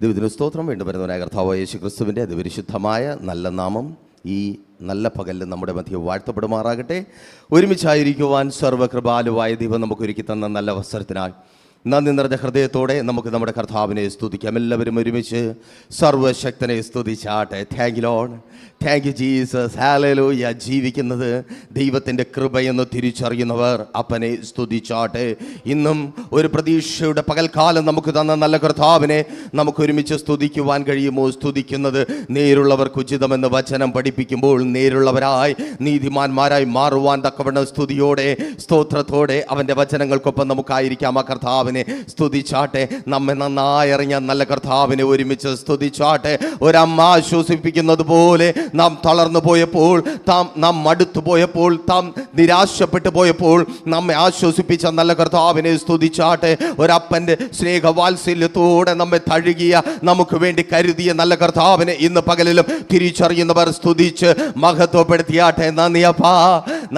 ദൈവത്തിന് സ്തോത്രം. വീണ്ടും വരുന്നവനായ കർത്താവായ യേശു ക്രിസ്തുവിൻ്റെ അതിപരിശുദ്ധമായ നല്ല നാമം ഈ നല്ല പകലിൽ നമ്മുടെ മധ്യ വാഴ്ത്തപ്പെടുമാറാകട്ടെ. ഒരുമിച്ചായിരിക്കുവാൻ സർവ്വകൃപാലുവായ ദൈവം നമുക്ക് ഒരുക്കി തന്ന നല്ല അവസരത്തിനായി നന്ദി നിറഞ്ഞ ഹൃദയത്തോടെ നമുക്ക് നമ്മുടെ കർത്താവിനെ സ്തുതിക്കാം. എല്ലാവരും ഒരുമിച്ച് സർവശക്തനെ സ്തുതിച്ചാട്ടെ. Thank you Lord, thank you Jesus, hallelujah. ജീവിക്കുന്നത് ദൈവത്തിൻ്റെ കൃപയെന്ന് തിരിച്ചറിയുന്നവർ അപ്പനെ സ്തുതിച്ചാട്ടെ. ഇന്നും ഒരു പ്രതീക്ഷയുടെ പകൽക്കാലം നമുക്ക് തന്ന നല്ല കർത്താവിനെ നമുക്ക് ഒരുമിച്ച് സ്തുതിക്കുവാൻ കഴിയുമോ? സ്തുതിക്കുന്നത് നേരുള്ളവർക്ക് ഉചിതമെന്ന് വചനം പഠിപ്പിക്കുമ്പോൾ നേരുള്ളവരായി നീതിമാന്മാരായി മാറുവാൻ തക്കവണ്ണം സ്തുതിയോടെ സ്തോത്രത്തോടെ അവൻ്റെ വചനങ്ങൾക്കൊപ്പം നമുക്കായിരിക്കാം. ആ കർത്താവിനെ സ്തുതിച്ചാട്ടെ. നമ്മെ നന്നായി അറിഞ്ഞ നല്ല കർത്താവിനെ ഒരുമിച്ച് സ്തുതിച്ചാട്ടെ. ഒരമ്മ ആശ്വസിപ്പിക്കുന്നത് പോലെ നാം തളർന്നു പോയപ്പോൾ, നാം മടുത്തു പോയപ്പോൾ, നിരാശപ്പെട്ടു പോയപ്പോൾ നമ്മെ ആശ്വസിപ്പിച്ച നല്ല കർത്താവിനെ സ്തുതിച്ചാട്ടെ. ഒരപ്പൻ്റെ സ്നേഹവാത്സല്യത്തോടെ നമ്മെ തഴുകിയ, നമുക്ക് വേണ്ടി കരുതിയ നല്ല കർത്താവിനെ ഇന്ന് പകലിലും തിരിച്ചറിയുന്നവർ സ്തുതിച്ച് മഹത്വപ്പെടുത്തിയാട്ടെ. നന്ദി അപ്പാ,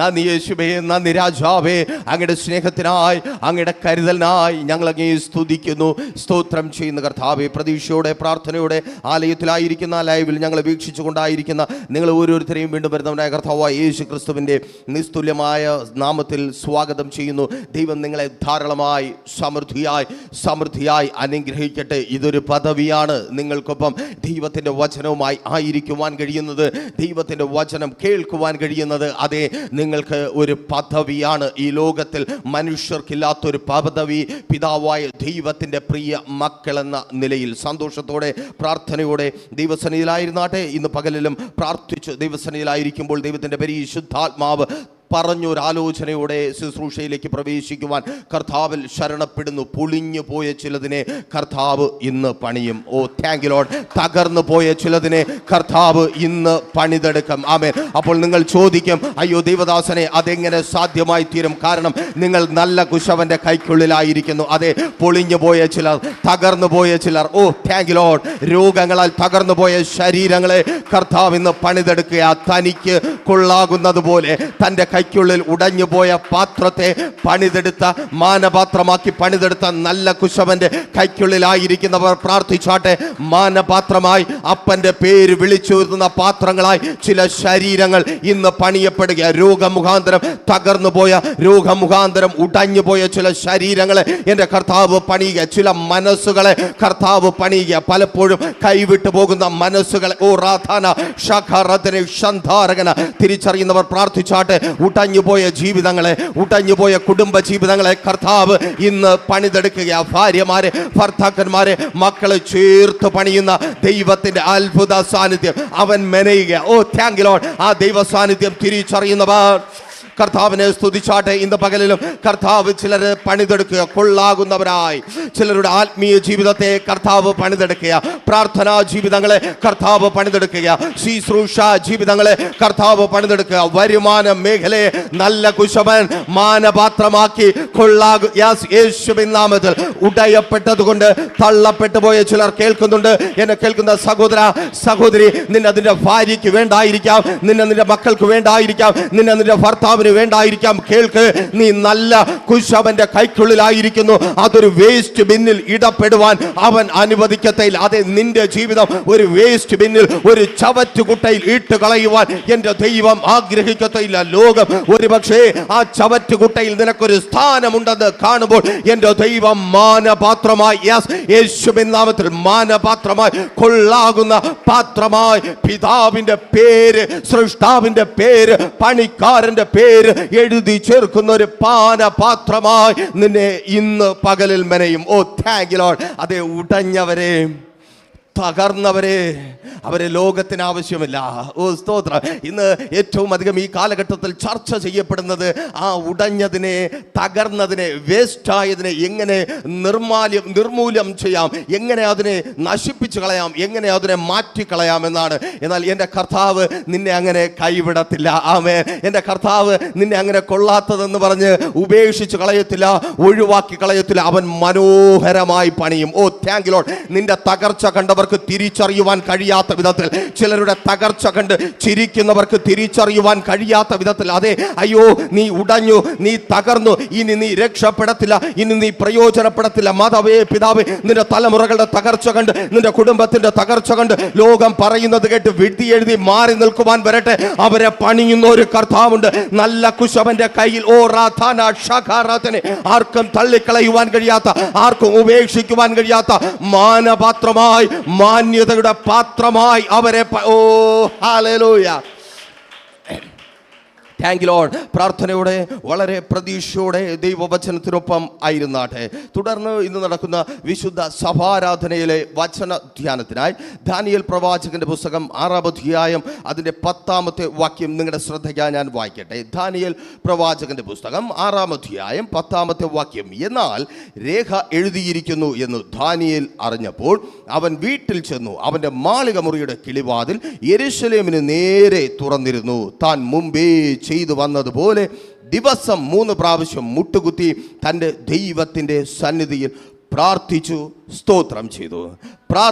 നന്ദി യേശുവേ, നന്ദി രാജാവേ. അങ്ങയുടെ സ്നേഹത്തിനായി, അങ്ങയുടെ കരുതലിനായി ഞങ്ങൾ അങ്ങേ സ്തുതിക്കുന്നു, സ്തോത്രം ചെയ്യുന്ന കർത്താവേ. പ്രതീക്ഷയോടെ പ്രാർത്ഥനയോടെ ആലയത്തിലായിരിക്കുന്ന, ലൈവിൽ ഞങ്ങളെ വീക്ഷിച്ചു കൊണ്ടായിരിക്കുന്ന നിങ്ങൾ ഓരോരുത്തരെയും വീണ്ടും വരുന്നവനായ കർത്താവായ യേശു ക്രിസ്തുവിൻ്റെ നിസ്തുല്യമായ നാമത്തിൽ സ്വാഗതം ചെയ്യുന്നു. ദൈവം നിങ്ങളെ ധാരാളമായി സമൃദ്ധിയായി അനുഗ്രഹിക്കട്ടെ. ഇതൊരു പദവിയാണ്. നിങ്ങൾക്കൊപ്പം ദൈവത്തിൻ്റെ വചനവുമായി ആയിരിക്കുവാൻ കഴിയുന്നത്, ദൈവത്തിൻ്റെ വചനം കേൾക്കുവാൻ കഴിയുന്നത്, അതെ, നിങ്ങൾക്ക് ഒരു പദവിയാണ്. ഈ ലോകത്തിൽ മനുഷ്യർക്കില്ലാത്തൊരു പദവി പിതാവായ ദൈവത്തിൻ്റെ പ്രിയ മക്കളെന്ന നിലയിൽ സന്തോഷത്തോടെ പ്രാർത്ഥനയോടെ ദൈവസന്നിധിയിലായിരുന്നാട്ടെ. ഇന്ന് പകലിലും പ്രാർത്ഥിച്ച് ദൈവസന്നിധിയിലായിരിക്കുമ്പോൾ ദൈവത്തിൻ്റെ പരിശുദ്ധാത്മാവ് പറഞ്ഞൊരാലോചനയോടെ ശുശ്രൂഷയിലേക്ക് പ്രവേശിക്കുവാൻ കർത്താവിൽ ശരണപ്പെടുന്നു. പൊളിഞ്ഞു പോയ ചിലതിനെ കർത്താവ് ഇന്ന് പണിയും. ഓ താങ്ക് യു ലോർഡ്. തകർന്നു പോയ ചിലതിനെ കർത്താവ് ഇന്ന് പണിതെടുക്കും. ആമേൻ. അപ്പോൾ നിങ്ങൾ ചോദിക്കും, അയ്യോ ദൈവദാസനെ, അതെങ്ങനെ സാധ്യമായി തീരും? കാരണം നിങ്ങൾ നല്ല കുശവന്റെ കൈക്കുള്ളിലായിരിക്കുന്നു. അതെ, പൊളിഞ്ഞു പോയ ചിലർ, തകർന്നു പോയ ചിലർ, ഓ താങ്ക് യു ലോർഡ്, രോഗങ്ങളാൽ തകർന്നു പോയ ശരീരങ്ങളെ കർത്താവ് ഇന്ന് പണിതെടുക്കുക. തനിക്ക് കൊള്ളാകുന്നത് പോലെ തൻ്റെ കൈക്കുള്ളിൽ ഉടഞ്ഞുപോയ പാത്രത്തെ പണിതെടുത്ത, മാനപാത്രമാക്കി പണിതെടുത്ത നല്ല കുശവന്റെ കൈക്കുള്ളിലായിരിക്കുന്നവർ പ്രാർത്ഥിച്ചാട്ടെ. മാനപാത്രമായി അപ്പന്റെ പേര് വിളിച്ചുവരുന്ന പാത്രങ്ങളായി ചില ശരീരങ്ങൾ ഇന്ന് പണിയപ്പെടുക. രോഗമുഖാന്തരം തകർന്നുപോയ, രോഗമുഖാന്തരം ഉടഞ്ഞുപോയ ചില ശരീരങ്ങളെ എൻ്റെ കർത്താവ് പണിയുക. ചില മനസ്സുകളെ കർത്താവ് പണിയുക. പലപ്പോഴും കൈവിട്ടു പോകുന്ന മനസ്സുകളെ, ഓ റാധാന ഷഖറദനെ ഷന്ധാരകന, തിരിച്ചറിയുന്നവർ പ്രാർത്ഥിച്ചാട്ടെ. ഉടഞ്ഞുപോയ ജീവിതങ്ങളെ, ഉടഞ്ഞുപോയ കുടുംബ ജീവിതങ്ങളെ കർത്താവ് ഇന്ന് പണിതെടുക്കുക. ഭാര്യമാരെ, ഭർത്താക്കന്മാരെ, മക്കളെ ചേർത്ത് പണിയുന്ന ദൈവത്തിന്റെ അത്ഭുത സാന്നിധ്യം അവൻ മെനയുക. ഓ താങ്ക് യു ലോർഡ്. ആ ദൈവ സാന്നിധ്യം തിരിച്ചറിയുന്നവർ കർത്താവിനെ സ്തുതിച്ചാട്ടെ. ഇന്ന് പകലിലും കർത്താവ് ചിലരെ പണിതെടുക്കുക. കൊള്ളാകുന്നവരായി ചിലരുടെ ആത്മീയ ജീവിതത്തെ കർത്താവ് പണിതെടുക്കുക. പ്രാർത്ഥനാ ജീവിതങ്ങളെ കർത്താവ് പണിതെടുക്കുക. ശുശ്രൂഷ ജീവിതങ്ങളെ കർത്താവ് പണിതെടുക്കുക. വരുമാന മേഖലയെ നല്ല കുശവൻ മാനപാത്രമാക്കി യേശുവിൻ നാമത്തിൽ ഉടയപ്പെട്ടതുകൊണ്ട് തള്ളപ്പെട്ടു പോയ ചിലർ കേൾക്കുന്നുണ്ട്. എന്നെ കേൾക്കുന്ന സഹോദര സഹോദരി, നിന്നെ നിന്റെ ഭാര്യയ്ക്ക് വേണ്ടായിരിക്കാം, നിന്നെ നിന്റെ മക്കൾക്ക് വേണ്ടായിരിക്കാം, നിന്നെ നിന്റെ ഭർത്താവ് വേണ്ടായിരിക്കാം. കേൾക്ക്, നീ നല്ല കുശവന്റെ കൈക്കുള്ളിലായിരിക്കുന്നു. അതൊരു വേസ്റ്റ് ബിന്നിൽ ഇടപെടുവാൻ അവൻ അനുവദിക്കത്തില്ല. അതെ, നിന്റെ ജീവിതം ഒരു വേസ്റ്റ് ബിന്നിൽ, ഒരു ചവറ്റുകുട്ടയിൽ ഇട്ട് കളയുവാൻ എന്റെ ദൈവം ആഗ്രഹിക്കത്തില്ല. ലോകം ഒരുപക്ഷേ ആ ചവറ്റുകുട്ടയിൽ നിനക്കൊരു സ്ഥാനമുണ്ടെന്ന് കാണുമ്പോൾ എന്റെ ദൈവം മാനപാത്രമായി, യേശുവിൻ നാമത്തിൽ മാനപാത്രമായി, കൊള്ളാകുന്ന പാത്രമായി, പിതാവിന്റെ പേര്, സൃഷ്ടാവിന്റെ പേര്, പണിക്കാരന്റെ പേര് എഴുതി ചേർക്കുന്ന ഒരു പാനപാത്രമായി നിന്നെ ഇന്ന് പകലിൽ മെനയും. ഓ താങ്ക് യു ലോർഡ്. അതേ, ഉടഞ്ഞവരെ, തകർന്നവരെ, അവരെ ലോകത്തിന് ആവശ്യമില്ല. ഓ സ്തോത്രം. ഇന്ന് ഏറ്റവും അധികം ഈ കാലഘട്ടത്തിൽ ചർച്ച ചെയ്യപ്പെടുന്നത് ആ ഉടഞ്ഞതിനെ, തകർന്നതിനെ, വേസ്റ്റായതിനെ എങ്ങനെ നിർമൂലം ചെയ്യാം, എങ്ങനെ അതിനെ നശിപ്പിച്ചു കളയാം, എങ്ങനെ അതിനെ മാറ്റിക്കളയാം എന്നാണ്. എന്നാൽ എൻ്റെ കർത്താവ് നിന്നെ അങ്ങനെ കൈവിടത്തില്ല. ആമേൻ. എൻ്റെ കർത്താവ് നിന്നെ അങ്ങനെ കൊള്ളാത്തതെന്ന് പറഞ്ഞ് ഉപേക്ഷിച്ച് കളയത്തില്ല, ഒഴിവാക്കി കളയത്തില്ല. അവൻ മനോഹരമായി പണിയും. ഓ താങ്ക് യു ലോർഡ്. നിന്റെ തകർച്ച കണ്ടവർ ചിരിക്കുന്നവർക്ക് തിരിച്ചറിയുവാൻ കഴിയാത്ത വിധത്തിൽ, ചിലരുടെ തകർച്ച കണ്ട് ചിരിക്കുന്നവർക്ക് തിരിച്ചറിയുവാൻ കഴിയാത്ത വിധത്തിൽ, അതെ അയ്യോ നീ ഉടഞ്ഞു, നീ തകർന്നു, ഇനി നീ രക്ഷപ്പെടത്തില്ല, ഇനി നീ പ്രയോജനപ്പെടത്തില്ല. മാതാവേ പിതാവേ, നിന്റെ തലമുറകളുടെ തകർച്ച കണ്ട്, നിന്റെ കുടുംബത്തിന്റെ തകർച്ച കണ്ട് ലോകം പറയുന്നത് കേട്ട് വിധി എഴുതി മാറി നിൽക്കുവാൻ വരട്ടെ. അവരെ പണിയുന്ന ഒരു കർത്താവുണ്ട്. നല്ല കുശവന്റെ കയ്യിൽ ആർക്കും തള്ളിക്കളയുവാൻ കഴിയാത്ത, ആർക്കും ഉപേക്ഷിക്കുവാൻ കഴിയാത്ത മാനപാത്രമായി, മാന്യതയുടെ പാത്രമായി അവരെ ഹല്ലേലൂയ. Thank you Lord. പ്രാർത്ഥനയോടെ വളരെ പ്രതീക്ഷയോടെ ദൈവവചനത്തിനൊപ്പം ആയിരുന്നാട്ടെ. തുടർന്ന് ഇന്ന് നടക്കുന്ന വിശുദ്ധ സഭാരാധനയിലെ വചന ധ്യാനത്തിനായി ദാനിയേൽ പ്രവാചകന്റെ പുസ്തകം 6-ാം അധ്യായം അതിൻ്റെ 10-ാമത്തെ വാക്യം നിങ്ങളുടെ ശ്രദ്ധയ്ക്കായി ഞാൻ വായിക്കട്ടെ. ദാനിയേൽ പ്രവാചകന്റെ പുസ്തകം 6-ാം അധ്യായം 10-ാമത്തെ വാക്യം. എന്നാൽ രേഖ എഴുതിയിരിക്കുന്നു എന്ന് ദാനിയേൽ അറിഞ്ഞപ്പോൾ അവൻ വീട്ടിൽ ചെന്നു. അവൻ്റെ മാളിക മുറിയുടെ കിളിവാതിൽ യെരൂശലേമിന് നേരെ തുറന്നിരുന്നു. താൻ മുമ്പേ ചെയ്തു വന്നതുപോലെ ദിവസം 3 പ്രാവശ്യം മുട്ടുകുത്തി തൻ്റെ ദൈവത്തിൻ്റെ സന്നിധിയിൽ പ്രാർത്ഥിച്ചു സ്തോത്രം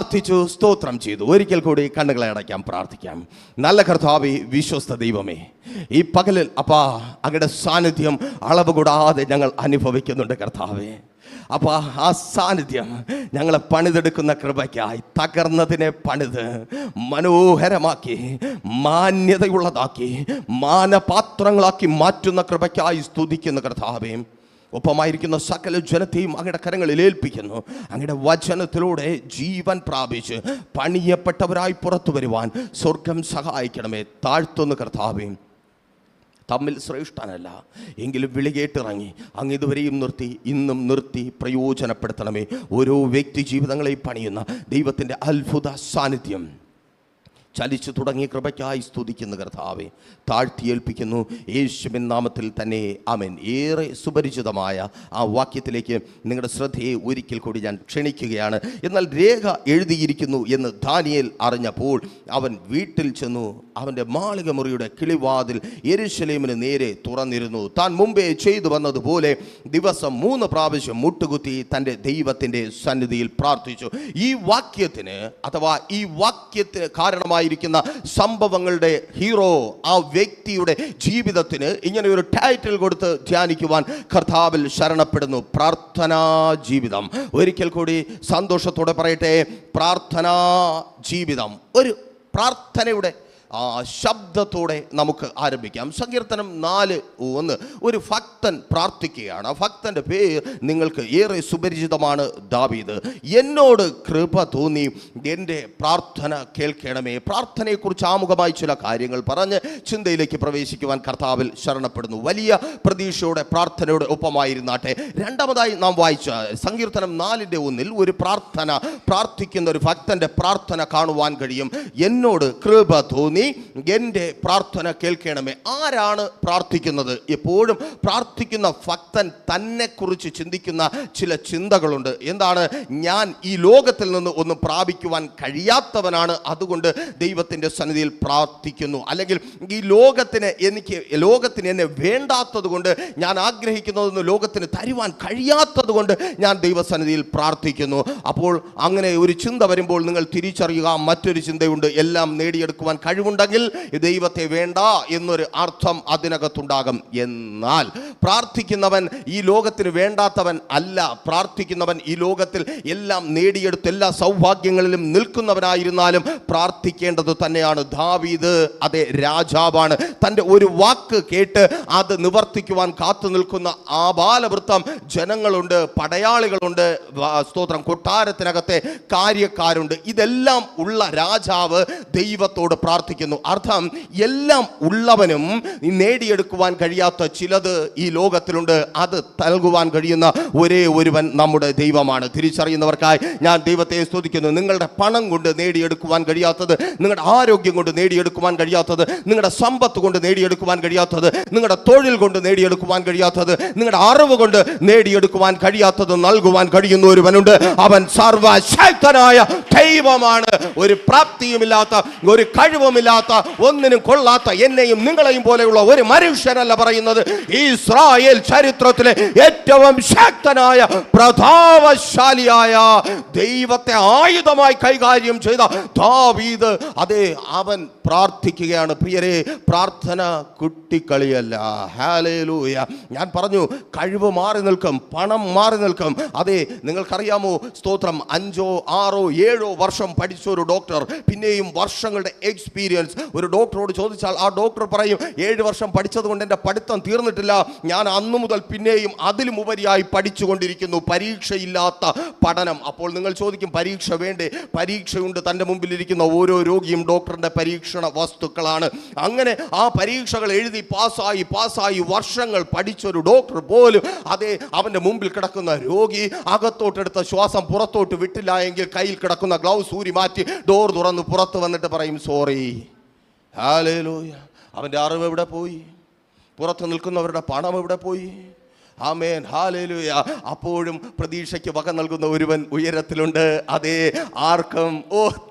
ചെയ്തു. ഒരിക്കൽ കൂടി കണ്ണുകളെ അടയ്ക്കാം, പ്രാർത്ഥിക്കാം. നല്ല കർത്താവേ, വിശ്വസ്ത ദൈവമേ, ഈ പകലിൽ അപ്പാ അങ്ങയുടെ സാന്നിധ്യം അളവ് കൂടാതെ ഞങ്ങൾ അനുഭവിക്കുന്നുണ്ട് കർത്താവേ. അപ്പോൾ ആ സാന്നിധ്യം ഞങ്ങളെ പണിതെടുക്കുന്ന കൃപയ്ക്കായി, തകർന്നതിനെ പണിത് മനോഹരമാക്കി, മാന്യതയുള്ളതാക്കി, മാനപാത്രങ്ങളാക്കി മാറ്റുന്ന കൃപയ്ക്കായി സ്തുതിക്കുന്ന കർത്താവേ. ഒപ്പമായിരിക്കുന്ന സകല ജനത്തെയും അങ്ങയുടെ കരങ്ങളിൽ ഏൽപ്പിക്കുന്നു. അങ്ങയുടെ വചനത്തിലൂടെ ജീവൻ പ്രാപിച്ച് പണിയപ്പെട്ടവരായി പുറത്തു വരുവാൻ സ്വർഗം സഹായിക്കണമേ. താഴ്ത്തുന്ന കർത്താവേ, തമ്മിൽ ശ്രേഷ്ഠനല്ല എങ്കിലും വിളി കേട്ടിറങ്ങി അങ്ങ് ഇതുവരെയും നിർത്തി, ഇന്നും നിർത്തി പ്രയോജനപ്പെടുത്തണമേ. ഓരോ വ്യക്തി ജീവിതങ്ങളെ പണിയുന്ന ദൈവത്തിൻ്റെ അത്ഭുത സാന്നിധ്യം ചലിച്ചു തുടങ്ങിയ കൃപയ്ക്കായി സ്തുതിക്കുന്ന കർത്താവെ, താഴ്ത്തിയേൽപ്പിക്കുന്നു യേശുവിൻ നാമത്തിൽ തന്നെ, ആമേൻ. ഏറെ സുപരിചിതമായ ആ വാക്യത്തിലേക്ക് നിങ്ങളുടെ ശ്രദ്ധയെ ഒരിക്കൽ കൂടി ഞാൻ ക്ഷണിക്കുകയാണ്. എന്നാൽ രേഖ എഴുതിയിരിക്കുന്നു എന്ന് ദാനിയേൽ അറിഞ്ഞപ്പോൾ അവൻ വീട്ടിൽ ചെന്നു. അവൻ്റെ മാളിക മുറിയുടെ കിളിവാതിൽ യെരൂശലേമിന് നേരെ തുറന്നിരുന്നു. താൻ മുമ്പേ ചെയ്തു വന്നതുപോലെ ദിവസം 3 പ്രാവശ്യം മുട്ടുകുത്തി തൻ്റെ ദൈവത്തിൻ്റെ സന്നിധിയിൽ പ്രാർത്ഥിച്ചു. ഈ വാക്യത്തിന് അഥവാ ഈ വാക്യത്തിന് കാരണമായി സംഭവങ്ങളുടെ ഹീറോ, ആ വ്യക്തിയുടെ ജീവിതത്തിന് ഇങ്ങനെ ഒരു ടൈറ്റിൽ കൊടുത്ത് ധ്യാനിക്കുവാൻ കർത്താവിൽ ശരണപ്പെടുന്നു. പ്രാർത്ഥനാ ജീവിതം. ഒരിക്കൽ കൂടി സന്തോഷത്തോടെ പറയട്ടെ, പ്രാർത്ഥനാ ജീവിതം. ഒരു പ്രാർത്ഥനയുടെ ശബ്ദത്തോടെ നമുക്ക് ആരംഭിക്കാം. സങ്കീർത്തനം 4:1. ഒരു ഭക്തൻ പ്രാർത്ഥിക്കുകയാണ്. ആ ഭക്തൻ്റെ പേര് നിങ്ങൾക്ക് ഏറെ സുപരിചിതമാണ്, ദാവീദ്. എന്നോട് കൃപ തോന്നി എൻ്റെ പ്രാർത്ഥന കേൾക്കണമേ. പ്രാർത്ഥനയെക്കുറിച്ച് ആമുഖമായി ചില കാര്യങ്ങൾ പറഞ്ഞ് ചിന്തയിലേക്ക് പ്രവേശിക്കുവാൻ കർത്താവിൽ ശരണപ്പെടുന്നു. വലിയ പ്രതീക്ഷയോടെ പ്രാർത്ഥനയുടെ ഒപ്പമായിരുന്നാട്ടെ. രണ്ടാമതായി നാം വായിച്ച സങ്കീർത്തനം 4:1 ഒരു പ്രാർത്ഥിക്കുന്ന ഒരു ഭക്തൻ്റെ പ്രാർത്ഥന കാണുവാൻ കഴിയും. എന്നോട് കൃപ തോന്നി എൻ്റെ പ്രാർത്ഥന കേൾക്കണമേ. ആരാണ് പ്രാർത്ഥിക്കുന്നത്? എപ്പോഴും പ്രാർത്ഥിക്കുന്ന ഭക്തൻ തന്നെ കുറിച്ച് ചിന്തിക്കുന്ന ചില ചിന്തകളുണ്ട്. എന്താണ്? ഞാൻ ഈ ലോകത്തിൽ നിന്ന് ഒന്നും പ്രാപിക്കുവാൻ കഴിയാത്തവനാണ്, അതുകൊണ്ട് ദൈവത്തിൻ്റെ സന്നിധിയിൽ പ്രാർത്ഥിക്കുന്നു. അല്ലെങ്കിൽ ഈ ലോകത്തിന് എന്നെ വേണ്ടാത്തത് കൊണ്ട്, ഞാൻ ആഗ്രഹിക്കുന്നതൊന്നും ലോകത്തിന് തരുവാൻ കഴിയാത്തത് കൊണ്ട് ഞാൻ ദൈവസന്നിധിയിൽ പ്രാർത്ഥിക്കുന്നു. അപ്പോൾ അങ്ങനെ ഒരു ചിന്ത വരുമ്പോൾ നിങ്ങൾ തിരിച്ചറിയുക, മറ്റൊരു ചിന്തയുണ്ട്. എല്ലാം നേടിയെടുക്കുവാൻ കഴിവുണ്ടെങ്കിൽ ദൈവത്തെ വേണ്ട എന്നൊരു അർത്ഥം അതിനകത്തുണ്ടാകും. എന്നാൽ പ്രാർത്ഥിക്കുന്നവൻ ഈ ലോകത്തിന് വേണ്ടാത്തവൻ അല്ല. പ്രാർത്ഥിക്കുന്നവൻ ഈ ലോകത്തിൽ എല്ലാം നേടിയെടുത്ത് എല്ലാ സൗഭാഗ്യങ്ങളിലും നിൽക്കുന്നവനായിരുന്നാലും പ്രാർത്ഥിക്കേണ്ടത് തന്നെയാണ്. ദാവീദ് അതേ രാജാവാണ്. തൻ്റെ ഒരു വാക്ക് കേട്ട് അത് നിവർത്തിക്കുവാൻ കാത്തു നിൽക്കുന്ന ആബാലവൃത്തം ജനങ്ങളുണ്ട്, പടയാളികളുണ്ട്, സ്തോത്രം, കൊട്ടാരത്തിനകത്തെ കാര്യക്കാരുണ്ട്. ഇതെല്ലാം ഉള്ള രാജാവ് ദൈവത്തോട് പ്രാർത്ഥിക്കുന്നു. അർത്ഥം എല്ലാം ഉള്ളവനും നേടിയെടുക്കുവാൻ കഴിയാത്ത ചിലത് ഈ ലോകത്തിലുണ്ട്. അത് നൽകുവാൻ കഴിയുന്ന ഒരേ ഒരുവൻ നമ്മുടെ ദൈവമാണ്. തിരിച്ചറിയുന്നവർക്കായി ഞാൻ ദൈവത്തെ സ്തുതിക്കുന്നു. നിങ്ങളുടെ പണം കൊണ്ട് നേടിയെടുക്കുവാൻ കഴിയാത്തത്, നിങ്ങളുടെ ആരോഗ്യം കൊണ്ട് നേടിയെടുക്കുവാൻ കഴിയാത്തത്, നിങ്ങളുടെ സമ്പത്ത് കൊണ്ട് നേടിയെടുക്കുവാൻ കഴിയാത്തത്, നിങ്ങളുടെ തൊഴിൽ കൊണ്ട് നേടിയെടുക്കുവാൻ കഴിയാത്തത്, നിങ്ങളുടെ അറിവ് കൊണ്ട് നേടിയെടുക്കുവാൻ കഴിയാത്തത് നൽകുവാൻ കഴിയുന്ന ഒരുവനുണ്ട്. അവൻ സർവശക്തനായ ദൈവമാണ്. ഒരു പ്രാപ്തിയുമില്ലാത്ത, ഒരു കഴിവുമില്ലാത്ത, ദൈവമില്ലാത്ത, ഒന്നിനും കൊള്ളാത്ത എന്നെയും നിങ്ങളെയും പോലെയുള്ള ഒരു മനുഷ്യനല്ല പറയുന്നത്. ഇസ്രായേൽ ചരിത്രത്തിലെ ഏറ്റവും ശക്തനായ, പ്രതാപശാലിയായ, ദൈവത്തെ ആയുധമായി കൈകാര്യം ചെയ്ത ദാവീദ്, അതെ, അവൻ പ്രാർത്ഥിക്കുകയാണ്. പ്രിയരെ, പ്രാർത്ഥന കുട്ടിക്കളിയല്ല. ഹല്ലേലൂയ. ഞാൻ പറഞ്ഞു, കഴിവ് മാറി നിൽക്കും, പണം മാറി നിൽക്കും. അതെ, നിങ്ങൾക്കറിയാമോ, സ്തോത്രം, 5, 6, 7 വർഷം പഠിച്ച ഒരു ഡോക്ടർ, പിന്നെയും വർഷങ്ങളുടെ എക്സ്പീരിയൻസ്. ഒരു ഡോക്ടറോട് ചോദിച്ചാൽ ആ ഡോക്ടർ പറയും, 7 വർഷം പഠിച്ചത് കൊണ്ട് എൻ്റെ പഠിത്തം തീർന്നിട്ടില്ല, ഞാൻ അന്നു മുതൽ പിന്നെയും അതിലും ഉപരിയായി പഠിച്ചുകൊണ്ടിരിക്കുന്നു. പരീക്ഷയില്ലാത്ത പഠനം. അപ്പോൾ നിങ്ങൾ ചോദിക്കും, പരീക്ഷ വേണ്ടേ? പരീക്ഷയുണ്ട്. തൻ്റെ മുമ്പിലിരിക്കുന്ന ഓരോ രോഗിയും ഡോക്ടറിൻ്റെ പരീക്ഷണ വസ്തുക്കളാണ്. അങ്ങനെ ആ പരീക്ഷകൾ എഴുതി പാസ്സായി വർഷങ്ങൾ പഠിച്ചൊരു ഡോക്ടർ പോലും, അതെ, അവൻ്റെ മുമ്പിൽ കിടക്കുന്ന രോഗി അകത്തോട്ടെടുത്ത ശ്വാസം പുറത്തോട്ട് വിട്ടില്ല എങ്കിൽ കയ്യിൽ കിടക്കുന്ന ഗ്ലൗസ് ഊരി മാറ്റി ഡോർ തുറന്ന് പുറത്ത് വന്നിട്ട് പറയും, സോറി. ഹല്ലേലൂയ. അവൻ്റെ അറിവ് എവിടെ പോയി? പുറത്ത് നിൽക്കുന്നവരുടെ പണം എവിടെ പോയി? ആമേൻ, ഹല്ലേലൂയ. അപ്പോഴും പ്രതീക്ഷയ്ക്ക് വക നൽകുന്ന ഒരുവൻ ഉയരത്തിലുണ്ട്. അതേ, ആർക്കും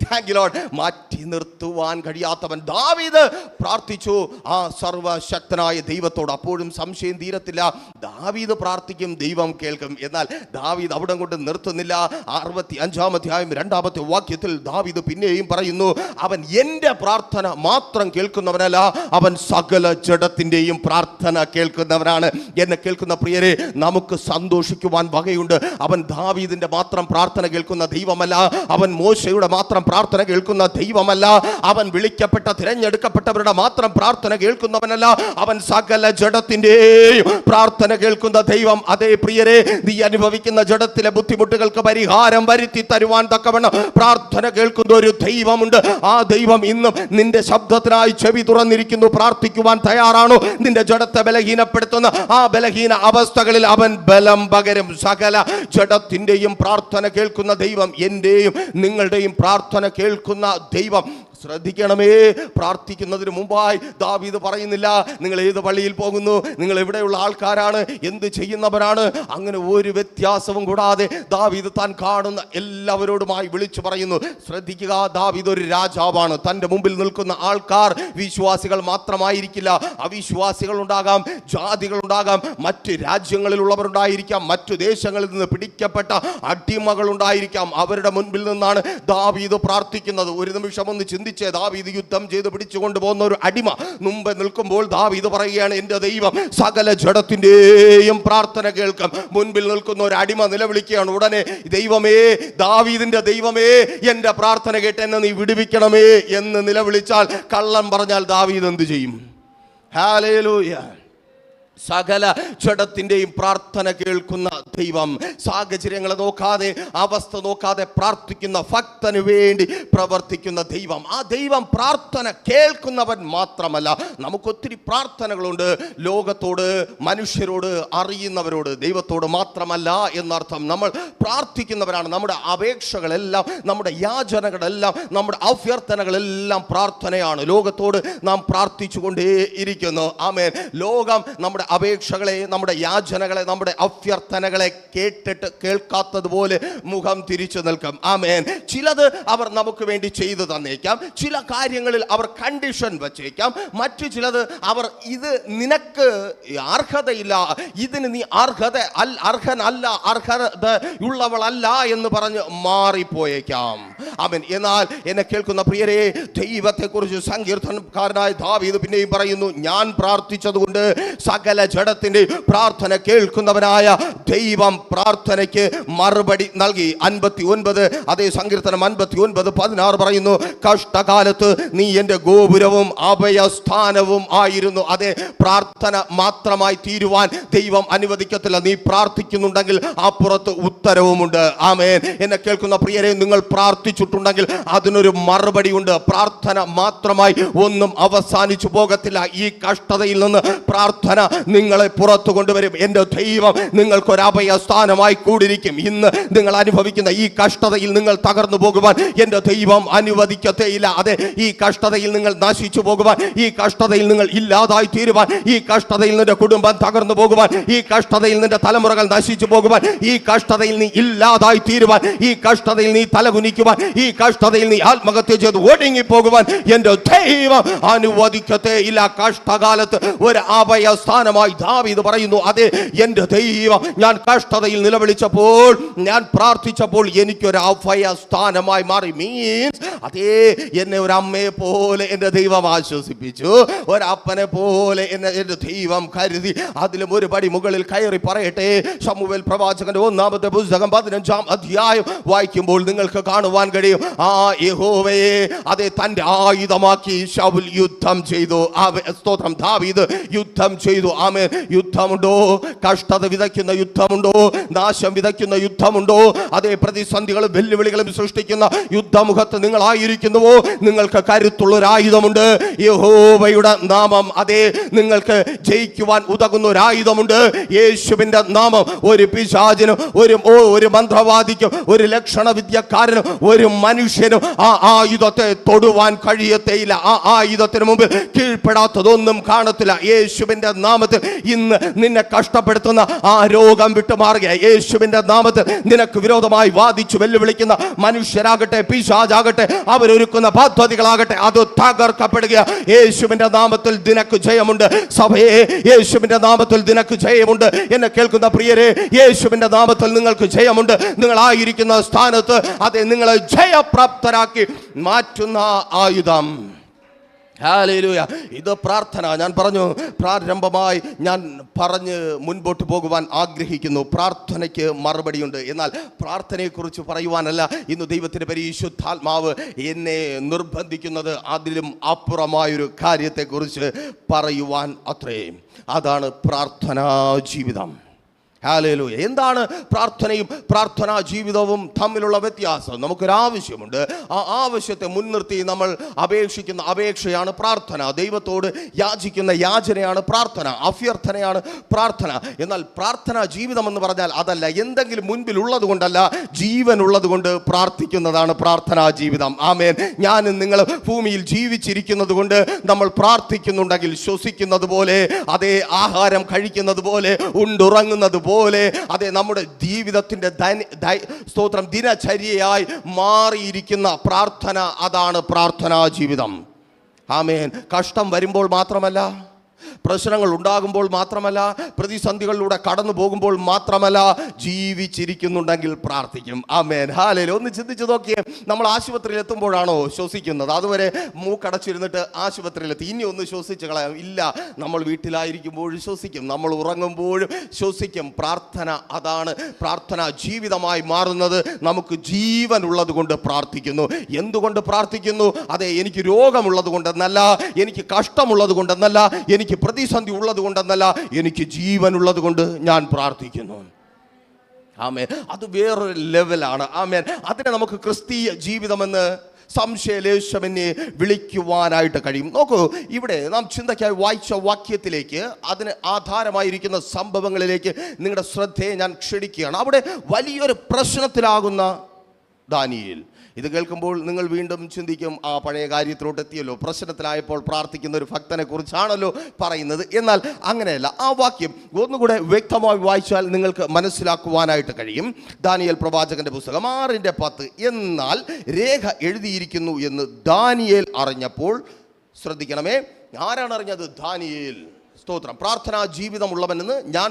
താങ്ക് യു ലോർഡ് മാറ്റി നിർത്തുവാൻ കഴിയാത്തവൻ. ദാവീദ് പ്രാർത്ഥിച്ചു ആ സർവശക്തനായ ദൈവത്തോട്. അപ്പോഴും സംശയം തീരത്തില്ല. ദാവീദ് പ്രാർത്ഥിക്കും, ദൈവം കേൾക്കും. എന്നാൽ ദാവീദ് അവിടെ കൊണ്ട് നിർത്തുന്നില്ല. 65-ാം അധ്യായം 2-ാമത്തെ വാക്യത്തിൽ ദാവീദ് പിന്നെയും പറയുന്നു, അവൻ എൻ്റെ പ്രാർത്ഥന മാത്രം കേൾക്കുന്നവനല്ല, അവൻ സകല ജഡത്തിൻ്റെയും പ്രാർത്ഥന കേൾക്കുന്നവനാണ്. എന്നെ കേൾക്കുന്ന പ്രിയരെ, നമുക്ക് സന്തോഷിക്കുവാൻ വകയുണ്ട്. അവൻ ദാവീദിന്റെ മാത്രം പ്രാർത്ഥന കേൾക്കുന്ന ദൈവമല്ല, അവൻ മോശയുടെ മാത്രം പ്രാർത്ഥന കേൾക്കുന്ന ദൈവമല്ല, അവൻ വിളിക്കപ്പെട്ട തിരഞ്ഞെടുക്കപ്പെട്ടവരുടെ മാത്രം പ്രാർത്ഥന കേൾക്കുന്നവനല്ല, അവൻ സകല ജഡത്തിൻ്റെയും പ്രാർത്ഥന കേൾക്കുന്ന ദൈവം. അതേ പ്രിയരെ, നീ അനുഭവിക്കുന്ന ജഡത്തിലെ ബുദ്ധിമുട്ടുകൾക്ക് പരിഹാരം വരുത്തി തരുവാൻ തക്കവണ്ണം പ്രാർത്ഥന കേൾക്കുന്ന ഒരു ദൈവമുണ്ട്. ആ ദൈവം ഇന്നും നിന്റെ ശബ്ദത്തിനായി ചെവി തുറന്നിരിക്കുന്നു. പ്രാർത്ഥിക്കുവാൻ തയ്യാറാണോ? നിന്റെ ജഡത്തെ ബലഹീനപ്പെടുത്തുന്ന ആ ബലഹീന അവസ്ഥകളിൽ അവൻ ബലം പകരും. സകല ജഡത്തിൻ്റെയും പ്രാർത്ഥന കേൾക്കുന്ന ദൈവം, എൻ്റെയും നിങ്ങളുടെയും പ്രാർത്ഥന കേൾക്കുന്ന ദൈവം. ശ്രദ്ധിക്കണമേ, പ്രാർത്ഥിക്കുന്നതിന് മുമ്പായി ദാവീദ് പറയുന്നില്ല, നിങ്ങൾ ഏത് പള്ളിയിൽ പോകുന്നു, നിങ്ങൾ എവിടെയുള്ള ആൾക്കാരാണ്, എന്ത് ചെയ്യുന്നവരാണ്, അങ്ങനെ ഒരു വ്യത്യാസവും കൂടാതെ ദാവീദ് താൻ കാണുന്ന എല്ലാവരോടുമായി വിളിച്ചു പറയുന്നു. ശ്രദ്ധിക്കുക, ദാവീദ് ഒരു രാജാവാണ്. തൻ്റെ മുമ്പിൽ നിൽക്കുന്ന ആൾക്കാർ വിശ്വാസികൾ മാത്രമായിരിക്കില്ല, അവിശ്വാസികൾ ഉണ്ടാകാം, ജാതികൾ ഉണ്ടാകാം, മറ്റ് രാജ്യങ്ങളിലുള്ളവരുണ്ടായിരിക്കാം, മറ്റു ദേശങ്ങളിൽ നിന്ന് പിടിക്കപ്പെട്ട അടിമകൾ ഉണ്ടായിരിക്കാം. അവരുടെ മുൻപിൽ നിന്നാണ് ദാവീദ് പ്രാർത്ഥിക്കുന്നത്. ഒരു നിമിഷം ഒന്ന് ചിന്തിച്ച്, ദാവീദ് യുദ്ധം ചെയ്ത് പിടിച്ചുകൊണ്ട് പോകുന്ന ഒരു അടിമ മുമ്പ് നിൽക്കുമ്പോൾ ദാവീദ് പറയുകയാണ്, എൻ്റെ ദൈവം സകല ജഡത്തിൻ്റെയും പ്രാർത്ഥന കേൾക്കും. മുൻപിൽ നിൽക്കുന്ന ഒരു അടിമ നിലവിളിക്കുകയാണ്. ഉടനെ, ദൈവമേ, ദാവീദിന്റെ ദൈവമേ, എൻ്റെ പ്രാർത്ഥന കേട്ട് എന്നെ നീ വിടുവിക്കണമേ എന്ന് നിലവിളിച്ചാൽ, കള്ളം പറഞ്ഞാൽ ദാവീദ് എന്ത് ചെയ്യും? ഹല്ലേലൂയ. സകല ജഡത്തിൻ്റെയും പ്രാർത്ഥന കേൾക്കുന്ന ദൈവം, സാഹചര്യങ്ങളെ നോക്കാതെ, അവസ്ഥ നോക്കാതെ പ്രാർത്ഥിക്കുന്ന ഭക്തന് വേണ്ടി പ്രവർത്തിക്കുന്ന ദൈവം. ആ ദൈവം പ്രാർത്ഥന കേൾക്കുന്നവൻ മാത്രമല്ല, നമുക്കൊത്തിരി പ്രാർത്ഥനകളുണ്ട്. ലോകത്തോട്, മനുഷ്യരോട്, അറിയുന്നവരോട്, ദൈവത്തോട് മാത്രമല്ല എന്നർത്ഥം. നമ്മൾ പ്രാർത്ഥിക്കുന്നവരാണ്. നമ്മുടെ അപേക്ഷകളെല്ലാം, നമ്മുടെ യാചനകളെല്ലാം, നമ്മുടെ അഭ്യർത്ഥനകളെല്ലാം പ്രാർത്ഥനയാണ്. ലോകത്തോട് നാം പ്രാർത്ഥിച്ചുകൊണ്ടേ ഇരിക്കുന്നു. ആമേൻ. ലോകം നമ്മുടെ അപേക്ഷകളെ, നമ്മുടെ യാചനകളെ, നമ്മുടെ അഭ്യർത്ഥനകളെ കേട്ടിട്ട് കേൾക്കാത്തതുപോലെ മുഖം തിരിച്ചു നിൽക്കും. ആമേൻ. ചിലത് അവർ നമുക്ക് വേണ്ടി ചെയ്തു തന്നേക്കാം, ചില കാര്യങ്ങളിൽ അവർ കണ്ടീഷൻ വച്ചേക്കാം, മറ്റു ചിലത് അവർ ഇത് നിനക്ക് അർഹതയില്ല, ഇതിന് നീ അർഹനല്ല, അർഹതയുള്ളവളല്ല എന്ന് പറഞ്ഞ് മാറിപ്പോയേക്കാം. ആമേൻ. എന്നാൽ എന്നെ കേൾക്കുന്ന പ്രിയരെ, ദൈവത്തെക്കുറിച്ച് സങ്കീർത്തനക്കാരനായ ദാവീദ് പിന്നെയും പറയുന്നു, ഞാൻ പ്രാർത്ഥിച്ചതുകൊണ്ട് സകല ജഡത്തിന്റെ പ്രാർത്ഥന കേൾക്കുന്നവനായ ദൈവം പ്രാർത്ഥനയ്ക്ക് മറുപടി നൽകി. 59, അതേ സങ്കീർത്തനം 59:16 പറയുന്നു, കഷ്ടകാലത്ത് നീ എൻ്റെ ഗോപുരവും അഭയസ്ഥാനവും ആയിരുന്നു. അതെ, പ്രാർത്ഥന മാത്രമായി തീരുവാൻ ദൈവം അനുവദിക്കത്തില്ല. നീ പ്രാർത്ഥിക്കുന്നുണ്ടെങ്കിൽ അപ്പുറത്ത് ഉത്തരവുമുണ്ട്. ആമേൻ. എന്നെ കേൾക്കുന്ന പ്രിയരെ, നിങ്ങൾ പ്രാർത്ഥിച്ചിട്ടുണ്ടെങ്കിൽ അതിനൊരു മറുപടി ഉണ്ട്. പ്രാർത്ഥന മാത്രമായി ഒന്നും അവസാനിച്ചു പോകത്തില്ല. ഈ കഷ്ടതയിൽ നിന്ന് പ്രാർത്ഥന നിങ്ങളെ പുറത്തു കൊണ്ടുവരും. എൻ്റെ ദൈവം നിങ്ങൾക്കൊരു അഭയസ്ഥാനമായി കൂടിയിരിക്കും. ഇന്ന് നിങ്ങൾ അനുഭവിക്കുന്ന ഈ കഷ്ടതയിൽ നിങ്ങൾ തകർന്നു പോകുവാൻ എൻ്റെ ദൈവം അനുവദിക്കത്തേയില്ല. അതെ, ഈ കഷ്ടതയിൽ നിങ്ങൾ നശിച്ചു പോകുവാൻ, ഈ കഷ്ടതയിൽ നിങ്ങൾ ഇല്ലാതായി തീരുവാൻ, ഈ കഷ്ടതയിൽ നിന്റെ കുടുംബം തകർന്നു പോകുവാൻ, ഈ കഷ്ടതയിൽ നിന്റെ തലമുറകൾ നശിച്ചു പോകുവാൻ, ഈ കഷ്ടതയിൽ നീ ഇല്ലാതായി തീരുവാൻ, ഈ കഷ്ടതയിൽ നീ തലകുനിക്കുവാൻ, ഈ കഷ്ടതയിൽ നീ ആത്മഹത്യ ചെയ്ത് ഒടുങ്ങിപ്പോകുവാൻ എൻ്റെ ദൈവം അനുവദിക്കത്തേ ഇല്ല. കഷ്ടകാലത്ത് ഒരു അഭയസ്ഥാനമായി ദാവീദ് പറയുന്നു, അതെ എൻ്റെ ദൈവം ഞാൻ കഷ്ടതയിൽ നിലവിളിച്ചപ്പോൾ, ഞാൻ പ്രാർത്ഥിച്ചപ്പോൾ എനിക്കൊരു അഭയസ്ഥാനമായി മാറി. മീൻസ് അതേ, എന്നെ ഒരു അമ്മയെ പോലെ എൻ്റെ ദൈവം ആശ്വസിപ്പിച്ചു, ഒരപ്പനെ പോലെ എന്നെ എൻ്റെ ദൈവം കരുതി. അതിലും ഒരു പടി മുകളിൽ കയറി പറയട്ടെ, ശമൂവേൽ പ്രവാചകന്റെ 1-ാമത്തെ പുസ്തകം 15-ാം അധ്യായം വായിക്കുമ്പോൾ നിങ്ങൾക്ക് കാണുവാൻ കഴിയും, ആ യഹോവയെ അതെ തൻ്റെ ആയുധമാക്കി ശൗൽ യുദ്ധം ചെയ്തു. സ്തോത്രം, ദാവീദ് യുദ്ധം ചെയ്തു. ആമേൻ. യുദ്ധമുണ്ടോ? കഷ്ടത വിതയ്ക്കുന്ന യുദ്ധമുണ്ടോ? നാശം വിതയ്ക്കുന്ന യുദ്ധമുണ്ടോ? അതേ, പ്രതിസന്ധികളും വെല്ലുവിളികളും സൃഷ്ടിക്കുന്ന യുദ്ധമുഖത്ത് നിങ്ങളായിരിക്കുന്നുവോ? നിങ്ങൾക്ക് കരുത്തുള്ള ഒരു ആയുധമുണ്ട്, യഹോവയുടെ നാമം. അതേ, നിങ്ങൾക്ക് ജയിക്കുവാൻ ഉതകുന്ന ഒരു ആയുധമുണ്ട്, യേശുവിന്റെ നാമം. ഒരു പിശാചിനും ഒരു മന്ത്രവാദിക്കും ഒരു ലക്ഷണ വിദ്യക്കാരനും ഒരു മനുഷ്യനും ആ ആയുധത്തെ തൊടുവാൻ കഴിയത്തേയില്ല. ആ ആയുധത്തിന് മുമ്പിൽ കീഴ്പ്പെടാത്തതൊന്നും കാണത്തില്ല. യേശുവിന്റെ നാമത്തിൽ ഇന്ന് നിന്നെ കഷ്ടപ്പെടുത്തുന്ന ആ രോഗം വിട്ടുമാറുക. യേശുവിന്റെ നാമത്തിൽ നിനക്ക് വിരോധമായി വാദിച്ചു വെല്ലുവിളിക്കുന്ന മനുഷ്യരാകട്ടെ, പിശാചാകട്ടെ, അവരൊരുക്കുന്ന പദ്ധതികളാകട്ടെ, അത് തകർക്കപ്പെടുക. യേശുവിന്റെ നാമത്തിൽ നിനക്ക് ജയമുണ്ട്. സഭയെ, യേശുവിന്റെ നാമത്തിൽ നിനക്ക് ജയമുണ്ട്. എന്നെ കേൾക്കുന്ന പ്രിയരെ, യേശുവിന്റെ നാമത്തിൽ നിങ്ങൾക്ക് ജയമുണ്ട്. നിങ്ങളായിരിക്കുന്ന സ്ഥാനത്ത് അതെ നിങ്ങളെ ജയപ്രാപ്തരാക്കി മാറ്റുന്ന ആയുധം. ഹല്ലേലൂയ. ഇത് പ്രാർത്ഥന. ഞാൻ പറഞ്ഞു, പ്രാരംഭമായി ഞാൻ പറഞ്ഞ് മുൻപോട്ട് പോകുവാൻ ആഗ്രഹിക്കുന്നു. പ്രാർത്ഥനയ്ക്ക് മറുപടിയുണ്ട്. എന്നാൽ പ്രാർത്ഥനയെക്കുറിച്ച് പറയുവാനല്ല ഇന്ന് ദൈവത്തിൻ്റെ പരിശുദ്ധാത്മാവ് എന്നെ നിർബന്ധിക്കുന്നത്, അതിലും അപ്പുറമായൊരു കാര്യത്തെക്കുറിച്ച് പറയുവാൻ അത്രേ. അതാണ് പ്രാർത്ഥനാ ജീവിതം. ഹല്ലേലൂയ. എന്താണ് പ്രാർത്ഥനയും പ്രാർത്ഥനാ ജീവിതവും തമ്മിലുള്ള വ്യത്യാസം? നമുക്കൊരാവശ്യമുണ്ട്. ആ ആവശ്യത്തെ മുൻനിർത്തി നമ്മൾ അപേക്ഷിക്കുന്ന അപേക്ഷയാണ് പ്രാർത്ഥന. ദൈവത്തോട് യാചിക്കുന്ന യാചനയാണ് പ്രാർത്ഥന, അഭ്യർത്ഥനയാണ് പ്രാർത്ഥന. എന്നാൽ പ്രാർത്ഥനാ ജീവിതം എന്ന് പറഞ്ഞാൽ അതല്ല. എന്തെങ്കിലും മുൻപിൽ ഉള്ളത് കൊണ്ടല്ല, ജീവൻ ഉള്ളത് കൊണ്ട് പ്രാർത്ഥിക്കുന്നതാണ് പ്രാർത്ഥനാ ജീവിതം. ആമേൻ. ഞാനും നിങ്ങൾ ഭൂമിയിൽ ജീവിച്ചിരിക്കുന്നത് കൊണ്ട് നമ്മൾ പ്രാർത്ഥിക്കുന്നുണ്ടെങ്കിൽ, ശ്വസിക്കുന്നത് പോലെ, അതേ ആഹാരം കഴിക്കുന്നത് പോലെ, ഉണ്ടുറങ്ങുന്നത് പോലെ, അതെ നമ്മുടെ ജീവിതത്തിന്റെ സ്തോത്രം ദിനചര്യയായി മാറിയിരിക്കുന്ന പ്രാർത്ഥന, അതാണ് പ്രാർത്ഥനാ ജീവിതം. ആമേൻ. കഷ്ടം വരുമ്പോൾ മാത്രമല്ല, പ്രശ്നങ്ങൾ ഉണ്ടാകുമ്പോൾ മാത്രമല്ല, പ്രതിസന്ധികളിലൂടെ കടന്നു പോകുമ്പോൾ മാത്രമല്ല, ജീവിച്ചിരിക്കുന്നുണ്ടെങ്കിൽ പ്രാർത്ഥിക്കും. ആമേൻ. ഹല്ലേലൂയ. ഒന്ന് ചിന്തിച്ചു നോക്കിയേ, നമ്മൾ ആശുപത്രിയിൽ എത്തുമ്പോഴാണോ ശ്വസിക്കുന്നത്? അതുവരെ മൂക്കടച്ചിരുന്നിട്ട് ആശുപത്രിയിലെത്തി, ഇനി ഒന്ന് ശ്വസിച്ച് കളയാം? ഇല്ല, നമ്മൾ വീട്ടിലായിരിക്കുമ്പോഴും ശ്വസിക്കും, നമ്മൾ ഉറങ്ങുമ്പോഴും ശ്വസിക്കും. പ്രാർത്ഥന, അതാണ് പ്രാർത്ഥന ജീവിതമായി മാറുന്നത്. നമുക്ക് ജീവൻ ഉള്ളത് കൊണ്ട് പ്രാർത്ഥിക്കുന്നു. എന്തുകൊണ്ട് പ്രാർത്ഥിക്കുന്നു? അതെ, എനിക്ക് രോഗമുള്ളത് കൊണ്ടെന്നല്ല, എനിക്ക് കഷ്ടമുള്ളത് കൊണ്ടെന്നല്ല, എനിക്ക് പ്രതിസന്ധി ഉള്ളത് കൊണ്ടെന്നല്ല, എനിക്ക് ജീവൻ ഉള്ളത് കൊണ്ട് ഞാൻ പ്രാർത്ഥിക്കുന്നു. ആമേൻ. അത് വേറൊരു ലെവലാണ്. ആമേൻ. അതിനെ നമുക്ക് ക്രിസ്തീയ ജീവിതമെന്ന് സംശയലേശമെന്നെ വിളിക്കുവാനായിട്ട് കഴിയും. നോക്കൂ, ഇവിടെ നാം ചിന്തയ്ക്കായി വായിച്ച വാക്യത്തിലേക്ക്, അതിന് ആധാരമായിരിക്കുന്ന സംഭവങ്ങളിലേക്ക് നിങ്ങളുടെ ശ്രദ്ധയെ ഞാൻ ക്ഷണിക്കുകയാണ്. അവിടെ വലിയൊരു പ്രശ്നത്തിലാകുന്ന ദാനിയേൽ. ഇത് കേൾക്കുമ്പോൾ നിങ്ങൾ വീണ്ടും ചിന്തിക്കും, ആ പഴയ കാര്യത്തിലോട്ട് എത്തിയല്ലോ, പ്രശ്നത്തിലായപ്പോൾ പ്രാർത്ഥിക്കുന്ന ഒരു ഭക്തനെ കുറിച്ചാണല്ലോ പറയുന്നത്. എന്നാൽ അങ്ങനെയല്ല. ആ വാക്യം ഒന്നുകൂടെ വ്യക്തമായി വായിച്ചാൽ നിങ്ങൾക്ക് മനസ്സിലാക്കുവാനായിട്ട് കഴിയും. ദാനിയേൽ പ്രവാചകന്റെ പുസ്തകം 6:10. എന്നാൽ രേഖ എഴുതിയിരിക്കുന്നു എന്ന് ദാനിയേൽ അറിഞ്ഞപ്പോൾ, ശ്രദ്ധിക്കണമേ, ആരാണ് അറിഞ്ഞത്? ദാനിയേൽ. സ്തോത്രം. പ്രാർത്ഥനാ ജീവിതമുള്ളവനെന്ന് ഞാൻ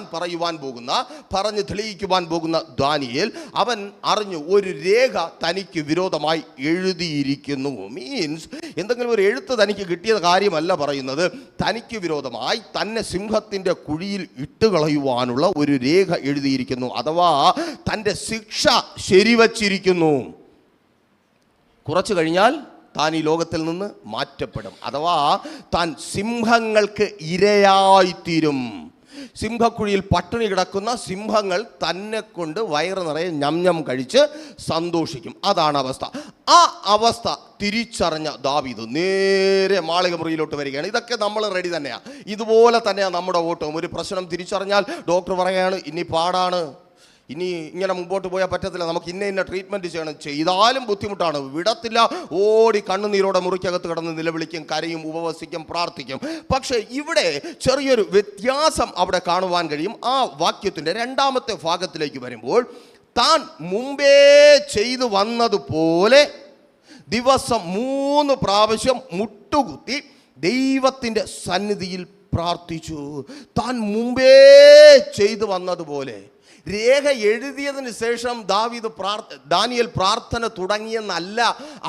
പറഞ്ഞ് തെളിയിക്കുവാൻ പോകുന്ന ദാനിയേൽ, അവൻ അറിഞ്ഞു ഒരു രേഖ തനിക്ക് വിരോധമായി എഴുതിയിരിക്കുന്നു. മീൻസ് എന്തെങ്കിലും ഒരു എഴുത്ത് തനിക്ക് കിട്ടിയ കാര്യമല്ല പറയുന്നത്. തനിക്ക് വിരോധമായി തന്നെ സിംഹത്തിൻ്റെ കുഴിയിൽ ഇട്ടുകളയുവാനുള്ള ഒരു രേഖ എഴുതിയിരിക്കുന്നു. അഥവാ തൻ്റെ ശിക്ഷ ശരിവച്ചിരിക്കുന്നു. കുറച്ചു കഴിഞ്ഞാൽ താൻ ഈ ലോകത്തിൽ നിന്ന് മാറ്റപ്പെടും. അഥവാ താൻ സിംഹങ്ങൾക്ക് ഇരയായിത്തീരും. സിംഹക്കുഴിയിൽ പട്ടിണി കിടക്കുന്ന സിംഹങ്ങൾ തന്നെ കൊണ്ട് വയറ് നിറയെ ഞം കഴിച്ച് സന്തോഷിക്കും. അതാണ് അവസ്ഥ. ആ അവസ്ഥ തിരിച്ചറിഞ്ഞ ദാവീദ് നേരെ മാളിക മുറിയിലോട്ട് വരികയാണ്. ഇതൊക്കെ നമ്മൾ റെഡി തന്നെയാണ്. ഇതുപോലെ തന്നെയാണ് നമ്മുടെ ഓട്ടവും. ഒരു പ്രശ്നം തിരിച്ചറിഞ്ഞാൽ ഡോക്ടർ പറയുകയാണ്, ഇനി പാടാണ്, ഇനി ഇങ്ങനെ മുമ്പോട്ട് പോയാൽ പറ്റത്തില്ല, നമുക്ക് ഇന്ന ട്രീറ്റ്മെൻറ്റ് ചെയ്യണം, ചെയ്താലും ബുദ്ധിമുട്ടാണ്, വിടത്തില്ല, ഓടി കണ്ണുനീരോടെ മുറിക്കകത്ത് കിടന്ന് നിലവിളിക്കും, കരയും, ഉപവസിക്കും, പ്രാർത്ഥിക്കും. പക്ഷേ ഇവിടെ ചെറിയൊരു വ്യത്യാസം അവിടെ കാണുവാൻ കഴിയും. ആ വാക്യത്തിൻ്റെ 2-ാമത്തെ ഭാഗത്തിലേക്ക് വരുമ്പോൾ, താൻ മുമ്പേ ചെയ്തു വന്നതുപോലെ ദിവസം 3 പ്രാവശ്യം മുട്ടുകുത്തി ദൈവത്തിൻ്റെ സന്നിധിയിൽ പ്രാർത്ഥിച്ചു. താൻ മുമ്പേ ചെയ്തു വന്നതുപോലെ. രേഖ എഴുതിയതിന് ശേഷം ദാനിയേൽ പ്രാർത്ഥന തുടങ്ങിയെന്നല്ല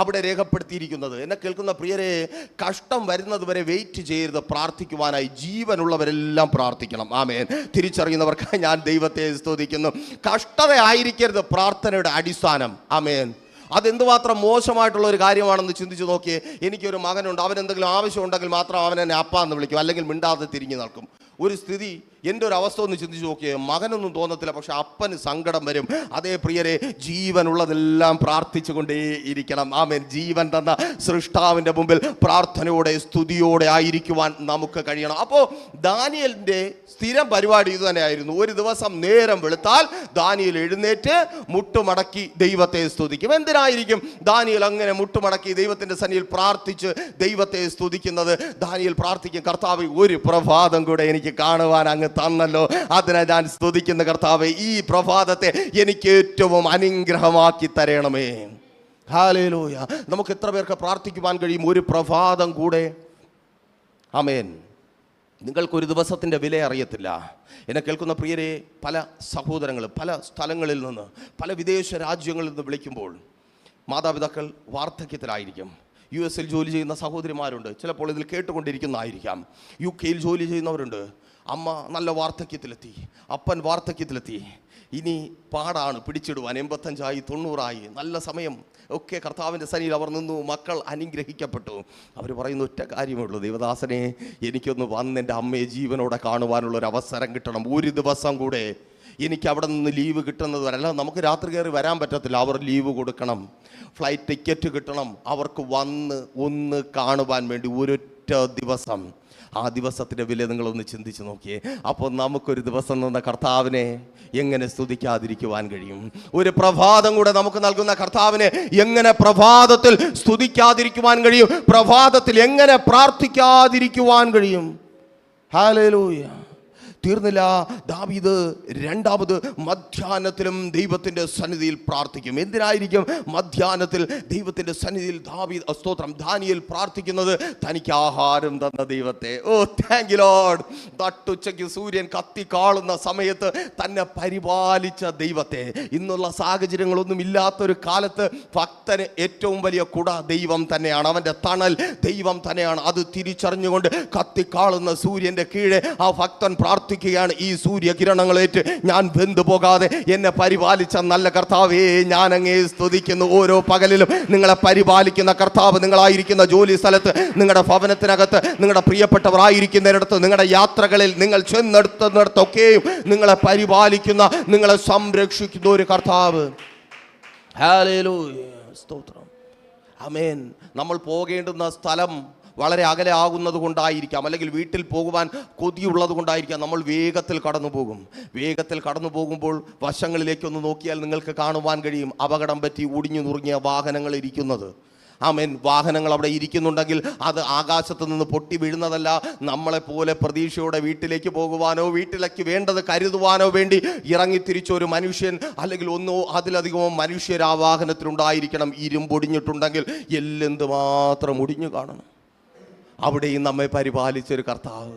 അവിടെ രേഖപ്പെടുത്തിയിരിക്കുന്നത്. എന്നെ കേൾക്കുന്ന പ്രിയരെ, കഷ്ടം വരുന്നത് വരെ വെയിറ്റ് ചെയ്യരുത്. പ്രാർത്ഥിക്കുവാനായി ജീവനുള്ളവരെല്ലാം പ്രാർത്ഥിക്കണം. ആമേൻ. തിരിച്ചറിയുന്നവർക്കായി ഞാൻ ദൈവത്തെ സ്തുതിക്കുന്നു. കഷ്ടത ആയിരിക്കരുത് പ്രാർത്ഥനയുടെ അടിസ്ഥാനം. ആമേൻ. അതെന്തുമാത്രം മോശമായിട്ടുള്ള ഒരു കാര്യമാണെന്ന് ചിന്തിച്ച് നോക്കിയേ. എനിക്കൊരു മകനുണ്ട്, അവനെന്തെങ്കിലും ആവശ്യമുണ്ടെങ്കിൽ മാത്രം അവൻ എന്നെ അപ്പ എന്ന് വിളിക്കും, അല്ലെങ്കിൽ മിണ്ടാതെ തിരിഞ്ഞു നിൽക്കും. ഒരു സ്ഥിതി, എൻ്റെ ഒരു അവസ്ഥ ഒന്ന് ചിന്തിച്ച് നോക്കിയേ. മകനൊന്നും തോന്നത്തില്ല, പക്ഷെ അപ്പന് സങ്കടം വരും. അതേ പ്രിയരെ, ജീവനുള്ളതെല്ലാം പ്രാർത്ഥിച്ചു കൊണ്ടേ ഇരിക്കണം. ആമേൻ. ജീവൻ തന്ന സൃഷ്ടാവിൻ്റെ മുമ്പിൽ പ്രാർത്ഥനയോടെ സ്തുതിയോടെ ആയിരിക്കുവാൻ നമുക്ക് കഴിയണം. അപ്പോൾ ദാനിയേലിൻ്റെ സ്ഥിരം പരിപാടി ഇത് തന്നെയായിരുന്നു. ഒരു ദിവസം നേരം വെളുത്താൽ ദാനിയേൽ എഴുന്നേറ്റ് മുട്ടുമടക്കി ദൈവത്തെ സ്തുതിക്കും. എന്തിനായിരിക്കും ദാനിയേൽ അങ്ങനെ മുട്ടുമടക്കി ദൈവത്തിൻ്റെ സന്നിധിയിൽ പ്രാർത്ഥിച്ച് ദൈവത്തെ സ്തുതിക്കുന്നത്? ദാനിയേൽ പ്രാർത്ഥിക്കും, കർത്താവേ, ഒരു പ്രഭാതം കൂടെ എനിക്ക് കാണുവാൻ അങ്ങ് തന്നല്ലോ, അതിനെ ഞാൻ സ്തുതിക്കുന്ന കർത്താവേ, ഈ പ്രഭാതത്തെ എനിക്ക് ഏറ്റവും അനുഗ്രഹമാക്കി തരണമേ. ഹല്ലേലൂയ. നമുക്ക് എത്ര പേർക്ക് പ്രാർത്ഥിക്കുവാൻ കഴിയും ഒരു പ്രഭാതം കൂടെ? ആമേൻ. നിങ്ങൾക്കൊരു ദിവസത്തിൻ്റെ വില അറിയത്തില്ല. എന്നെ കേൾക്കുന്ന പ്രിയരെ, പല സഹോദരങ്ങൾ പല സ്ഥലങ്ങളിൽ നിന്ന്, പല വിദേശ രാജ്യങ്ങളിൽ നിന്ന് വിളിക്കുമ്പോൾ മാതാപിതാക്കൾ വാർദ്ധക്യത്തിലായിരിക്കും. US ജോലി ചെയ്യുന്ന സഹോദരിമാരുണ്ട്, ചിലപ്പോൾ ഇതിൽ കേട്ടുകൊണ്ടിരിക്കുന്നതായിരിക്കാം. UK ജോലി ചെയ്യുന്നവരുണ്ട്. അമ്മ നല്ല വാർദ്ധക്യത്തിലെത്തി, അപ്പൻ വാർദ്ധക്യത്തിലെത്തി. ഇനി പാടാണ് പിടിച്ചിടുവാൻ. 85 90 നല്ല സമയം ഒക്കെ കർത്താവിൻ്റെ സന്നിധിയിൽ അവർ നിന്നു. മക്കൾ അനുഗ്രഹിക്കപ്പെട്ടു. അവർ പറയുന്ന ഒറ്റ കാര്യമേ ഉള്ളൂ, ദൈവദാസനെ, എനിക്കൊന്ന് വന്ന് എൻ്റെ അമ്മയെ ജീവനോടെ കാണുവാനുള്ളൊരു അവസരം കിട്ടണം. ഒരു ദിവസം കൂടെ എനിക്ക് അവിടെ നിന്ന് ലീവ് കിട്ടുന്നത് വരെ. അല്ല, നമുക്ക് രാത്രി കയറി വരാൻ പറ്റത്തില്ല, അവർ ലീവ് കൊടുക്കണം, ഫ്ലൈറ്റ് ടിക്കറ്റ് കിട്ടണം, അവർക്ക് വന്ന് ഒന്ന് കാണുവാൻ വേണ്ടി ഒരൊറ്റ ദിവസം. ആ ദിവസത്തിൻ്റെ വില നിങ്ങളൊന്ന് ചിന്തിച്ച് നോക്കിയേ. അപ്പോൾ നമുക്കൊരു ദിവസം നിന്ന കർത്താവിനെ എങ്ങനെ സ്തുതിക്കാതിരിക്കുവാൻ കഴിയും? ഒരു പ്രഭാതം കൂടെ നമുക്ക് നൽകുന്ന കർത്താവിനെ എങ്ങനെ പ്രഭാതത്തിൽ സ്തുതിക്കാതിരിക്കുവാൻ കഴിയും? പ്രഭാതത്തിൽ എങ്ങനെ പ്രാർത്ഥിക്കാതിരിക്കുവാൻ കഴിയും? ഹല്ലേലൂയ. തീർന്നില്ല. ദാവീദ് രണ്ടാമത് മധ്യാഹ്നത്തിലും ദൈവത്തിൻ്റെ സന്നിധിയിൽ പ്രാർത്ഥിക്കും. എന്തിനായിരിക്കും മധ്യാഹ്നത്തിൽ ദൈവത്തിൻ്റെ സന്നിധിയിൽ ദാനിയേൽ പ്രാർത്ഥിക്കുന്നത്? തനിക്ക് ആഹാരം തന്ന ദൈവത്തെ. ഓ, താങ്ക് യു ലോർഡ്. തട്ടുച്ചയ്ക്ക് സൂര്യൻ കത്തിക്കാളുന്ന സമയത്ത് തന്നെ പരിപാലിച്ച ദൈവത്തെ. ഇന്നുള്ള സാഹചര്യങ്ങളൊന്നും ഇല്ലാത്തൊരു കാലത്ത് ഭക്തന് ഏറ്റവും വലിയ കുട ദൈവം തന്നെയാണ്, അവൻ്റെ തണൽ ദൈവം തന്നെയാണ്. അത് തിരിച്ചറിഞ്ഞുകൊണ്ട് കത്തിക്കാളുന്ന സൂര്യൻ്റെ കീഴെ ആ ഭക്തൻ പ്രാർത്ഥിക്കുകയാണ്. ഈ സൂര്യകിരണങ്ങളേറ്റ് ഞാൻ വെന്തു പോകാതെ എന്നെ പരിപാലിച്ച നല്ല കർത്താവേ, ഞാൻ അങ്ങേ സ്തുതിക്കുന്നു. ഓരോ പകലിലും നിങ്ങളെ പരിപാലിക്കുന്ന കർത്താവ്, നിങ്ങളായിരിക്കുന്ന ജോലി സ്ഥലത്ത്, നിങ്ങളുടെ ഭവനത്തിനകത്ത്, നിങ്ങളുടെ പ്രിയപ്പെട്ടവരായിരിക്കുന്നിടത്ത്, നിങ്ങളുടെ യാത്രകളിൽ നിങ്ങൾ ചെന്നെടുത്തുന്നിടത്തൊക്കെയും നിങ്ങളെ പരിപാലിക്കുന്ന, നിങ്ങളെ സംരക്ഷിക്കുന്ന ഒരു കർത്താവ്. ഹല്ലേലൂയ. സ്തോത്രം. ആമേൻ. നമ്മൾ പോകേണ്ടുന്ന സ്ഥലം വളരെ അകലെ ആകുന്നത് കൊണ്ടായിരിക്കാം, അല്ലെങ്കിൽ വീട്ടിൽ പോകുവാൻ കൊതിയുള്ളത് കൊണ്ടായിരിക്കാം നമ്മൾ വേഗത്തിൽ കടന്നു പോകും. വേഗത്തിൽ കടന്നു പോകുമ്പോൾ വശങ്ങളിലേക്കൊന്ന് നോക്കിയാൽ നിങ്ങൾക്ക് കാണുവാൻ കഴിയും അപകടം പറ്റി ഒടിഞ്ഞു നുറുങ്ങിയ വാഹനങ്ങൾ ഇരിക്കുന്നത്. ആമേൻ. വാഹനങ്ങൾ അവിടെ ഇരിക്കുന്നുണ്ടെങ്കിൽ അത് ആകാശത്ത് നിന്ന് പൊട്ടി വീഴുന്നതല്ല. നമ്മളെപ്പോലെ പ്രതീക്ഷയോടെ വീട്ടിലേക്ക് പോകുവാനോ വീട്ടിലേക്ക് വേണ്ടത് കരുതുവാനോ വേണ്ടി ഇറങ്ങിത്തിരിച്ചൊരു മനുഷ്യൻ, അല്ലെങ്കിൽ ഒന്നോ അതിലധികമോ മനുഷ്യർ ആ വാഹനത്തിലുണ്ടായിരിക്കണം. ഇരുമ്പൊടിഞ്ഞിട്ടുണ്ടെങ്കിൽ എല്ലെന്തുമാത്രം ഒടിഞ്ഞു കാണണം. അവിടെയും നമ്മെ പരിപാലിച്ചൊരു കർത്താവ്.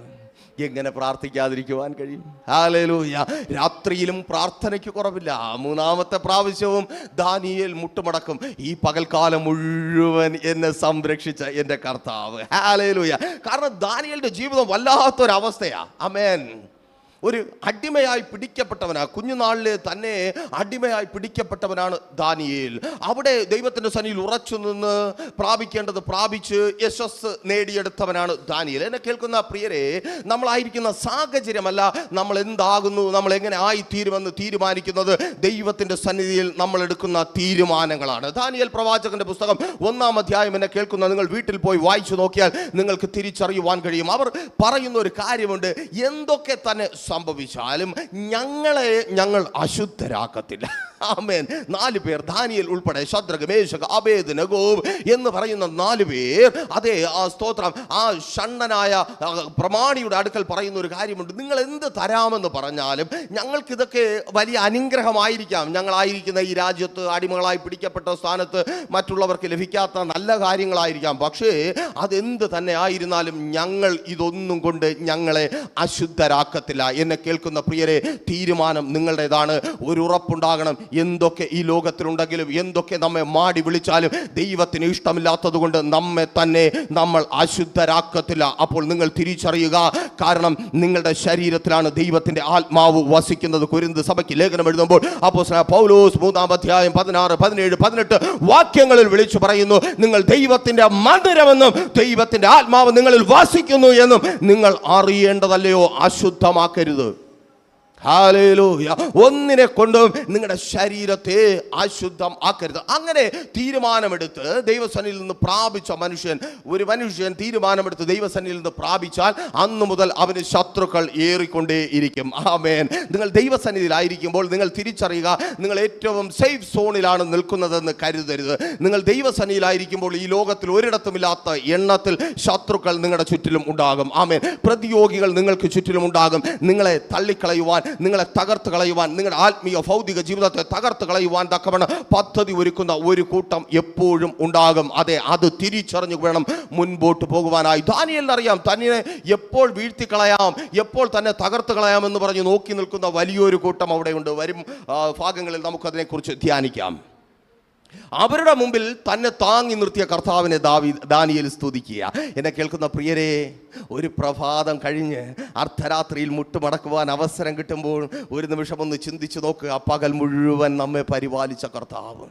എങ്ങനെ പ്രാർത്ഥിക്കാതിരിക്കുവാൻ കഴിയും? ഹല്ലേലൂയ. രാത്രിയിലും പ്രാർത്ഥനയ്ക്ക് കുറവില്ല. 3-ാമത്തെ പ്രാവശ്യവും ദാനിയേൽ മുട്ടുമടക്കും. ഈ പകൽക്കാലം മുഴുവൻ എന്നെ സംരക്ഷിച്ച എൻ്റെ കർത്താവ്. ഹല്ലേലൂയ. കാരണം ദാനിയേലിൻ്റെ ജീവിതം വല്ലാത്തൊരവസ്ഥയാ. ആമേൻ. ഒരു അടിമയായി പിടിക്കപ്പെട്ടവനാ. കുഞ്ഞുനാളിലെ തന്നെ അടിമയായി പിടിക്കപ്പെട്ടവനാണ് ദാനിയേൽ. അവിടെ ദൈവത്തിൻ്റെ സന്നിധിയിൽ ഉറച്ചു നിന്ന് പ്രാപിക്കേണ്ടത് പ്രാപിച്ച് യശസ് നേടിയെടുത്തവനാണ് ദാനിയേൽ. എന്നെ കേൾക്കുന്ന പ്രിയരെ, നമ്മളായിരിക്കുന്ന സാഹചര്യമല്ല നമ്മൾ എന്താകുന്നു, നമ്മൾ എങ്ങനെ ആയിത്തീരുമെന്ന് തീരുമാനിക്കുന്നത് ദൈവത്തിൻ്റെ സന്നിധിയിൽ നമ്മൾ എടുക്കുന്ന തീരുമാനങ്ങളാണ്. ദാനിയേൽ പ്രവാചകന്റെ പുസ്തകം 1-ാം അധ്യായം എന്നെ കേൾക്കുന്ന നിങ്ങൾ വീട്ടിൽ പോയി വായിച്ചു നോക്കിയാൽ നിങ്ങൾക്ക് തിരിച്ചറിയുവാൻ കഴിയും. അവർ പറയുന്ന ഒരു കാര്യമുണ്ട്, എന്തൊക്കെ തന്നെ സംഭവിച്ചാലും ഞങ്ങൾ അശുദ്ധരാക്കത്തില്ല. ആമേൻ. 4 പേർ, ദാനിയേൽ ഉൾപ്പെടെ, ശദ്രക്, മേശക്, അബേദ്നെഗോ എന്ന് പറയുന്ന 4 പേർ, അതേ ആ സ്തോത്രം, ആ ഷണ്ണനായ പ്രമാണിയുടെ അടുക്കൽ പറയുന്ന ഒരു കാര്യമുണ്ട്. നിങ്ങൾ എന്ത് തരാമെന്ന് പറഞ്ഞാലും ഞങ്ങൾക്കിതൊക്കെ വലിയ അനുഗ്രഹമായിരിക്കാം. ഞങ്ങളായിരിക്കുന്ന ഈ രാജ്യത്ത് അടിമകളായി പിടിക്കപ്പെട്ട സ്ഥാനത്ത് മറ്റുള്ളവർക്ക് ലഭിക്കാത്ത നല്ല കാര്യങ്ങളായിരിക്കാം. പക്ഷേ അതെന്ത് തന്നെ ആയിരുന്നാലും ഞങ്ങൾ ഇതൊന്നും കൊണ്ട് ഞങ്ങളെ അശുദ്ധരാക്കത്തില്ല. എന്നെ കേൾക്കുന്ന പ്രിയരെ, തീരുമാനം നിങ്ങളുടേതാണ്. ഒരു ഉറപ്പുണ്ടാകണം. എന്തൊക്കെ ഈ ലോകത്തിലുണ്ടെങ്കിലും, എന്തൊക്കെ നമ്മെ മാടി വിളിച്ചാലും ദൈവത്തിന് ഇഷ്ടമില്ലാത്തത് കൊണ്ട് നമ്മെ തന്നെ നമ്മൾ അശുദ്ധരാക്കത്തില്ല. അപ്പോൾ നിങ്ങൾ തിരിച്ചറിയുക, കാരണം നിങ്ങളുടെ ശരീരത്തിലാണ് ദൈവത്തിന്റെ ആത്മാവ് വസിക്കുന്നത്. കൊരിന്ത് സഭയ്ക്ക് ലേഖനം എഴുതുമ്പോൾ അപ്പോസ്തലനായ പൗലോസ് 3-ാം അധ്യായം 16, 17, 18 വാക്യങ്ങളിൽ വിളിച്ചു പറയുന്നു, നിങ്ങൾ ദൈവത്തിന്റെ മന്ദിരമെന്നും ദൈവത്തിന്റെ ആത്മാവ് നിങ്ങളിൽ വസിക്കുന്നു എന്നും നിങ്ങൾ അറിയേണ്ടതല്ലയോ? അശുദ്ധമാക്കരുത്. ഹല്ലേലൂയ. ഒന്നിനെ കൊണ്ടും നിങ്ങളുടെ ശരീരത്തെ അശുദ്ധം ആക്കരുത്. അങ്ങനെ തീരുമാനമെടുത്ത് ദൈവസന്നിധിയിൽ നിന്ന് പ്രാപിച്ച ഒരു മനുഷ്യൻ തീരുമാനമെടുത്ത് ദൈവസന്നിധിയിൽ നിന്ന് പ്രാപിച്ചാൽ അന്ന് മുതൽ അവന് ശത്രുക്കൾ ഏറിക്കൊണ്ടേയിരിക്കും. ആമേൻ. നിങ്ങൾ ദൈവസന്നിധിയിലായിരിക്കുമ്പോൾ നിങ്ങൾ തിരിച്ചറിയുക, നിങ്ങൾ ഏറ്റവും സേഫ് സോണിലാണ് നിൽക്കുന്നതെന്ന് കരുതരുത്. നിങ്ങൾ ദൈവസന്നിധിയിലായിരിക്കുമ്പോൾ ഈ ലോകത്തിൽ ഒരിടത്തുമില്ലാത്ത എണ്ണത്തിൽ ശത്രുക്കൾ നിങ്ങളുടെ ചുറ്റിലും ഉണ്ടാകും. ആമേൻ. പ്രതിയോഗികൾ നിങ്ങൾക്ക് ചുറ്റിലും ഉണ്ടാകും. നിങ്ങളെ തള്ളിക്കളയുവാൻ, നിങ്ങളെ തകർത്ത് കളയുവാൻ, നിങ്ങളുടെ ആത്മീയ ഭൗതിക ജീവിതത്തെ തകർത്ത് കളയുവാൻ തക്കവണ്ണം പദ്ധതി ഒരുക്കുന്ന ഒരു കൂട്ടം എപ്പോഴും ഉണ്ടാകും. അതെ, അത് തിരിച്ചറിഞ്ഞു വേണം മുൻപോട്ട് പോകുവാനായി. ദാനിയേലിന് അറിയാം തന്നെ എപ്പോൾ വീഴ്ത്തിക്കളയാം, എപ്പോൾ തന്നെ തകർത്ത് കളയാമെന്ന് പറഞ്ഞ് നോക്കി നിൽക്കുന്ന വലിയൊരു കൂട്ടം അവിടെയുണ്ട്. വരും ഭാഗങ്ങളിൽ നമുക്കതിനെക്കുറിച്ച് ധ്യാനിക്കാം. അവരുടെ മുമ്പിൽ തന്നെ താങ്ങി നിർത്തിയ കർത്താവിനെ ദാനിയേൽ സ്തുതിക്കുക. എന്നെ കേൾക്കുന്ന പ്രിയരെ, ഒരു പ്രഭാതം കഴിഞ്ഞ് അർദ്ധരാത്രിയിൽ മുട്ടുമടക്കുവാൻ അവസരം കിട്ടുമ്പോൾ ഒരു നിമിഷം ഒന്ന് ചിന്തിച്ചു നോക്കുക. പകൽ മുഴുവൻ നമ്മെ പരിപാലിച്ച കർത്താവ്,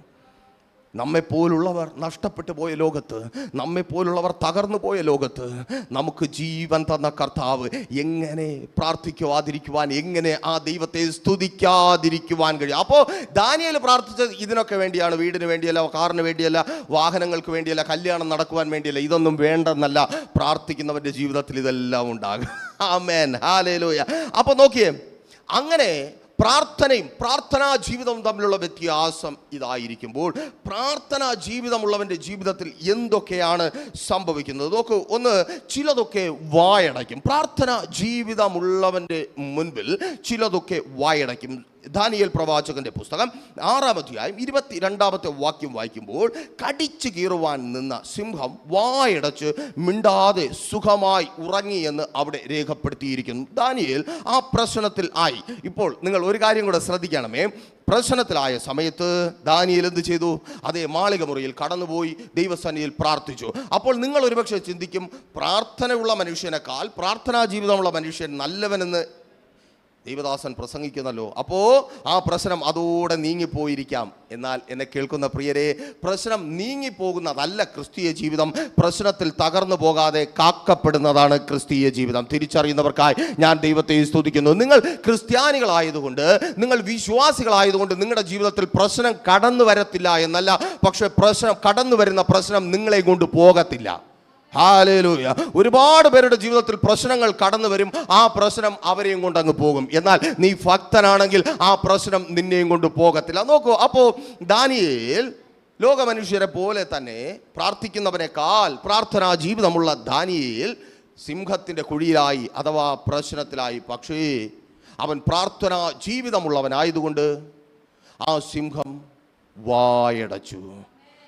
നമ്മെപ്പോലുള്ളവർ നഷ്ടപ്പെട്ടു പോയ ലോകത്ത്, നമ്മെപ്പോലുള്ളവർ തകർന്നു പോയ ലോകത്ത് നമുക്ക് ജീവൻ തന്ന കർത്താവ് എങ്ങനെ പ്രാർത്ഥിക്കുവാതിരിക്കുവാൻ, എങ്ങനെ ആ ദൈവത്തെ സ്തുതിക്കാതിരിക്കുവാൻ കഴിയും? അപ്പോൾ ദാനിയേൽ പ്രാർത്ഥിച്ചത് ഇതിനൊക്കെ വേണ്ടിയാണ്. വീടിന് വേണ്ടിയല്ല, കാറിന് വേണ്ടിയല്ല, വാഹനങ്ങൾക്ക് വേണ്ടിയല്ല, കല്യാണം നടക്കുവാൻ വേണ്ടിയല്ല. ഇതൊന്നും വേണ്ടെന്നല്ല. പ്രാർത്ഥിക്കുന്നവൻ്റെ ജീവിതത്തിൽ ഇതെല്ലാം ഉണ്ടാകും. ആമേൻ. ഹല്ലേലൂയ. അപ്പോൾ നോക്കിയേ, അങ്ങനെ പ്രാർത്ഥനയും പ്രാർത്ഥനാ ജീവിതവും തമ്മിലുള്ള വ്യത്യാസം ഇതായിരിക്കുമ്പോൾ, പ്രാർത്ഥനാ ജീവിതമുള്ളവൻ്റെ ജീവിതത്തിൽ എന്തൊക്കെയാണ് സംഭവിക്കുന്നത് നോക്കൂ. ഒന്ന്, ചിലതൊക്കെ വായടയ്ക്കും. പ്രാർത്ഥനാ ജീവിതമുള്ളവൻ്റെ മുൻപിൽ ചിലതൊക്കെ വായടയ്ക്കും. ദാനിയേൽ പ്രവാചകന്റെ പുസ്തകം 6-ാം അധ്യായം 22-ാമത്തെ വാക്യം വായിക്കുമ്പോൾ, കടിച്ചു കീറുവാൻ നിന്ന സിംഹം വായടച്ച് മിണ്ടാതെ സുഖമായി ഉറങ്ങി എന്ന് അവിടെ രേഖപ്പെടുത്തിയിരിക്കുന്നു. ദാനിയേൽ ആ പ്രശ്നത്തിൽ ആയി. ഇപ്പോൾ നിങ്ങൾ ഒരു കാര്യം കൂടെ ശ്രദ്ധിക്കണമേ. പ്രശ്നത്തിലായ സമയത്ത് ദാനിയേൽ എന്ത് ചെയ്തു? അതേ മാളിക മുറിയിൽ കടന്നുപോയി ദൈവസന്നിധിയിൽ പ്രാർത്ഥിച്ചു. അപ്പോൾ നിങ്ങൾ ഒരുപക്ഷെ ചിന്തിക്കും, പ്രാർത്ഥനയുള്ള മനുഷ്യനേക്കാൾ പ്രാർത്ഥനാ ജീവിതമുള്ള മനുഷ്യൻ നല്ലവനെന്ന് ദൈവദാസൻ പ്രസംഗിക്കുന്നല്ലോ. അപ്പോൾ ആ പ്രശ്നം അതോടെ നീങ്ങിപ്പോയിരിക്കാം. എന്നാൽ എന്നെ കേൾക്കുന്ന പ്രിയരെ, പ്രശ്നം നീങ്ങിപ്പോകുന്നതല്ല ക്രിസ്തീയ ജീവിതം. പ്രശ്നത്തിൽ തകർന്നു പോകാതെ കാക്കപ്പെടുന്നതാണ് ക്രിസ്തീയ ജീവിതം. തിരിച്ചറിയുന്നവർക്കായി ഞാൻ ദൈവത്തെ സ്തുതിക്കുന്നു. നിങ്ങൾ ക്രിസ്ത്യാനികളായതുകൊണ്ട്, നിങ്ങൾ വിശ്വാസികളായതുകൊണ്ട് നിങ്ങളുടെ ജീവിതത്തിൽ പ്രശ്നം കടന്നു വരത്തില്ല എന്നല്ല, പക്ഷെ കടന്നു വരുന്ന പ്രശ്നം നിങ്ങളെ കൊണ്ട് പോകത്തില്ല. ഹല്ലേലൂയ. ഒരുപാട് പേരുടെ ജീവിതത്തിൽ പ്രശ്നങ്ങൾ കടന്നു വരും. ആ പ്രശ്നം അവരെയും കൊണ്ട് അങ്ങ് പോകും. എന്നാൽ നീ ഭക്തനാണെങ്കിൽ ആ പ്രശ്നം നിന്നെയും കൊണ്ട് പോകത്തില്ല. നോക്കൂ, അപ്പോൾ ദാനിയേൽ ലോകമനുഷ്യരെ പോലെ തന്നെ പ്രാർത്ഥിക്കുന്നവനേക്കാൾ പ്രാർത്ഥനാ ജീവിതമുള്ള ദാനിയേൽ സിംഹത്തിൻ്റെ കുഴിയിലായി, അഥവാ പ്രശ്നത്തിലായി. പക്ഷേ അവൻ പ്രാർത്ഥനാ ജീവിതമുള്ളവനായതുകൊണ്ട് ആ സിംഹം വായടച്ചു.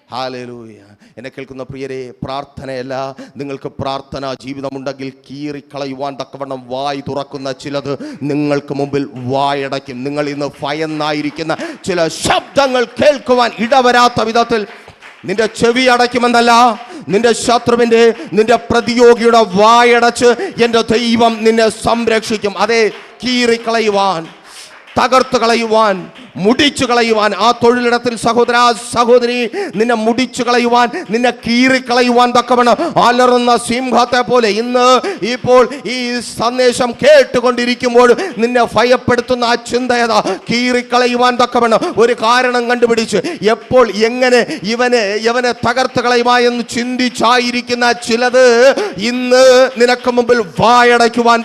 ഹല്ലേലൂയ. എന്നെ കേൾക്കുന്ന പ്രിയരെ, പ്രാർത്ഥനയല്ല, നിങ്ങൾക്ക് പ്രാർത്ഥനാ ജീവിതമുണ്ടെങ്കിൽ കീറിക്കളയുവാൻ തക്കവണ്ണം വായി തുറക്കുന്ന ചിലത് നിങ്ങൾക്ക് മുമ്പിൽ വായടയ്ക്കും. നിങ്ങൾ ഇന്ന് ഭയന്നായിരിക്കുന്ന ചില ശബ്ദങ്ങൾ കേൾക്കുവാൻ ഇടവരാത്ത വിധത്തിൽ നിന്റെ ചെവി അടയ്ക്കുമെന്നല്ല, നിന്റെ ശത്രുവിൻ്റെ, നിന്റെ പ്രതിയോഗിയുടെ വായടച്ച് എൻ്റെ ദൈവം നിന്നെ സംരക്ഷിക്കും. അതേ, കീറിക്കളയുവാൻ, തകർത്ത് കളയുവാൻ, മുടിച്ചു കളയുവാൻ. ആ തൊഴിലിടത്തിൽ സഹോദര സഹോദരി, നിന്നെ മുടിച്ചു കളയുവാൻ, നിന്നെ കീറിക്കളയുവാൻ തക്കവണ്ണം അലറുന്ന സിംഹത്തെ പോലെ ഇപ്പോൾ ഈ സന്ദേശം കേട്ടുകൊണ്ടിരിക്കുമ്പോൾ നിന്നെ ഭയപ്പെടുത്തുന്ന ആ ചിന്തയത കീറിക്കളയുവാൻ തക്കവണ്ണം ഒരു കാരണം കണ്ടുപിടിച്ച് എപ്പോൾ എങ്ങനെ ഇവനെ തകർത്ത് കളയുവായെന്ന് ചിന്തിച്ചായിരിക്കുന്ന ചിലത് ഇന്ന് നിനക്ക് മുമ്പിൽ വായടയ്ക്കുവാൻ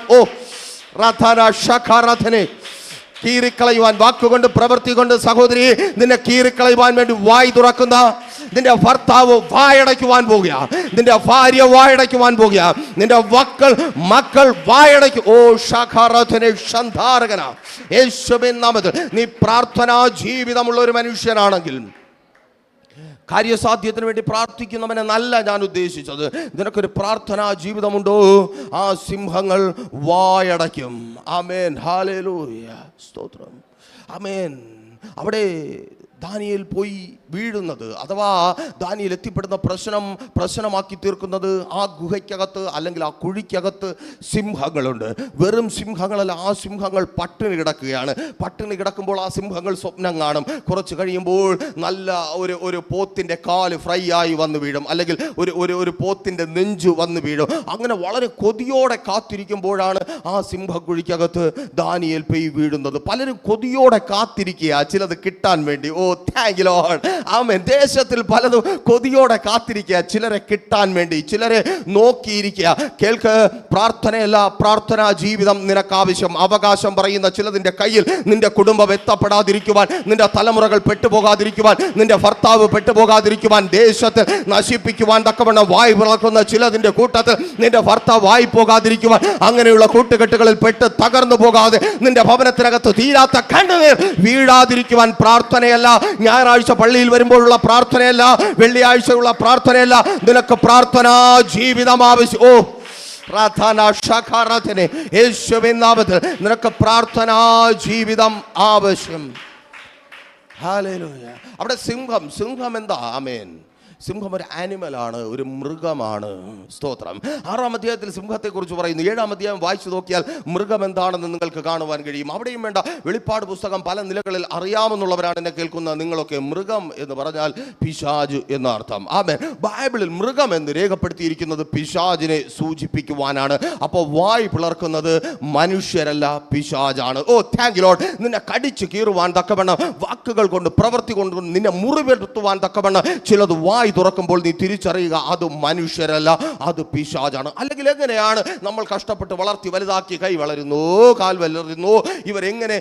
കീറിക്കളയുവാൻ വാക്കുകൊണ്ട് പ്രവൃത്തി കൊണ്ട് സഹോദരി നിന്നെ കീറിക്കളയുവാൻ വേണ്ടി വായ് തുറക്കുന്ന നിന്റെ ഭർത്താവ് വായടയ്ക്കുവാൻ പോകുക, നിന്റെ ഭാര്യ വായടയ്ക്കുവാൻ പോകുക, നിന്റെ മക്കൾ വായടയ്ക്കും. ഓ യേശുവിൻ നാമത്തിൽ നീ പ്രാർത്ഥനാ ജീവിതമുള്ള ഒരു മനുഷ്യനാണെങ്കിൽ, കാര്യസാധ്യത്തിന് വേണ്ടി പ്രാർത്ഥിക്കുന്നവനെന്നല്ല ഞാൻ ഉദ്ദേശിച്ചത്, നിനക്കൊരു പ്രാർത്ഥനാ ജീവിതമുണ്ടോ, ആ സിംഹങ്ങൾ വായടയ്ക്കും. ആമേൻ, ഹല്ലേലൂയ, സ്തോത്രം, ആമേൻ. അവിടെ ദാനിയേൽ പോയി വീഴുന്നത്, അഥവാ ദാനിയേൽ എത്തിപ്പെടുന്ന പ്രശ്നമാക്കി തീർക്കുന്നത് ആ ഗുഹയ്ക്കകത്ത് അല്ലെങ്കിൽ ആ കുഴിക്കകത്ത് സിംഹങ്ങളുണ്ട്. വെറും സിംഹങ്ങളല്ല, ആ സിംഹങ്ങൾ പട്ടിണി കിടക്കുകയാണ്. പട്ടിണി കിടക്കുമ്പോൾ ആ സിംഹങ്ങൾ സ്വപ്നം കാണും. കുറച്ച് കഴിയുമ്പോൾ നല്ല ഒരു പോത്തിൻ്റെ കാല് ഫ്രൈ ആയി വന്ന് വീഴും, അല്ലെങ്കിൽ ഒരു പോത്തിൻ്റെ നെഞ്ചു വന്ന് വീഴും. അങ്ങനെ വളരെ കൊതിയോടെ കാത്തിരിക്കുമ്പോഴാണ് ആ സിംഹക്കുഴിക്കകത്ത് ദാനിയേൽ പോയി വീഴുന്നത്. പലരും കൊതിയോടെ കാത്തിരിക്കുക ചിലത് കിട്ടാൻ വേണ്ടി. ഓ താങ്ക് യു ലോർഡ്, ആമേൻ. ദേശത്തിൽ പലതും കൊതിയോടെ കാത്തിരിക്കുക ചിലരെ കിട്ടാൻ വേണ്ടി, ചിലരെ നോക്കിയിരിക്കുക. കേൾക്ക്, പ്രാർത്ഥനയല്ല, പ്രാർത്ഥനാ ജീവിതം നിനക്ക് ആവശ്യം. അവകാശം പറയുന്ന ചിലതിൻ്റെ കയ്യിൽ നിന്റെ കുടുംബം എത്തപ്പെടാതിരിക്കുവാൻ, നിന്റെ തലമുറകൾ പെട്ടുപോകാതിരിക്കുവാൻ, നിന്റെ ഭർത്താവ് പെട്ടുപോകാതിരിക്കുവാൻ, ദേശത്തിൽ നശിപ്പിക്കുവാൻ തക്കവണ്ണം വായ് പിളർക്കുന്ന ചിലതിൻ്റെ കൂട്ടത്തിൽ നിന്റെ ഭർത്താവ് വായി പോകാതിരിക്കുവാൻ, അങ്ങനെയുള്ള കൂട്ടുകെട്ടുകളിൽ പെട്ട് തകർന്നു പോകാതെ നിന്റെ ഭവനത്തിനകത്ത് തീരാത്ത കണ്ണുനീർ വീഴാതിരിക്കുവാൻ പ്രാർത്ഥനയല്ല, ഞായറാഴ്ച പള്ളിയിൽ വരുമ്പോഴുള്ള പ്രാർത്ഥനയല്ല, വെള്ളിയാഴ്ചയുള്ള പ്രാർത്ഥനയല്ല, നിനക്ക് പ്രാർത്ഥനാ ജീവിതം ആവശ്യം. ഓ യേശുവിൻ നാമത്തിൽ നിനക്ക് പ്രാർത്ഥനാ ജീവിതം ആവശ്യം. ഹല്ലേലൂയ. അവിടെ സിംഹം എന്താ? ആമേൻ. സിംഹം ഒരു ആനിമലാണ്, ഒരു മൃഗമാണ്. സ്തോത്രം. 6-ാം അധ്യായത്തിൽ സിംഹത്തെക്കുറിച്ച് പറയുന്നു. 7-ാം അധ്യായം വായിച്ചു നോക്കിയാൽ മൃഗം എന്താണെന്ന് നിങ്ങൾക്ക് കാണുവാൻ കഴിയും. അവിടെയും വേണ്ട, വെളിപ്പാട് പുസ്തകം പല നിലകളിൽ അറിയാമെന്നുള്ളവരാണ് എന്നെ കേൾക്കുന്ന നിങ്ങളൊക്കെ. മൃഗം എന്ന് പറഞ്ഞാൽ പിശാച് എന്നർത്ഥം. ആമേൻ. ബൈബിളിൽ മൃഗം എന്ന് രേഖപ്പെടുത്തിയിരിക്കുന്നത് പിശാചിനെ സൂചിപ്പിക്കുവാനാണ്. അപ്പോൾ വായ് പിളർക്കുന്നത് മനുഷ്യരല്ല, പിശാചാണ്. ഓ താങ്ക് യു ലോർഡ്. നിന്നെ കടിച്ചു കീറുവാൻ തക്കവണ്ണം, വാക്കുകൾ കൊണ്ട് പ്രവൃത്തി കൊണ്ട് നിന്നെ മുറിവേൽത്തുവാൻ തക്കവണ്ണം ചിലത് വായ് തുറക്കുമ്പോൾ നീ തിരിച്ചറിയുക, അത് മനുഷ്യരല്ല, അത് പിശാചാണ്. അല്ലെങ്കിൽ എങ്ങനെയാണ് നമ്മൾ കഷ്ടപ്പെട്ട് വളർത്തി വലുതാക്കി, കൈ വളരുന്നു, കാൽ വളരുന്നു, ഇവരെങ്ങനെ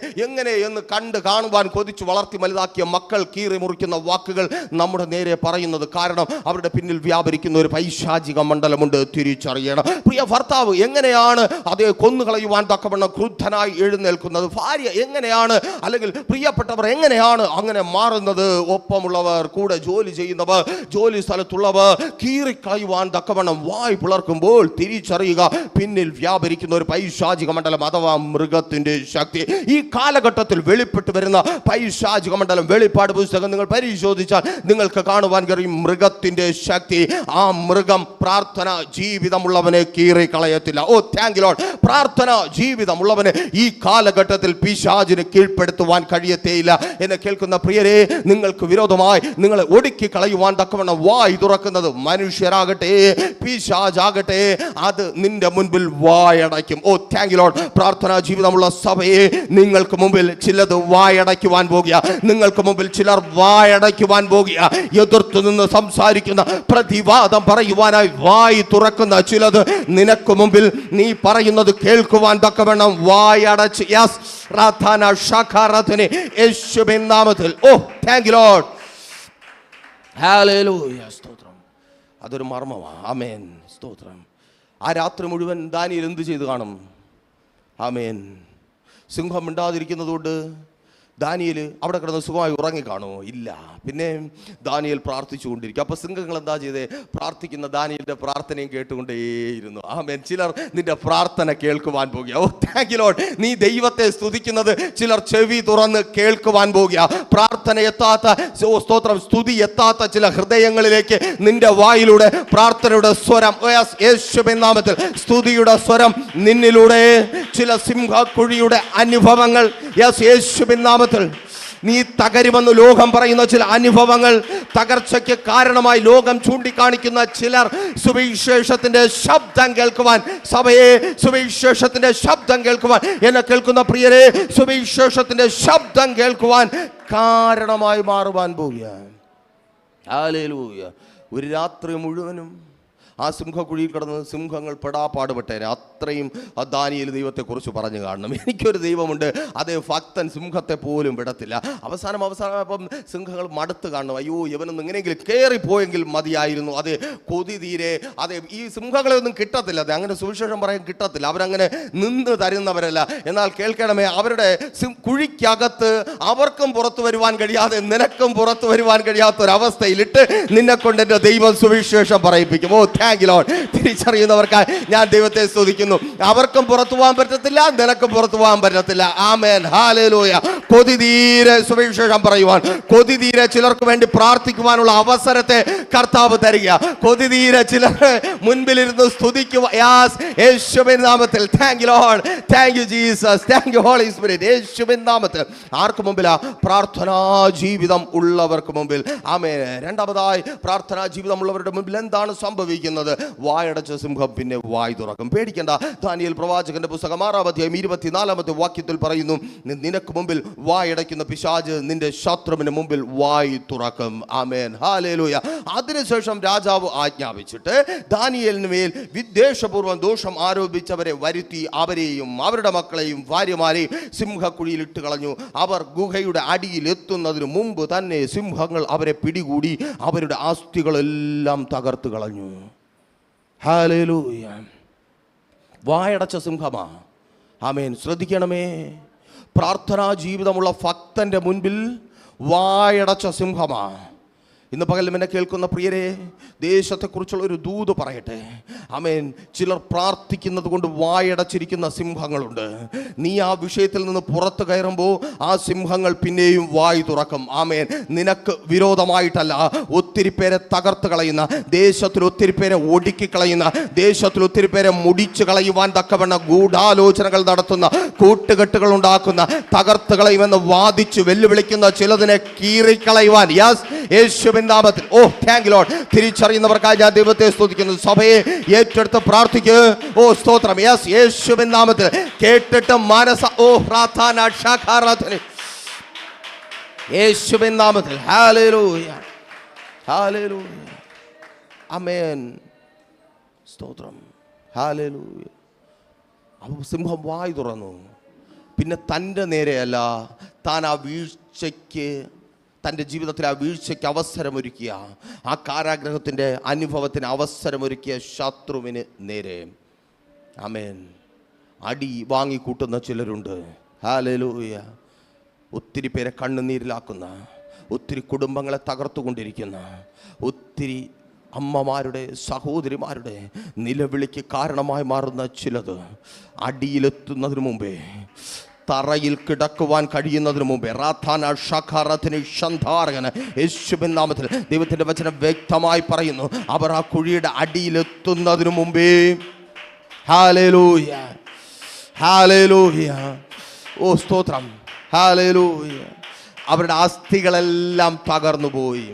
എന്ന് കാണുവാൻ കൊതിച്ചു വളർത്തി വലുതാക്കിയ മക്കൾ കീറി മുറിക്കുന്ന വാക്കുകൾ നമ്മുടെ നേരെ പറയുന്നത്? കാരണം അവരുടെ പിന്നിൽ വ്യാപരിക്കുന്ന ഒരു പൈശാചിക മണ്ഡലമുണ്ട്, തിരിച്ചറിയണം. പ്രിയ ഭർത്താവ് എങ്ങനെയാണ് അതേ കൊന്നുകളയുവാൻ തക്കവണ്ണം ക്രുദ്ധനായി എഴുന്നേൽക്കുന്നത്? ഭാര്യ എങ്ങനെയാണ്, അല്ലെങ്കിൽ പ്രിയപ്പെട്ടവർ എങ്ങനെയാണ് അങ്ങനെ മാറുന്നത്? ഒപ്പമുള്ളവർ, കൂടെ ജോലി ചെയ്യുന്നവർ, ജോലി സ്ഥലത്തുള്ളവർ കീറിക്കളയുവാൻ തക്കവണ്ണം വായ് പിളർക്കുമ്പോൾ തിരിച്ചറിയുക, പിന്നിൽ വ്യാപരിക്കുന്ന ഒരു പൈശാചിക മണ്ഡലം അഥവാ മൃഗത്തിന്റെ ശക്തി. ഈ കാലഘട്ടത്തിൽ വെളിപ്പെട്ട് വരുന്ന പൈശാചിക മണ്ഡലം, വെളിപ്പാട് പുസ്തകം നിങ്ങൾ പരിശോധിച്ചാൽ നിങ്ങൾക്ക് കാണുവാൻ കഴിയും മൃഗത്തിന്റെ ശക്തി. ആ മൃഗം പ്രാർത്ഥന ജീവിതമുള്ളവനെ കീറിക്കളയത്തില്ല. ഓ താങ്ക് യു ലോർഡ്. പ്രാർത്ഥന ജീവിതമുള്ളവന് ഈ കാലഘട്ടത്തിൽ പിശാചിനെ കീഴ്പ്പെടുത്തുവാൻ കഴിയത്തേയില്ല. എന്നെ കേൾക്കുന്ന പ്രിയരെ, നിങ്ങൾക്ക് വിരോധമായി നിങ്ങളെ ഒടുക്കി കളയുവാൻ തക്കവണ്ണം വായ് തുറക്കുന്നത് മനുഷ്യരാകട്ടെ, പിശാചാകട്ടെ, അത് നിന്റെ മുൻപിൽ വായടയ്ക്കും. ഓ താങ്ക് യു ലോർഡ്. പ്രാർത്ഥനാ ജീവിതമുള്ള സഭയെ, നിങ്ങൾക്ക് മുമ്പിൽ ചിലത് വായടയ്ക്കുവാൻ പോകുക. നിങ്ങൾക്ക് മുമ്പിൽ ചിലർ വായടയ്ക്കുവാൻ പോകുക. എതിർത്തു നിന്ന് സംസാരിക്കുന്ന, പ്രതിവാദം പറയുവാനായി വായ് തുറക്കുന്ന ചിലത് നിനക്ക് മുമ്പിൽ നീ പറയുന്നത് കേൾക്കുവാൻ തക്കവണ്ണം വായടച്ച്, യേശുവിൻ നാമത്തിൽ. ഓ താങ്ക് യു ലോർഡ്. ഹല്ലേലൂയ, സ്തോത്രം. അതൊരു മർമ്മമാണ്. ആമേൻ, സ്തോത്രം. ആ രാത്രി മുഴുവൻ ദാനിയേൽ എന്ത് ചെയ്ത് കാണും? ആമേൻ. സിംഹം മിണ്ടാതിരിക്കുന്നതുകൊണ്ട് ദാനിയേൽ അവിടെ കിടന്ന് സുഖമായി ഉറങ്ങിക്കാണോ? ഇല്ല. പിന്നെ ദാനിയേൽ പ്രാർത്ഥിച്ചുകൊണ്ടിരിക്കും. അപ്പോൾ സിംഹങ്ങൾ എന്താ ചെയ്തേ? പ്രാർത്ഥിക്കുന്ന ദാനിയേലിൻ്റെ പ്രാർത്ഥനയും കേട്ടുകൊണ്ടേയിരുന്നു. ആമേൻ. ചിലർ നിന്റെ പ്രാർത്ഥന കേൾക്കുവാൻ പോകുക. ഓ താങ്ക് യു ലോർഡ്. നീ ദൈവത്തെ സ്തുതിക്കുന്നത് ചിലർ ചെവി തുറന്ന് കേൾക്കുവാൻ പോകുക. പ്രാർത്ഥന എത്താത്ത, സ്തോത്രം, സ്തുതി എത്താത്ത ചില ഹൃദയങ്ങളിലേക്ക് നിന്റെ വായിലൂടെ പ്രാർത്ഥനയുടെ സ്വരം, യേശുവിൻ നാമത്തിൽ സ്തുതിയുടെ സ്വരം നിന്നിലൂടെ ചില സിംഹക്കുഴിയുടെ അനുഭവങ്ങൾ, യേശുവിൻ നാമത്തിൽ നീ തകരുമെന്ന് ലോകം പറയുന്ന ചില അനുഭവങ്ങൾ, തകർച്ചയ്ക്ക് കാരണമായി ലോകം ചൂണ്ടിക്കാണിക്കുന്ന ചിലർ സുവിശേഷത്തിന്റെ ശബ്ദം കേൾക്കുവാൻ, സഭയെ സുവിശേഷത്തിന്റെ ശബ്ദം കേൾക്കുവാൻ, എന്നെ കേൾക്കുന്ന പ്രിയരെ, സുവിശേഷത്തിന്റെ ശബ്ദം കേൾക്കുവാൻ കാരണമായി മാറുവാൻ പോവുകയാണ്. ഹല്ലേലൂയ. ഒരു രാത്രി മുഴുവനും ആ സിംഹക്കുഴിയിൽ കിടന്ന് സിംഹങ്ങൾ പെടാപ്പാടുപെട്ടേനെ. അത്രയും ദാനിയേൽ ദൈവത്തെക്കുറിച്ച് പറഞ്ഞു കാണണം. എനിക്കൊരു ദൈവമുണ്ട്, അതേ ഭക്തൻ സിംഹത്തെ പോലും വിടത്തില്ല. അവസാനം അപ്പം സിംഹങ്ങൾ മടുത്ത് കാണണം. അയ്യോ, ഇവനൊന്നും ഇങ്ങനെയെങ്കിലും കയറിപ്പോയെങ്കിൽ മതിയായിരുന്നു. അത് കൊതി തീരെ, അതെ ഈ സിംഹങ്ങളെ ഒന്നും കിട്ടത്തില്ല. അതെ, അങ്ങനെ സുവിശേഷം പറയാൻ കിട്ടത്തില്ല. അവരങ്ങനെ നിന്ന് തരുന്നവരല്ല. എന്നാൽ കേൾക്കണമേ, അവരുടെ കുഴിക്കകത്ത് അവർക്കും പുറത്തു വരുവാൻ കഴിയാതെ നിനക്കും പുറത്തു വരുവാൻ കഴിയാത്തൊരവസ്ഥയിലിട്ട് നിന്നെ കൊണ്ട് എൻ്റെ ദൈവം സുവിശേഷം പറയിപ്പിക്കും. ഓ താങ്ക് യു ലോർഡ്. തിരിച്ചറിയുന്നവർക്കായി ഞാൻ ദൈവത്തെ സ്തുതിക്കുന്നു. അവർക്കും പുറത്തു പോകാൻ പറ്റത്തില്ല, നിനക്കും പുറത്തു പോകാൻ പറ്റത്തില്ല. ആമേൻ, ഹല്ലേലൂയ. കൊതി തീരെ സുവിശേഷം പറയുവാൻ, കൊതി തീരെ ചിലർക്ക് വേണ്ടി പ്രാർത്ഥിക്കുവാനുള്ള അവസരത്തെ കർത്താവ് തരിക. കൊതി തീരെ ചിലർ മുൻപിലിരുന്ന് സ്തുതിക്കുക. യേശുവിൻ നാമത്തിൽ. Thank you Lord, thank you Jesus, thank you Holy Spirit. യേശുവിൻ നാമത്തിൽ. ആർക്ക് മുമ്പിലാ? പ്രാർത്ഥനാ ജീവിതം ഉള്ളവർക്ക് മുമ്പിൽ. ആമേൻ. രണ്ടാമതായി, പ്രാർത്ഥനാ ജീവിതം ഉള്ളവരുടെ മുമ്പിൽ എന്താണ് സംഭവിക്കുന്നത്? വായടച്ച സിംഹം പിന്നെ വായ് തുറക്കും. പേടിക്കേണ്ട. ദാനിയേൽ പ്രവാചകന്റെ പുസ്തകം 6-ാം അധ്യായം 24-ാമത്തെ വാക്യത്തിൽ പറയുന്നു, നിനക്ക് മുമ്പിൽ വായടയ്ക്കുന്ന പിശാച് നിന്റെ ശത്രുവിന് മുമ്പിൽ വായ് തുറക്കും. ആമേൻ, ഹല്ലേലൂയ. അതിനുശേഷം രാജാവ് ആജ്ഞാപിച്ചിട്ട് ദാനിയേലിന് മേൽ വിദ്വേഷപൂർവ്വം ദോഷം ആരോപിച്ചവരെ വരുത്തി അവരെയും അവരുടെ മക്കളെയും ഭാര്യമാരെയും സിംഹക്കുഴിയിൽ ഇട്ട് കളഞ്ഞു. അവർ ഗുഹയുടെ അടിയിൽ എത്തുന്നതിന് മുമ്പ് തന്നെ സിംഹങ്ങൾ അവരെ പിടികൂടി അവരുടെ ആസ്തികളെല്ലാം തകർത്ത് കളഞ്ഞു. ഹല്ലേലൂയ. വായടച്ച സിംഹമാ. ആമേൻ. ശ്രദ്ധിക്കണമേ, പ്രാർത്ഥനാ ജീവിതമുള്ള ഭക്തന്റെ മുൻപിൽ വായടച്ച സിംഹമാ. ഇന്ന് പകലും എന്നെ കേൾക്കുന്ന പ്രിയരെ, ദേശത്തെക്കുറിച്ചുള്ള ഒരു ദൂത് പറയട്ടെ. ആമേൻ. ചിലർ പ്രാർത്ഥിക്കുന്നത് കൊണ്ട് വായടച്ചിരിക്കുന്ന സിംഹങ്ങളുണ്ട്. നീ ആ വിഷയത്തിൽ നിന്ന് പുറത്തു കയറുമ്പോൾ ആ സിംഹങ്ങൾ പിന്നെയും വായ് തുറക്കും. ആമേൻ. നിനക്ക് വിരോധമായിട്ടല്ല, ഒത്തിരി പേരെ തകർത്ത് കളയുന്ന, ദേശത്തിൽ ഒത്തിരി പേരെ ഒടുക്കിക്കളയുന്ന, ദേശത്തിൽ ഒത്തിരി പേരെ മുടിച്ചു കളയുവാൻ തക്കവണ്ണ ഗൂഢാലോചനകൾ നടത്തുന്ന, കൂട്ടുകെട്ടുകൾ ഉണ്ടാക്കുന്ന, തകർത്ത് കളയുമെന്ന് വാദിച്ച് വെല്ലുവിളിക്കുന്ന ചിലതിനെ കീറിക്കളയുവാൻ യേശുവിൻ നാമത്തിൽ. ഓ താങ്ക് യു ലോർഡ്. തിരിച്ചറിയുന്നവർക്കായി ഞാൻ ദൈവത്തെ സ്തുതിക്കുന്നു. സഭയെ ഏറ്റെടുത്ത് പ്രാർത്ഥിക്കുക. ഓ സ്തോത്രം. യേശുവിൻ നാമത്തിൽ. കേട്ടിട്ട് മനസ്സ ഓ പ്രാർത്ഥന ഷാഖാരാധന യേശുവിൻ നാമത്തിൽ. ഹല്ലേലൂയ, ഹല്ലേലൂയ, ആമേൻ, സ്തോത്രം, ഹല്ലേലൂയ. അപ്പോൾ സിംഹം വായ് തുറന്നു. പിന്നെ തൻ്റെ നേരെയല്ല, താൻ ആ വീഴ്ചയ്ക്ക്, തൻ്റെ ജീവിതത്തിൽ ആ വീഴ്ചയ്ക്ക് അവസരമൊരുക്കിയ, ആ കാരാഗ്രഹത്തിൻ്റെ അനുഭവത്തിന് അവസരമൊരുക്കിയ ശത്രുവിന് നേരെ. ആമേൻ. അടി വാങ്ങിക്കൂട്ടുന്ന ചിലരുണ്ട്. ഹല്ലേലൂയ. ഒത്തിരി പേരെ കണ്ണുനീരിലാക്കുന്ന, ഒത്തിരി കുടുംബങ്ങളെ തകർത്തുകൊണ്ടിരിക്കുന്ന, ഒത്തിരി അമ്മമാരുടെ, സഹോദരിമാരുടെ നിലവിളിക്ക് കാരണമായി മാറുന്ന ചിലത് അടിയിലെത്തുന്നതിന് മുമ്പേ, തറയിൽ കിടക്കുവാൻ കഴിയുന്നതിന് മുമ്പേ, യേശുവിൻ നാമത്തിൽ ദൈവത്തിൻ്റെ വചനം വ്യക്തമായി പറയുന്നു, അവർ ആ കുഴിയുടെ അടിയിലെത്തുന്നതിന് മുമ്പേ, ഹല്ലേലൂയ, ഹല്ലേലൂയ, ഓ സ്തോത്രം, ഹല്ലേലൂയ, അവരുടെ അസ്ഥികളെല്ലാം തകർന്നുപോയി.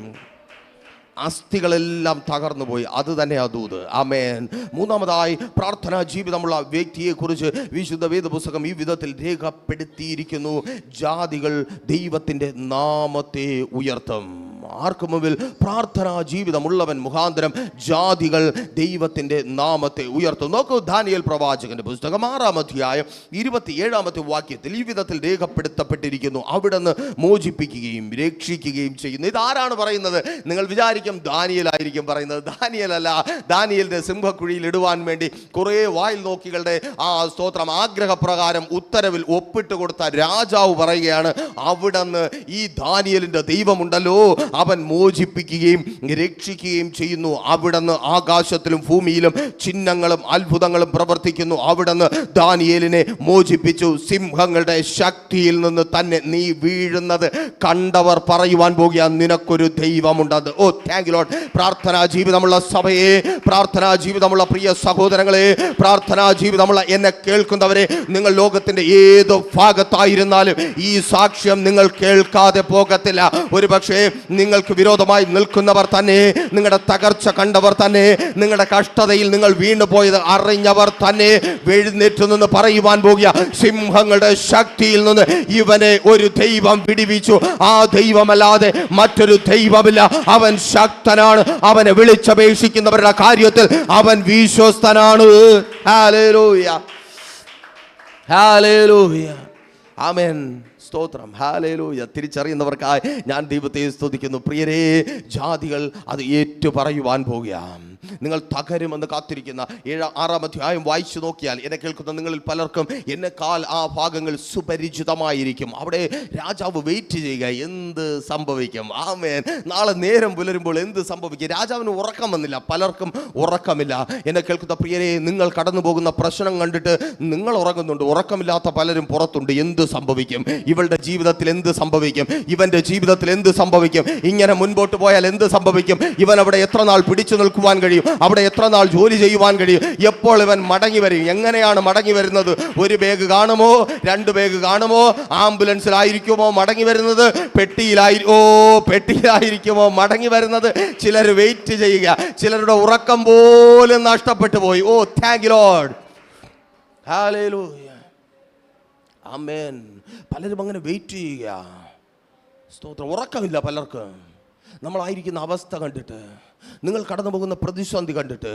അസ്ഥികളെല്ലാം തകർന്നുപോയി. അത് തന്നെ ദൂത്. ആമേൻ. മൂന്നാമതായി, പ്രാർത്ഥനാ ജീവിതമുള്ള വ്യക്തിയെക്കുറിച്ച് വിശുദ്ധ വേദപുസ്തകം ഈ വിധത്തിൽ രേഖപ്പെടുത്തിയിരിക്കുന്നു: ജാതികൾ ദൈവത്തിൻ്റെ നാമത്തെ ഉയർത്തും. ആർക്ക് മുമ്പിൽ? പ്രാർത്ഥനാ ജീവിതമുള്ളവൻ മുഖാന്തരം ജാതികൾ ദൈവത്തിൻ്റെ നാമത്തെ ഉയർത്തും. നോക്കൂ, ദാനിയേൽ പ്രവാചകന്റെ പുസ്തകം 6-ാം അധ്യായം 27-ാമത്തെ വാക്യത്തിൽ ഈ വിധത്തിൽ രേഖപ്പെടുത്തപ്പെട്ടിരിക്കുന്നു: അവിടുന്ന് മോചിപ്പിക്കുകയും രക്ഷിക്കുകയും ചെയ്യുന്നു. ഇതാരാണ് പറയുന്നത്? നിങ്ങൾ വിചാരിക്കും ദാനിയേലായിരിക്കും പറയുന്നത്. ദാനിയേലല്ല. ദാനിയേലിനെ സിംഹക്കുഴിയിൽ ഇടുവാൻ വേണ്ടി കുറേ വായിൽ നോക്കികളുടെ സ്തോത്രം ആഗ്രഹപ്രകാരം ഉത്തരവിൽ ഒപ്പിട്ട് കൊടുത്ത രാജാവ് പറയുകയാണ്, അവിടുന്ന് ഈ ദാനിയേലിന്റെ ദൈവമുണ്ടല്ലോ, അവൻ മോചിപ്പിക്കുകയും രക്ഷിക്കുകയും ചെയ്യുന്നു. അവിടുന്ന് ആകാശത്തിലും ഭൂമിയിലും ചിഹ്നങ്ങളും അത്ഭുതങ്ങളും പ്രവർത്തിക്കുന്നു. അവിടുന്ന് ദാനിയേലിനെ മോചിപ്പിച്ചു. സിംഹങ്ങളുടെ ശക്തിയിൽ നിന്ന് തന്നെ നീ വീഴുന്നത് കണ്ടവർ പറയുവാൻ പോകുക, നിനക്കൊരു ദൈവമുണ്ടത്. ഓ താങ്ക് യു ലോർഡ്. പ്രാർത്ഥനാ ജീവിതമുള്ള സഭയെ, പ്രാർത്ഥനാ ജീവിതമുള്ള പ്രിയ സഹോദരങ്ങളെ, പ്രാർത്ഥനാ ജീവിതമുള്ള എന്നെ കേൾക്കുന്നവരെ, നിങ്ങൾ ലോകത്തിന്റെ ഏത് ഭാഗത്തായിരുന്നാലും ഈ സാക്ഷ്യം നിങ്ങൾ കേൾക്കാതെ പോകത്തില്ല. ഒരു പക്ഷേ നിങ്ങൾക്ക് വിരോധമായി നിൽക്കുന്നവർ തന്നെ, നിങ്ങളുടെ തകർച്ച കണ്ടവർ തന്നെ, നിങ്ങളുടെ കഷ്ടതയിൽ നിങ്ങൾ വീണുപോയത് അറിഞ്ഞവർ തന്നെ എഴുന്നേറ്റ് നിന്ന് പറയുവാൻ പോകുക, സിംഹങ്ങളുടെ ശക്തിയിൽ നിന്ന് ഇവനെ ഒരു ദൈവം വിടുവിച്ചു. ആ ദൈവമല്ലാതെ മറ്റൊരു ദൈവമില്ല. അവൻ ശക്തനാണ്. അവനെ വിളിച്ചപേക്ഷിക്കുന്നവരുടെ കാര്യം കാര്യത്തിൽ അവൻ വിശ്വസ്തനാണ്. ഹല്ലേലൂയ, ഹല്ലേലൂയ, ആമേൻ, സ്തോത്രം, ഹല്ലേലൂയ. തിരിച്ചറിയുന്നവർക്കായി ഞാൻ ദൈവത്തെ സ്തുതിക്കുന്നു. പ്രിയരേ, ജാതികൾ അത് ഏറ്റു പറയുവാൻ പോകുകയാണ്. നിങ്ങൾ തകരുമെന്ന് കാത്തിരിക്കുന്ന 6-ാം അധ്യായം വായിച്ചു നോക്കിയാൽ എന്നെ കേൾക്കുന്ന നിങ്ങളിൽ പലർക്കും എന്നെക്കാൾ ആ ഭാഗങ്ങൾ സുപരിചിതമായിരിക്കും. അവിടെ രാജാവ് വെയിറ്റ് ചെയ്യുക, എന്ത് സംഭവിക്കും, ആമേൻ, നാളെ നേരം പുലരുമ്പോൾ എന്ത് സംഭവിക്കും. രാജാവിന് ഉറക്കം വന്നില്ല, പലർക്കും ഉറക്കമില്ല. എന്നെ കേൾക്കുന്ന പ്രിയരെ, നിങ്ങൾ കടന്നു പോകുന്ന പ്രശ്നം കണ്ടിട്ട് നിങ്ങൾ ഉറങ്ങുന്നുണ്ട്, ഉറക്കമില്ലാത്ത പലരും പുറത്തുണ്ട്. എന്ത് സംഭവിക്കും, ഇവളുടെ ജീവിതത്തിൽ എന്ത് സംഭവിക്കും, ഇവന്റെ ജീവിതത്തിൽ എന്ത് സംഭവിക്കും, ഇങ്ങനെ മുൻപോട്ട് പോയാൽ എന്ത് സംഭവിക്കും, ഇവൻ അവിടെ എത്ര നാൾ പിടിച്ചു നിൽക്കുവാൻ കഴിയും, അവിടെ എത്ര നാൾ ജോലി ചെയ്യുവാൻ കഴിയും, എപ്പോൾ ഇവൻ മടങ്ങി വരും, എങ്ങനെയാണ് മടങ്ങി വരുന്നത്, ഒരു ബാഗ് കാണുമോ, 2 ബാഗ് കാണുമോ, ആംബുലൻസിലായിരിക്കുമോ മടങ്ങി വരുന്നത്, പെട്ടിയിലായിരിക്കുമോ മടങ്ങി വരുന്നത്. ചിലർ വെയിറ്റ് ചെയ്യുക, ചിലരുടെ ഉറക്കം പോലും നഷ്ടപ്പെട്ടു പോയി. ഓ താങ്ക് യു ലോർഡ്, ഹല്ലേലൂയ, ആമേൻ. പലരും അങ്ങനെ വെയിറ്റ് ചെയ്യുക, സ്തോത്രം. ഉറക്കമില്ല പലർക്ക്, നമ്മളായിരിക്കുന്ന അവസ്ഥ കണ്ടിട്ട്, നിങ്ങൾ കടന്നു പോകുന്ന പ്രതിസന്ധി കണ്ടിട്ട്,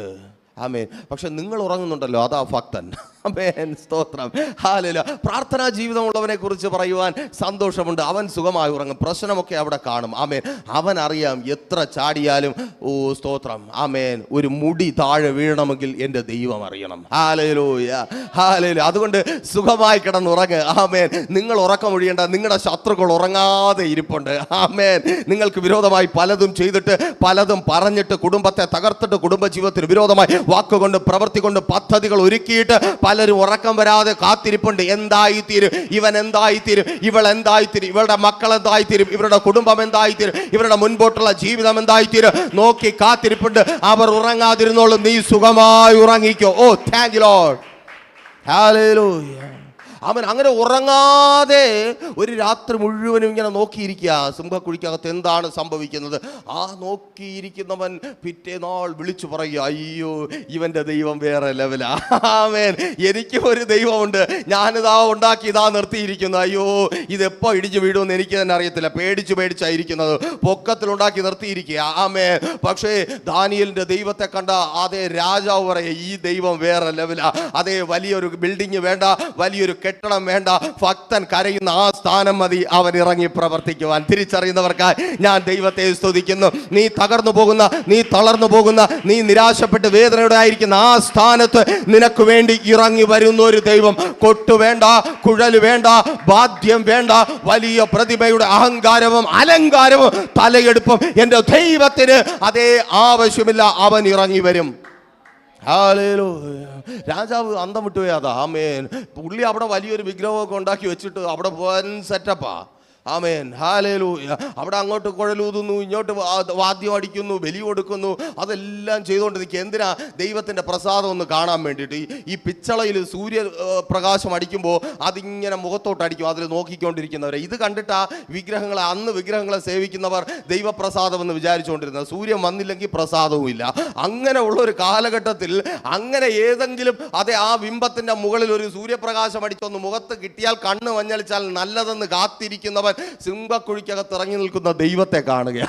ആമേൻ. പക്ഷെ നിങ്ങൾ ഉറങ്ങുന്നുണ്ടല്ലോ, അതാ ഭക്തൻ. ആമേൻ, സ്തോത്രം, ഹല്ലേലൂയ. പ്രാർത്ഥനാ ജീവിതമുള്ളവനെ കുറിച്ച് പറയുവാൻ സന്തോഷമുണ്ട്. അവൻ സുഖമായി ഉറങ്ങും, പ്രശ്നമൊക്കെ അവിടെ കാണും. ആമേൻ, അവൻ അറിയാം എത്ര ചാടിയാലും, ഓ സ്തോത്രം, ആമേൻ, ഒരു മുടി താഴെ വീഴണമെങ്കിൽ എൻ്റെ ദൈവം അറിയണം. Hallelujah, hallelujah. അതുകൊണ്ട് സുഖമായി കിടന്നുറങ്ങ്. ആമേൻ. നിങ്ങൾ ഉറക്കം ഒഴിയേണ്ട, നിങ്ങളുടെ ശത്രുക്കൾ ഉറങ്ങാതെ ഇരിപ്പുണ്ട്. ആമേൻ. നിങ്ങൾക്ക് വിരോധമായി പലതും ചെയ്തിട്ട്, പലതും പറഞ്ഞിട്ട്, കുടുംബത്തെ തകർത്തിട്ട്, കുടുംബജീവിതത്തിന് വിരോധമായി വാക്കുകൊണ്ട്, പ്രവൃത്തി കൊണ്ട് പദ്ധതികൾ ഒരുക്കിയിട്ട് പലരും ഉറക്കം വരാതെ കാത്തിരിപ്പുണ്ട്. എന്തായിത്തീരും, ഇവൻ എന്തായിത്തീരും, ഇവൾ എന്തായിത്തീരും, ഇവളുടെ മക്കൾ എന്തായിത്തീരും, ഇവരുടെ കുടുംബം എന്തായിത്തീരും, ഇവരുടെ മുൻപോട്ടുള്ള ജീവിതം എന്തായിത്തീരും നോക്കി കാത്തിരിപ്പുണ്ട്. അവർ ഉറങ്ങാതിരുന്നോളൂ, നീ സുഖമായി ഉറങ്ങിക്കോ. ഓ താങ്ക് യു ലോർഡ്, ഹല്ലേലൂയ. അവൻ അങ്ങനെ ഉറങ്ങാതെ ഒരു രാത്രി മുഴുവനും ഇങ്ങനെ നോക്കിയിരിക്കുക, സിംഹക്കുഴിക്കകത്ത് എന്താണ് സംഭവിക്കുന്നത്. ആ നോക്കിയിരിക്കുന്നവൻ പിറ്റേനാൾ വിളിച്ചു പറയുക, അയ്യോ ഇവൻ്റെ ദൈവം വേറെ ലെവലാ. ആമേൻ. എനിക്കും ഒരു ദൈവമുണ്ട്, ഞാനിതാ ഉണ്ടാക്കി ഇതാ നിർത്തിയിരിക്കുന്നു. അയ്യോ ഇതെപ്പോൾ ഇടിഞ്ഞു വീഴുമെന്ന് എനിക്ക് തന്നെ അറിയത്തില്ല, പേടിച്ചായിരിക്കുന്നത്, പൊക്കത്തിലുണ്ടാക്കി നിർത്തിയിരിക്കുക. ആമേൻ. പക്ഷേ ദാനിയേലിൻ്റെ ദൈവത്തെ കണ്ട അതേ രാജാവ് പറയും, ഈ ദൈവം വേറെ ലെവലാ. അതേ, വലിയൊരു ബിൽഡിങ് വേണ്ട, വലിയൊരു കെട്ടണം വേണ്ട, ഭക്തൻ കരയുന്ന ആ സ്ഥാനം മതി അവൻ ഇറങ്ങി പ്രവർത്തിക്കുവാൻ. തിരിച്ചറിയുന്നവർക്കായി ഞാൻ ദൈവത്തെ സ്തുതിക്കുന്നു. നീ തകർന്നു പോകുന്ന, നീ തളർന്നു പോകുന്ന, നീ നിരാശപ്പെട്ട് വേദനയോടെ ആയിരിക്കുന്ന ആ സ്ഥാനത്ത് നിനക്ക് വേണ്ടി ഇറങ്ങി വരുന്ന ഒരു ദൈവം. കൊട്ടു വേണ്ട, കുഴൽ വേണ്ട, വാദ്യം വേണ്ട, വലിയ പ്രതിമയുടെ അഹങ്കാരവും അലങ്കാരവും തലയെടുപ്പും എൻ്റെ ദൈവത്തിന് അതേ ആവശ്യമില്ല, അവൻ ഇറങ്ങി വരും. ഹല്ലേലൂയ. രാജാവ് അന്തം വിട്ടുപോയി. അതാ, ആമേൻ. പുള്ളി അവിടെ വലിയൊരു വിഗ്രഹമൊക്കെ ഉണ്ടാക്കി വെച്ചിട്ട് അവിടെ പോകാൻ സെറ്റപ്പാ. ആമേൻ, ഹല്ലേലൂയ. അവിടെ അങ്ങോട്ട് കുഴലൂതുന്നു, ഇങ്ങോട്ട് വാദ്യം അടിക്കുന്നു, ബലി കൊടുക്കുന്നു, അതെല്ലാം ചെയ്തുകൊണ്ട് നിൽക്കുക. എന്തിനാ? ദൈവത്തിൻ്റെ പ്രസാദം ഒന്ന് കാണാൻ വേണ്ടിയിട്ട്. ഈ പിച്ചളയിൽ സൂര്യപ്രകാശം അടിക്കുമ്പോൾ അതിങ്ങനെ മുഖത്തോട്ട് അടിക്കും, അതിൽ നോക്കിക്കൊണ്ടിരിക്കുന്നവരെ. ഇത് കണ്ടിട്ട് ആ വിഗ്രഹങ്ങളെ, അന്ന് വിഗ്രഹങ്ങളെ സേവിക്കുന്നവർ ദൈവപ്രസാദം എന്ന് വിചാരിച്ചുകൊണ്ടിരുന്നത്. സൂര്യൻ വന്നില്ലെങ്കിൽ പ്രസാദവും ഇല്ല. അങ്ങനെ ഉള്ള ഒരു കാലഘട്ടത്തിൽ അങ്ങനെ ഏതെങ്കിലും അതെ ആ ബിംബത്തിൻ്റെ മുകളിൽ ഒരു സൂര്യപ്രകാശം അടിച്ചൊന്ന് മുഖത്ത് കിട്ടിയാൽ, കണ്ണ് മഞ്ഞളിച്ചാൽ നല്ലതെന്ന് കാത്തിരിക്കുന്നവർ സിംഹക്കുഴിക്കകത്ത് ഇറങ്ങി നിൽക്കുന്ന ദൈവത്തെ കാണുക.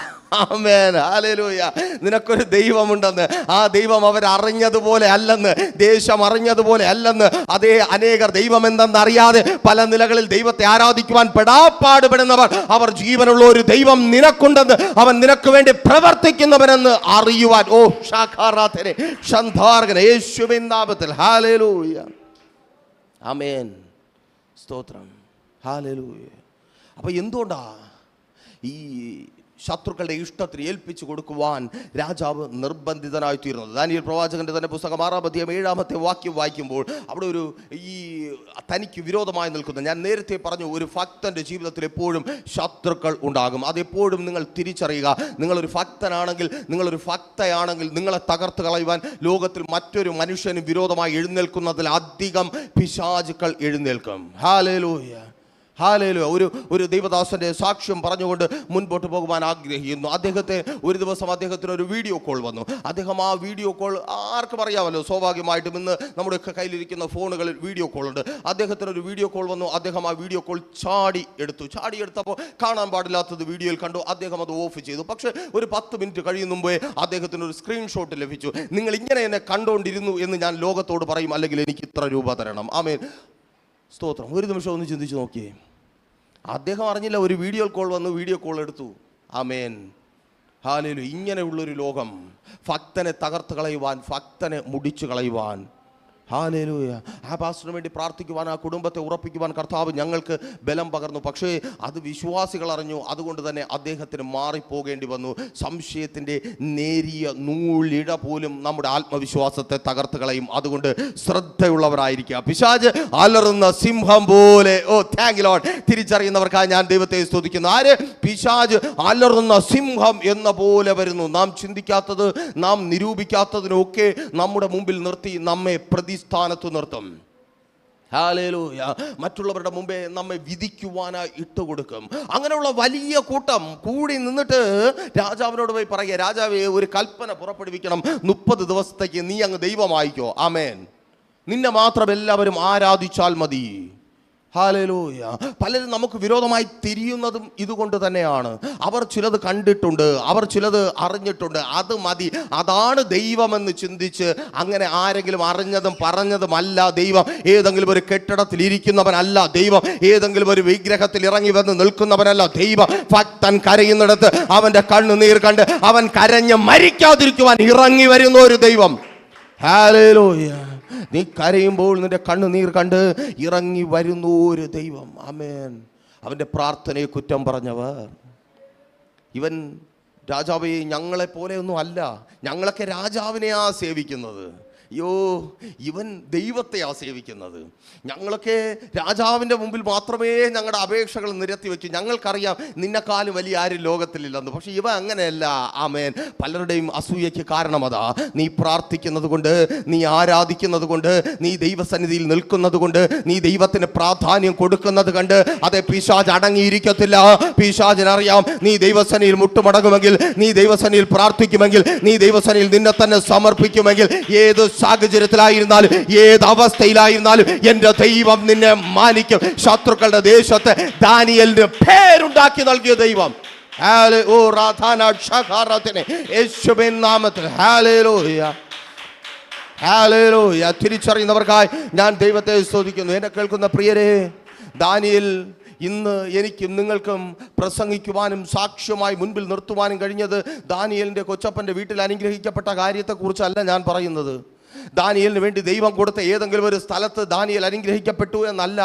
ആമേൻ, ഹല്ലേലൂയ. നിനക്കൊരു ദൈവമുണ്ടെന്ന്, ആ ദൈവം അവരറിഞ്ഞതുപോലെ അല്ലെന്ന്, ദേശം അറിഞ്ഞതുപോലെ അല്ലെന്ന്. അതേ, അനേകർ ദൈവം എന്തെന്ന് അറിയാതെ പല നിലകളിൽ ദൈവത്തെ ആരാധിക്കുവാൻ പെടാപ്പാടുപെടുന്നവർ, അവർ ജീവനുള്ള ഒരു ദൈവം നിനക്കുണ്ടെന്ന്, അവൻ നിനക്ക് വേണ്ടി പ്രവർത്തിക്കുന്നവനെന്ന് അറിയുവാൻ. ഓ ഷാഖാറാതനെ ഷന്ധാർഗനെ യേശുവിൻ നാമത്തിൽ, ഹല്ലേലൂയ, ആമേൻ, സ്തോത്രം, ഹല്ലേലൂയ. അപ്പോൾ എന്തുകൊണ്ടാ ഈ ശത്രുക്കളുടെ ഇഷ്ടത്തിന് ഏൽപ്പിച്ചു കൊടുക്കുവാൻ രാജാവ് നിർബന്ധിതനായി തീർന്നത്? ദാനിയേൽ പ്രവാചകന്റെ തന്നെ പുസ്തകം 6-ാം അധ്യായം 7-ാമത്തെ വാക്യം വായിക്കുമ്പോൾ അവിടെ ഒരു ഈ തനിക്ക് വിരോധമായി നിൽക്കുന്ന, ഞാൻ നേരത്തെ പറഞ്ഞു, ഒരു ഭക്തന്റെ ജീവിതത്തിൽ എപ്പോഴും ശത്രുക്കൾ ഉണ്ടാകും. അതെപ്പോഴും നിങ്ങൾ തിരിച്ചറിയുക. നിങ്ങളൊരു ഭക്തനാണെങ്കിൽ, നിങ്ങളൊരു ഭക്തയാണെങ്കിൽ, നിങ്ങളെ തകർത്ത് കളയുവാൻ ലോകത്തിൽ മറ്റൊരു മനുഷ്യന് വിരോധമായി എഴുന്നേൽക്കുന്നതിൽ അധികം പിശാചുക്കൾ എഴുന്നേൽക്കും. Hallelujah, hallelujah. ഒരു ദൈവദാസന്റെ സാക്ഷ്യം പറഞ്ഞുകൊണ്ട് മുൻപോട്ട് പോകുവാൻ ആഗ്രഹിക്കുന്നു. അദ്ദേഹത്തെ ഒരു ദിവസം അദ്ദേഹത്തിന് ഒരു വീഡിയോ കോൾ വന്നു. അദ്ദേഹം ആ വീഡിയോ കോൾ ആർക്കും അറിയാമല്ലോ, സ്വാഭാവികമായിട്ടും ഇന്ന് നമ്മുടെ കയ്യിലിരിക്കുന്ന ഫോണുകളിൽ വീഡിയോ കോൾ ഉണ്ട്. അദ്ദേഹത്തിന് ഒരു വീഡിയോ കോൾ വന്നു. അദ്ദേഹം ആ വീഡിയോ കോൾ ചാടി എടുത്തപ്പോൾ കാണാൻ പാടില്ലാത്തത് വീഡിയോയിൽ കണ്ടു. അദ്ദേഹം അത് ഓഫ് ചെയ്തു. പക്ഷേ ഒരു 10 മിനിറ്റ് കഴിയും മുമ്പേ അദ്ദേഹത്തിന് ഒരു സ്ക്രീൻഷോട്ട് ലഭിച്ചു. നിങ്ങൾ ഇങ്ങനെ എന്നെ കണ്ടുകൊണ്ടിരുന്നു എന്ന് ഞാൻ ലോകത്തോട് പറയും, അല്ലെങ്കിൽ എനിക്ക് ഇത്ര രൂപ തരണം. ആമേൻ, സ്തോത്രം. ഒരു നിമിഷം ഒന്ന് ചിന്തിച്ച് നോക്കിയേ. അദ്ദേഹം അറിഞ്ഞില്ല, ഒരു വീഡിയോ കോൾ വന്നു, വീഡിയോ കോൾ എടുത്തു. ആമേൻ, ഹല്ലേലൂയ. ഇങ്ങനെയുള്ളൊരു ലോകം, ഭക്തനെ തകർത്ത് കളയുവാൻ, ഭക്തനെ മുടിച്ചു കളയുവാൻ. ഹല്ലേലൂയ. ആ പാസ്റ്ററിന് വേണ്ടി പ്രാർത്ഥിക്കുവാൻ, ആ കുടുംബത്തെ ഉറപ്പിക്കുവാൻ കർത്താവ് ഞങ്ങൾക്ക് ബലം പകർന്നു. പക്ഷേ അത് വിശ്വാസികൾ അറിഞ്ഞു. അതുകൊണ്ട് തന്നെ അദ്ദേഹത്തിന് മാറിപ്പോകേണ്ടി വന്നു. സംശയത്തിൻ്റെ നേരിയ നൂലിഴ പോലും നമ്മുടെ ആത്മവിശ്വാസത്തെ തകർത്ത് കളയും. അതുകൊണ്ട് ശ്രദ്ധയുള്ളവരായിരിക്കുക. പിശാച് അലറുന്ന സിംഹം പോലെ, താങ്ക് യു ലോർഡ്, തിരിച്ചറിയുന്നവർക്കായി ഞാൻ ദൈവത്തെ സ്തുതിക്കുന്നു. ആര്? പിശാച് അലറുന്ന സിംഹം എന്ന പോലെ വരുന്നു. നാം ചിന്തിക്കാത്തത്, നാം നിരൂപിക്കാത്തതിനൊക്കെ നമ്മുടെ മുമ്പിൽ നിർത്തി നമ്മെ സ്ഥാനത്ത് നിർത്തും. ഹല്ലേലൂയ. മറ്റുള്ളവരുടെ മുമ്പേ നമ്മെ വിധിക്കുവാനായി ഇട്ടുകൊടുക്കും. അങ്ങനെയുള്ള വലിയ കൂട്ടം കൂടി നിന്നിട്ട് രാജാവിനോട് പോയി പറയുക, രാജാവേ, ഒരു കൽപ്പന പുറപ്പെടുവിക്കണം, 30 ദിവസത്തേക്ക് നീ അങ്ങ് ദൈവമായിക്കോ. ആമേൻ, നിന്നെ മാത്രം എല്ലാവരും ആരാധിച്ചാൽ മതി. ഹല്ലേലൂയ. പലരും നമുക്ക് വിരോധമായി തിരിയുന്നതും ഇതുകൊണ്ട് തന്നെയാണ്. അവർ ചിലത് കണ്ടിട്ടുണ്ട്, അവർ ചിലത് അറിഞ്ഞിട്ടുണ്ട്, അത് മതി, അതാണ് ദൈവമെന്ന് ചിന്തിച്ച് അങ്ങനെ ആരെങ്കിലും അറിഞ്ഞതും പറഞ്ഞതുമല്ല ദൈവം. ഏതെങ്കിലും ഒരു കെട്ടിടത്തിൽ ഇരിക്കുന്നവനല്ല ദൈവം. ഏതെങ്കിലും ഒരു വിഗ്രഹത്തിൽ ഇറങ്ങി വന്ന് നിൽക്കുന്നവനല്ല ദൈവം. ഭക്തൻ കരയുന്നിടത്ത് അവന്റെ കണ്ണുനീർ കണ്ട് അവൻ കരഞ്ഞ് മരിക്കാതിരിക്കുവാൻ ഇറങ്ങി വരുന്ന ഒരു ദൈവം. ഹല്ലേലൂയ. നീ കരയുമ്പോൾ നിന്റെ കണ്ണുനീർ കണ്ട് ഇറങ്ങി വരുന്ന ഒരു ദൈവം. ആമേൻ. അവൻ്റെ പ്രാർത്ഥനയെ കുറ്റം പറഞ്ഞവർ, ഇവൻ രാജാവേ, ഞങ്ങളെ പോലെയൊന്നും അല്ല, ഞങ്ങളൊക്കെ രാജാവിനെയാ സേവിക്കുന്നത്. അയ്യോ, ഇവൻ ദൈവത്തെയാ സേവിക്കുന്നത്. ഞങ്ങളൊക്കെ രാജാവിൻ്റെ മുമ്പിൽ മാത്രമേ ഞങ്ങളുടെ അപേക്ഷകൾ നിരത്തി വെച്ചു. ഞങ്ങൾക്കറിയാം നിന്നെക്കാളും വലിയ ആരും ലോകത്തിലില്ലെന്ന്. പക്ഷെ ഇവ അങ്ങനെയല്ല. ആമേൻ. പലരുടെയും അസൂയയ്ക്ക് കാരണം അതാ. നീ പ്രാർത്ഥിക്കുന്നത് കൊണ്ട്, നീ ആരാധിക്കുന്നത് കൊണ്ട്, നീ ദൈവസന്നിധിയിൽ നിൽക്കുന്നത് കൊണ്ട്, നീ ദൈവത്തിന് പ്രാധാന്യം കൊടുക്കുന്നത് കണ്ട് അതെ, പിശാച് അടങ്ങിയിരിക്കത്തില്ല. പിശാചിനറിയാം നീ ദൈവസന്നിധിയിൽ മുട്ടുമടങ്ങുമെങ്കിൽ, നീ ദൈവസന്നിധിയിൽ പ്രാർത്ഥിക്കുമെങ്കിൽ, നീ ദൈവസന്നിധിയിൽ നിന്നെ തന്നെ സമർപ്പിക്കുമെങ്കിൽ, ഏത് സാഹചര്യത്തിലായിരുന്നാലും ഏത് അവസ്ഥയിലായിരുന്നാലും എൻ്റെ ദൈവം നിന്നെ മാനിക്കും. ശത്രുക്കളുടെ ദേശത്ത് ദാനിയേലിന് പേരുണ്ടാക്കി നൽകിയ ദൈവം. യേശുവിൻ നാമത്തിൽ ഹല്ലേലൂയ. ഹല്ലേലൂയ. തിരിച്ചറിയുന്നവർക്കായി ഞാൻ ദൈവത്തെ സ്തുതിക്കുന്നു. എന്നെ കേൾക്കുന്ന പ്രിയരെ, ദാനിയേൽ ഇന്ന് എനിക്കും നിങ്ങൾക്കും പ്രസംഗിക്കുവാനും സാക്ഷ്യമായി മുൻപിൽ നിർത്തുവാനും കഴിഞ്ഞത് ദാനിയേലിൻ്റെ കൊച്ചപ്പൻ്റെ വീട്ടിൽ അനുഗ്രഹിക്കപ്പെട്ട കാര്യത്തെക്കുറിച്ചല്ല ഞാൻ പറയുന്നത്. ദാനിയേലിന് വേണ്ടി ദൈവം കൊടുത്ത ഏതെങ്കിലും ഒരു സ്ഥലത്ത് ദാനിയേൽ അനുഗ്രഹിക്കപ്പെട്ടു എന്നല്ല.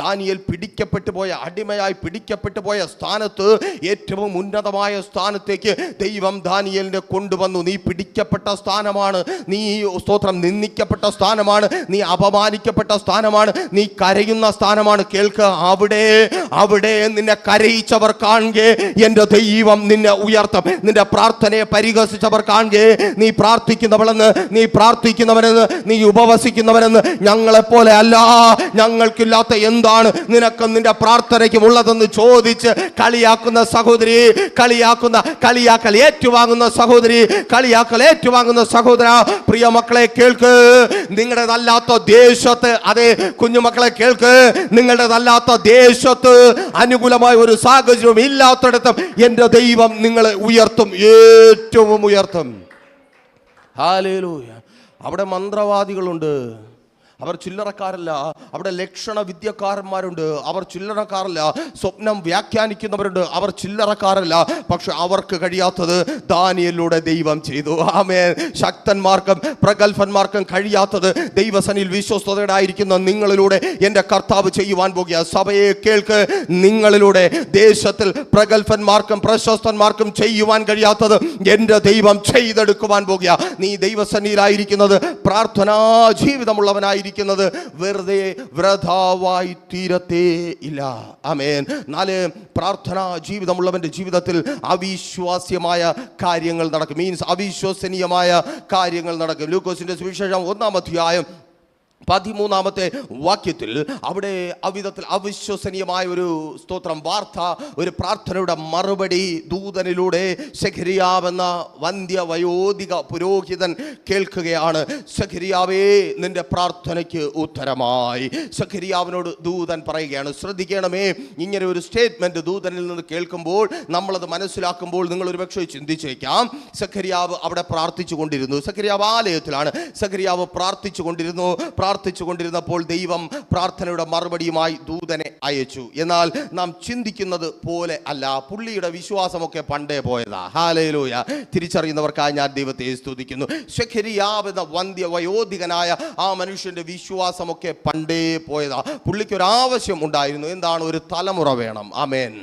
ദാനിയേൽ പിടിക്കപ്പെട്ടു പോയ, അടിമയായി പിടിക്കപ്പെട്ടു പോയ സ്ഥാനത്ത് ഏറ്റവും ഉന്നതമായ സ്ഥാനത്തേക്ക് ദൈവം ദാനിയേലിനെ കൊണ്ടുവന്നു. നീ പിടിക്കപ്പെട്ട സ്ഥാനമാണ്, നീ സ്തോത്രം നിന്ദിക്കപ്പെട്ട സ്ഥാനമാണ്, നീ അപമാനിക്കപ്പെട്ട സ്ഥാനമാണ്, നീ കരയുന്ന സ്ഥാനമാണ്. കേൾക്കുക, അവിടെ നിന്നെ കരയിച്ചവർ കാണുകെ എൻ്റെ ദൈവം നിന്നെ ഉയർത്തും. നിന്റെ പ്രാർത്ഥനയെ പരിഹസിച്ചവർ കാണുകെ നീ പ്രാർത്ഥിക്കുന്നവളെന്ന്, നീ പ്രാർത്ഥിക്കുന്നവരെന്ന്, നീ ഉപവസിക്കുന്നവരെന്ന്, ഞങ്ങളെപ്പോലെ അല്ല, ഞങ്ങൾക്കില്ലാത്ത എന്താണ് നിനക്കും നിന്റെ പ്രാർത്ഥനയ്ക്കും ഉള്ളതെന്ന് ചോദിച്ച് കളിയാക്കുന്ന സഹോദരി, കളിയാക്കൽ ഏറ്റുവാങ്ങുന്ന സഹോദരി, കളിയാക്കൽ ഏറ്റുവാങ്ങുന്ന സഹോദര, പ്രിയ മക്കളെ കേൾക്ക്. നിങ്ങളുടേതല്ലാത്ത ദേശത്ത്, അതെ കുഞ്ഞുമക്കളെ കേൾക്ക്, നിങ്ങളുടേതല്ലാത്ത ദേശത്ത് അനുകൂലമായ ഒരു സാഹചര്യം ഇല്ലാത്തിടത്തും എൻ്റെ ദൈവം നിങ്ങളെ ഉയർത്തും, ഏറ്റവും ഉയർത്തും. ഹല്ലേലൂയ. അവിടെ മന്ത്രവാദികളുണ്ട്, അവർ ചില്ലറക്കാരല്ല. അവിടെ ലക്ഷണ വിദ്യക്കാരന്മാരുണ്ട്, അവർ ചില്ലറക്കാരല്ല. സ്വപ്നം വ്യാഖ്യാനിക്കുന്നവരുണ്ട്, അവർ ചില്ലറക്കാരല്ല. പക്ഷെ അവർക്ക് കഴിയാത്തത് ദാനിയേലിലൂടെ ദൈവം ചെയ്തു. ആമേൻ. ശക്തന്മാർക്കും പ്രഗത്ഭന്മാർക്കും കഴിയാത്തത് ദൈവസന്നിധിയിൽ വിശ്വസ്തതയോടായിരിക്കുന്ന നിങ്ങളിലൂടെ എൻ്റെ കർത്താവ് ചെയ്യുവാൻ പോകുക. സഭയെ കേൾക്ക്, നിങ്ങളിലൂടെ ദേശത്തിൽ പ്രഗത്ഭന്മാർക്കും പ്രശസ്തന്മാർക്കും ചെയ്യുവാൻ കഴിയാത്തത് എൻ്റെ ദൈവം ചെയ്തെടുക്കുവാൻ പോകുക. നീ ദൈവസന്നിധിയിലായിരിക്കുന്നത്, പ്രാർത്ഥനാ ജീവിതമുള്ളവനായി വെറുതെ വ്രതാവായി തീരത്തേ ഇല്ല. ആമേൻ. 4, പ്രാർത്ഥനാ ജീവിതമുള്ളവന്റെ ജീവിതത്തിൽ അവിശ്വാസ്യമായ കാര്യങ്ങൾ നടക്കും. മീൻസ് അവിശ്വസനീയമായ കാര്യങ്ങൾ നടക്കും. ലൂക്കോസിന്റെ സുവിശേഷം 1-ാം അധ്യായം 13-ാമത്തെ വാക്യത്തിൽ അവിടെ അവിധത്തിൽ അവിശ്വസനീയമായ ഒരു സ്തോത്രം വാർത്ത, ഒരു പ്രാർത്ഥനയുടെ മറുപടി ദൂതനിലൂടെ സെഖരിയാവെന്ന വന്ധ്യ വയോധിക പുരോഹിതൻ കേൾക്കുകയാണ്. സെഖരിയാവേ, നിന്റെ പ്രാർത്ഥനയ്ക്ക് ഉത്തരമായി. സെഖരിയാവിനോട് ദൂതൻ പറയുകയാണ്, ശ്രദ്ധിക്കണമേ, ഇങ്ങനെ ഒരു സ്റ്റേറ്റ്മെന്റ് ദൂതനിൽ നിന്ന് കേൾക്കുമ്പോൾ, നമ്മളത് മനസ്സിലാക്കുമ്പോൾ നിങ്ങൾ ഒരു പക്ഷേ ചിന്തിച്ചേക്കാം, സെഖരിയാവ് അവിടെ പ്രാർത്ഥിച്ചു കൊണ്ടിരുന്നു. സെഖരിയാവ് ആലയത്തിലാണ്. സെഖരിയാവ് പ്രാർത്ഥിച്ചു കൊണ്ടിരുന്നപ്പോൾ ദൈവം പ്രാർത്ഥനയുടെ മറുപടിയുമായി ദൂതനെ അയച്ചു. എന്നാൽ നാം ചിന്തിക്കുന്നത് പോലെ അല്ല. പുള്ളിയുടെ വിശ്വാസമൊക്കെ പണ്ടേ പോയതാ. ഹല്ലേലൂയ. തിരിച്ചറിയുന്നവർക്കായി ഞാൻ ദൈവത്തെ സ്തുതിക്കുന്നു. സെഖരിയാവ് എന്ന വന്ധ്യ വയോധികനായ ആ മനുഷ്യന്റെ വിശ്വാസമൊക്കെ പണ്ടേ പോയതാ. പുള്ളിക്കൊരാവശ്യം ഉണ്ടായിരുന്നു. എന്താണ്? ഒരു തലമുറ വേണം. ആമേൻ.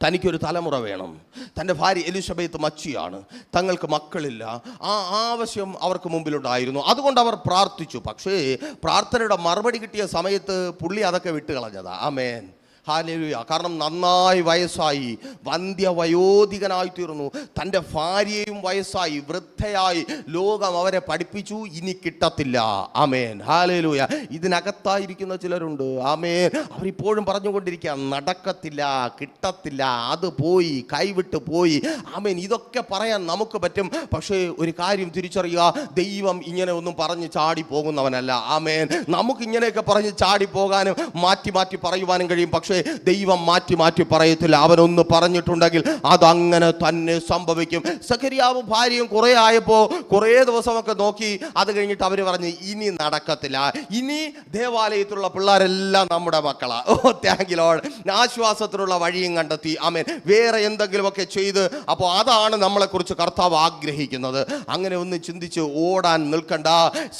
തനിക്കൊരു തലമുറ വേണം. തൻ്റെ ഭാര്യ എലിസബത്ത് മച്ചിയാണ്, തങ്ങൾക്ക് മക്കളില്ല. ആ ആവശ്യം അവർക്ക് മുമ്പിലുണ്ടായിരുന്നു. അതുകൊണ്ട് അവർ പ്രാർത്ഥിച്ചു. പക്ഷേ പ്രാർത്ഥനയുടെ മറുപടി കിട്ടിയ സമയത്ത് പുള്ളി അതൊക്കെ വിട്ടുകളഞ്ഞതാ. ആമേൻ. ഹല്ലേലൂയ. കാരണം നന്നായി വയസ്സായി, വന്ധ്യവയോധികനായി തീർന്നു. തൻ്റെ ഭാര്യയും വയസ്സായി, വൃദ്ധയായി. ലോകം അവരെ പഠിപ്പിച്ചു, ഇനി കിട്ടത്തില്ല. ആമേൻ. ഹല്ലേലൂയ. ഇതിനകത്തായിരിക്കുന്ന ചിലരുണ്ട്. ആമേൻ. അവരിപ്പോഴും പറഞ്ഞുകൊണ്ടിരിക്കുക, നടക്കത്തില്ല, കിട്ടത്തില്ല, അത് പോയി, കൈവിട്ട് പോയി. ആമേൻ. ഇതൊക്കെ പറയാൻ നമുക്ക് പറ്റും. പക്ഷേ ഒരു കാര്യം തിരിച്ചറിയുക, ദൈവം ഇങ്ങനെ ഒന്നും പറഞ്ഞ് ചാടി പോകുന്നവനല്ല. ആമേൻ. നമുക്കിങ്ങനെയൊക്കെ പറഞ്ഞ് ചാടി പോകാനും മാറ്റി മാറ്റി പറയുവാനും കഴിയും. പക്ഷേ ദൈവം മാറ്റി മാറ്റി പറയത്തില്ല. അവനൊന്ന് പറഞ്ഞിട്ടുണ്ടെങ്കിൽ അതങ്ങനെ തന്നെ സംഭവിക്കും. സെഖരിയാവും ഭാര്യയും കുറെ ആയപ്പോൾ കുറേ ദിവസമൊക്കെ നോക്കി. അത് കഴിഞ്ഞിട്ട് അവർ പറഞ്ഞ്, ഇനി നടക്കത്തില്ല, ഇനി ദേവാലയത്തിലുള്ള പിള്ളേരെല്ലാം നമ്മുടെ മക്കളാ. ഓ, താങ്ക് യു ലോർഡ്. ആശ്വാസത്തിനുള്ള വഴിയും കണ്ടെത്തി. ആമേൻ. വേറെ എന്തെങ്കിലുമൊക്കെ ചെയ്ത്, അപ്പോൾ അതാണ് നമ്മളെക്കുറിച്ച് കർത്താവ് ആഗ്രഹിക്കുന്നത്. അങ്ങനെ ഒന്ന് ചിന്തിച്ച് ഓടാൻ നിൽക്കണ്ട.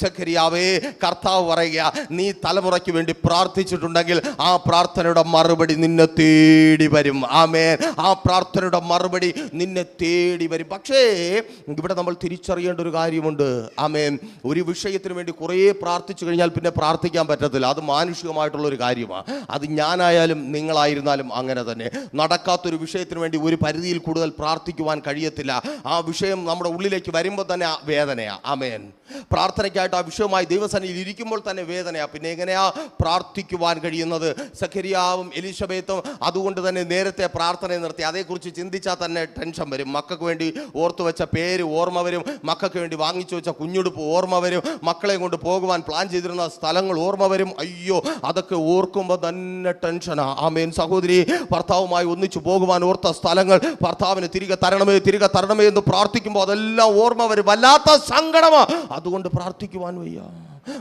സെഖരിയാവേ, കർത്താവ് പറയുക, നീ തലമുറയ്ക്ക് വേണ്ടി പ്രാർത്ഥിച്ചിട്ടുണ്ടെങ്കിൽ ആ പ്രാർത്ഥനയുടെ മറുപടി നിന്നെ തേടി വരും. ആമേൻ. ആ പ്രാർത്ഥനയുടെ മറുപടി നിന്നെ തേടി വരും. പക്ഷേ ഇവിടെ നമ്മൾ തിരിച്ചറിയേണ്ട ഒരു കാര്യമുണ്ട്. ആമേൻ. ഒരു വിഷയത്തിന് വേണ്ടി കുറേ പ്രാർത്ഥിച്ചു കഴിഞ്ഞാൽ പിന്നെ പ്രാർത്ഥിക്കാൻ പറ്റത്തില്ല. അത് മാനുഷികമായിട്ടുള്ളൊരു കാര്യമാണ്. അത് ഞാനായാലും നിങ്ങളായിരുന്നാലും അങ്ങനെ തന്നെ. നടക്കാത്തൊരു വിഷയത്തിന് വേണ്ടി ഒരു പരിധിയിൽ കൂടുതൽ പ്രാർത്ഥിക്കുവാൻ കഴിയത്തില്ല. ആ വിഷയം നമ്മുടെ ഉള്ളിലേക്ക് വരുമ്പോൾ തന്നെ വേദനയാ. ആമേൻ. പ്രാർത്ഥനയ്ക്കായിട്ട് ആ വിഷയമായി ദൈവസന്നിധിയിൽ ഇരിക്കുമ്പോൾ തന്നെ വേദനയാ. പിന്നെ എങ്ങനെയാ പ്രാർത്ഥിക്കുവാൻ കഴിയുന്നത്? സെഖരിയാവും എലിസബത്തും അതുകൊണ്ട് തന്നെ നേരത്തെ പ്രാർത്ഥന നിർത്തി. അതേക്കുറിച്ച് ചിന്തിച്ചാൽ തന്നെ ടെൻഷൻ വരും. മക്കൾക്ക് വേണ്ടി ഓർത്തു വെച്ച പേര് ഓർമ്മ വരും, മക്കൾക്ക് വേണ്ടി വാങ്ങിച്ചു വെച്ച കുഞ്ഞുടുപ്പ് ഓർമ്മ വരും, മക്കളെ കൊണ്ട് പോകുവാൻ പ്ലാൻ ചെയ്തിരുന്ന സ്ഥലങ്ങൾ ഓർമ്മ വരും. അയ്യോ, അതൊക്കെ ഓർക്കുമ്പോൾ തന്നെ ടെൻഷനാ. ആമേൻ. സഹോദരി, ഭർത്താവുമായി ഒന്നിച്ചു പോകുവാൻ ഓർത്ത സ്ഥലങ്ങൾ ഭർത്താവിന് തിരികെ തരണമേ എന്ന് പ്രാർത്ഥിക്കുമ്പോൾ അതെല്ലാം ഓർമ്മ വരും. വല്ലാത്ത സങ്കടമാ. അതുകൊണ്ട് പ്രാർത്ഥിക്കുവാൻ വയ്യ.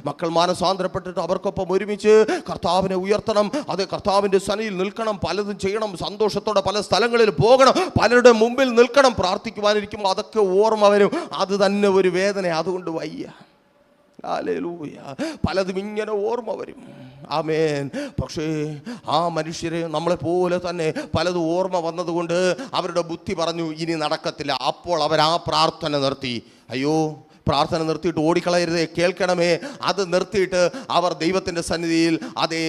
മക്കൾ മാനസാന്തരപ്പെട്ടിട്ട് അവർക്കൊപ്പം ഒരുമിച്ച് കർത്താവിനെ ഉയർത്തണം. അത് കർത്താവിൻ്റെ സന്നിധിയിൽ നിൽക്കണം, പലതും ചെയ്യണം, സന്തോഷത്തോടെ പല സ്ഥലങ്ങളിൽ പോകണം, പലരുടെ മുമ്പിൽ നിൽക്കണം. പ്രാർത്ഥിക്കുവാനിരിക്കുമ്പോൾ അതൊക്കെ ഓർമ്മ വരും. അത് തന്നെ ഒരു വേദന. അതുകൊണ്ട് വയ്യ. ഹല്ലേലൂയ. പലതും ഇങ്ങനെ ഓർമ്മ വരും. ആമേൻ. പക്ഷേ ആ മനുഷ്യരെ നമ്മളെപ്പോലെ തന്നെ പലതും ഓർമ്മ വന്നതുകൊണ്ട് അവരുടെ ബുദ്ധി പറഞ്ഞു, ഇനി നടക്കത്തില്ല. അപ്പോൾ അവർ ആ പ്രാർത്ഥന നിർത്തി. അയ്യോ, പ്രാർത്ഥന നിർത്തിയിട്ട് ഓടിക്കളയരുതേ, കേൾക്കണമേ. അത് നിർത്തിയിട്ട് അവർ ദൈവത്തിൻ്റെ സന്നിധിയിൽ അതേ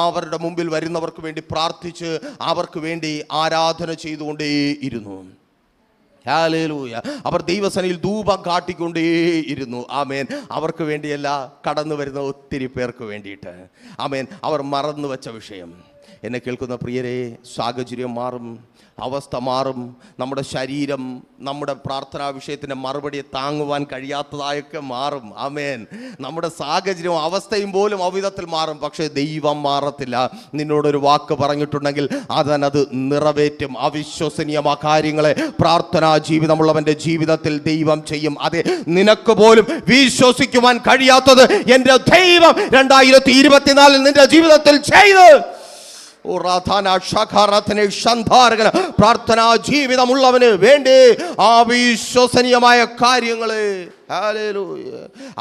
അവരുടെ മുമ്പിൽ വരുന്നവർക്ക് വേണ്ടി പ്രാർത്ഥിച്ച് അവർക്ക് വേണ്ടി ആരാധന ചെയ്തുകൊണ്ടേയിരുന്നു. ഹല്ലേലൂയ. അവർ ദൈവസന്നിധിയിൽ ധൂപം കാട്ടിക്കൊണ്ടേയിരുന്നു. ആമേൻ. അവർക്ക് വേണ്ടിയല്ല, കടന്നു വരുന്ന ഒത്തിരി പേർക്ക് വേണ്ടിയിട്ട്. ആമേൻ. അവർ മറന്നു വെച്ച വിഷയം. എന്നെ കേൾക്കുന്ന പ്രിയരെ, സാഹചര്യം മാറും, അവസ്ഥ മാറും, നമ്മുടെ ശരീരം നമ്മുടെ പ്രാർത്ഥനാ വിഷയത്തിൻ്റെ മറുപടിയെ താങ്ങുവാൻ കഴിയാത്തതായൊക്കെ മാറും. ആമേൻ. നമ്മുടെ സാഹചര്യവും അവസ്ഥയും പോലും അവിധത്തിൽ മാറും. പക്ഷേ ദൈവം മാറത്തില്ല. നിന്നോടൊരു വാക്ക് പറഞ്ഞിട്ടുണ്ടെങ്കിൽ അതനത് നിറവേറ്റും. അവിശ്വസനീയമായ കാര്യങ്ങളെ പ്രാർത്ഥനാ ജീവിതമുള്ളവൻ്റെ ജീവിതത്തിൽ ദൈവം ചെയ്യും. അതെ, നിനക്ക് പോലും വിശ്വസിക്കുവാൻ കഴിയാത്തത് എൻ്റെ ദൈവം 2024 നിന്റെ ജീവിതത്തിൽ ചെയ്ത് പ്രാർത്ഥനാ ജീവിതമുള്ളവന് വേണ്ടി അവിശ്വസനീയമായ കാര്യങ്ങളെ. ഹല്ലേലൂയ.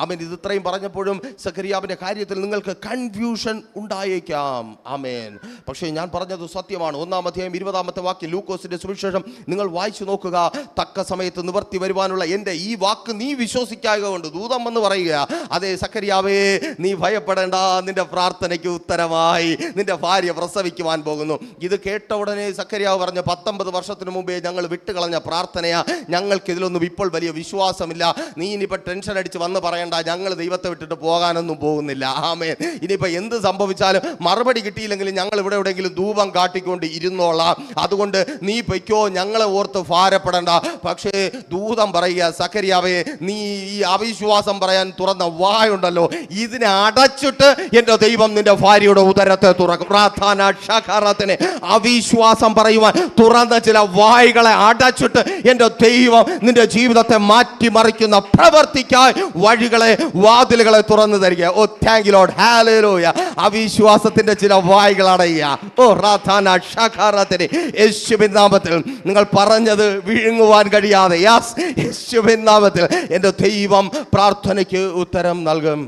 ആമേൻ. ഇത് ഇത്രയും പറഞ്ഞപ്പോഴും സെഖരിയാവിൻ്റെ കാര്യത്തിൽ നിങ്ങൾക്ക് കൺഫ്യൂഷൻ ഉണ്ടായേക്കാം. ആമേൻ. പക്ഷേ ഞാൻ പറഞ്ഞത് സത്യമാണ്. 1-ാം അധ്യായം 20-ാമത്തെ വാക്യം ലൂക്കോസിന്റെ സുവിശേഷം നിങ്ങൾ വായിച്ചു നോക്കുക. തക്ക സമയത്ത് നിവർത്തി വരുവാനുള്ള എൻ്റെ ഈ വാക്ക് നീ വിശ്വസിക്കായ കൊണ്ട് ദൂതം വന്ന് പറയുക, അതെ സെഖരിയാവേ, നീ ഭയപ്പെടേണ്ട, നിന്റെ പ്രാർത്ഥനയ്ക്ക് ഉത്തരമായി നിന്റെ ഭാര്യ പ്രസവിക്കുവാൻ പോകുന്നു. ഇത് കേട്ട ഉടനെ സെഖരിയാവ് പറഞ്ഞു, 19 വർഷത്തിന് മുമ്പേ ഞങ്ങൾ വിട്ടുകളഞ്ഞ പ്രാർത്ഥനയാ, ഞങ്ങൾക്ക് ഇതിലൊന്നും ഇപ്പോൾ വലിയ വിശ്വാസമില്ല. നീ ഇനിയിപ്പോൾ ടെൻഷൻ അടിച്ച് വന്ന് പറയണ്ട, ഞങ്ങൾ ദൈവത്തെ വിട്ടിട്ട് പോകാനൊന്നും പോകുന്നില്ല. ആമേൻ. ഇനിയിപ്പോൾ എന്ത് സംഭവിച്ചാലും മറുപടി കിട്ടിയില്ലെങ്കിലും ഞങ്ങൾ ഇവിടെ എവിടെയെങ്കിലും ധൂപം കാട്ടിക്കൊണ്ട് ഇരുന്നോളാം. അതുകൊണ്ട് നീ പൊയ്ക്കോ, ഞങ്ങളെ ഓർത്ത് ഭാരപ്പെടണ്ട. പക്ഷേ ദൂതം പറയുക, സക്കറിയാവേ, നീ ഈ അവിശ്വാസം പറയാൻ തുറന്ന വായുണ്ടല്ലോ, ഇതിനെ അടച്ചിട്ട് എൻ്റെ ദൈവം നിന്റെ ഭാര്യയുടെ ഉദരത്തെ തുറക്കും. പ്രാർത്ഥന ഷഖറത്തിനെ അവിശ്വാസം പറയുവാൻ തുറന്ന ചില വായുകളെ അടച്ചിട്ട് എൻ്റെ ദൈവം നിന്റെ ജീവിതത്തെ മാറ്റിമറിക്കുന്ന പ്രവർത്തിക്കായി വഴികളെ, വാതിലുകളെ തുറന്നു തരിക. ഓ താങ്ക് യു ലോർഡ്, ഹല്ലേലൂയ. അവിശ്വാസത്തിന്റെ ചില വായുകൾ അടയുക. ഓ പ്രാർത്ഥന ഷഖറത്തിനെ യേശുവിൻ നാമത്തിൽ നിങ്ങൾ പറഞ്ഞത് വിഴുങ്ങുവാൻ കഴിയാതെ യേശുവിൻ നാമത്തിൽ എൻ്റെ ദൈവം പ്രാർത്ഥനയ്ക്ക് ഉത്തരം നൽകും.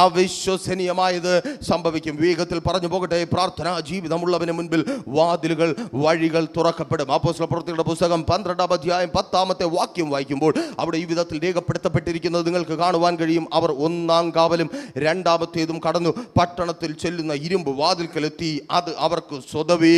അവിശ്വസനീയമായത് സംഭവിക്കും. വേഗത്തിൽ പറഞ്ഞു പോകട്ടെ. പ്രാർത്ഥനാ ജീവിതമുള്ളവന് മുൻപിൽ വാതിലുകൾ, വഴികൾ തുറക്കപ്പെടും. അപ്പോസ്തലപ്രവൃത്തികളുടെ പുസ്തകം 12-ാം അധ്യായം 10-ാമത്തെ വാക്യം വായിക്കുമ്പോൾ അവിടെ ഈ വിധത്തിൽ രേഖപ്പെടുത്തപ്പെട്ടിരിക്കുന്നത് നിങ്ങൾക്ക് കാണുവാൻ കഴിയും. അവർ 1-ാം കാവലും 2-ാമത്തേതും കടന്നു പട്ടണത്തിൽ ചെല്ലുന്ന ഇരുമ്പ് വാതിൽക്കലെത്തി. അത് അവർക്ക് സ്വതവേ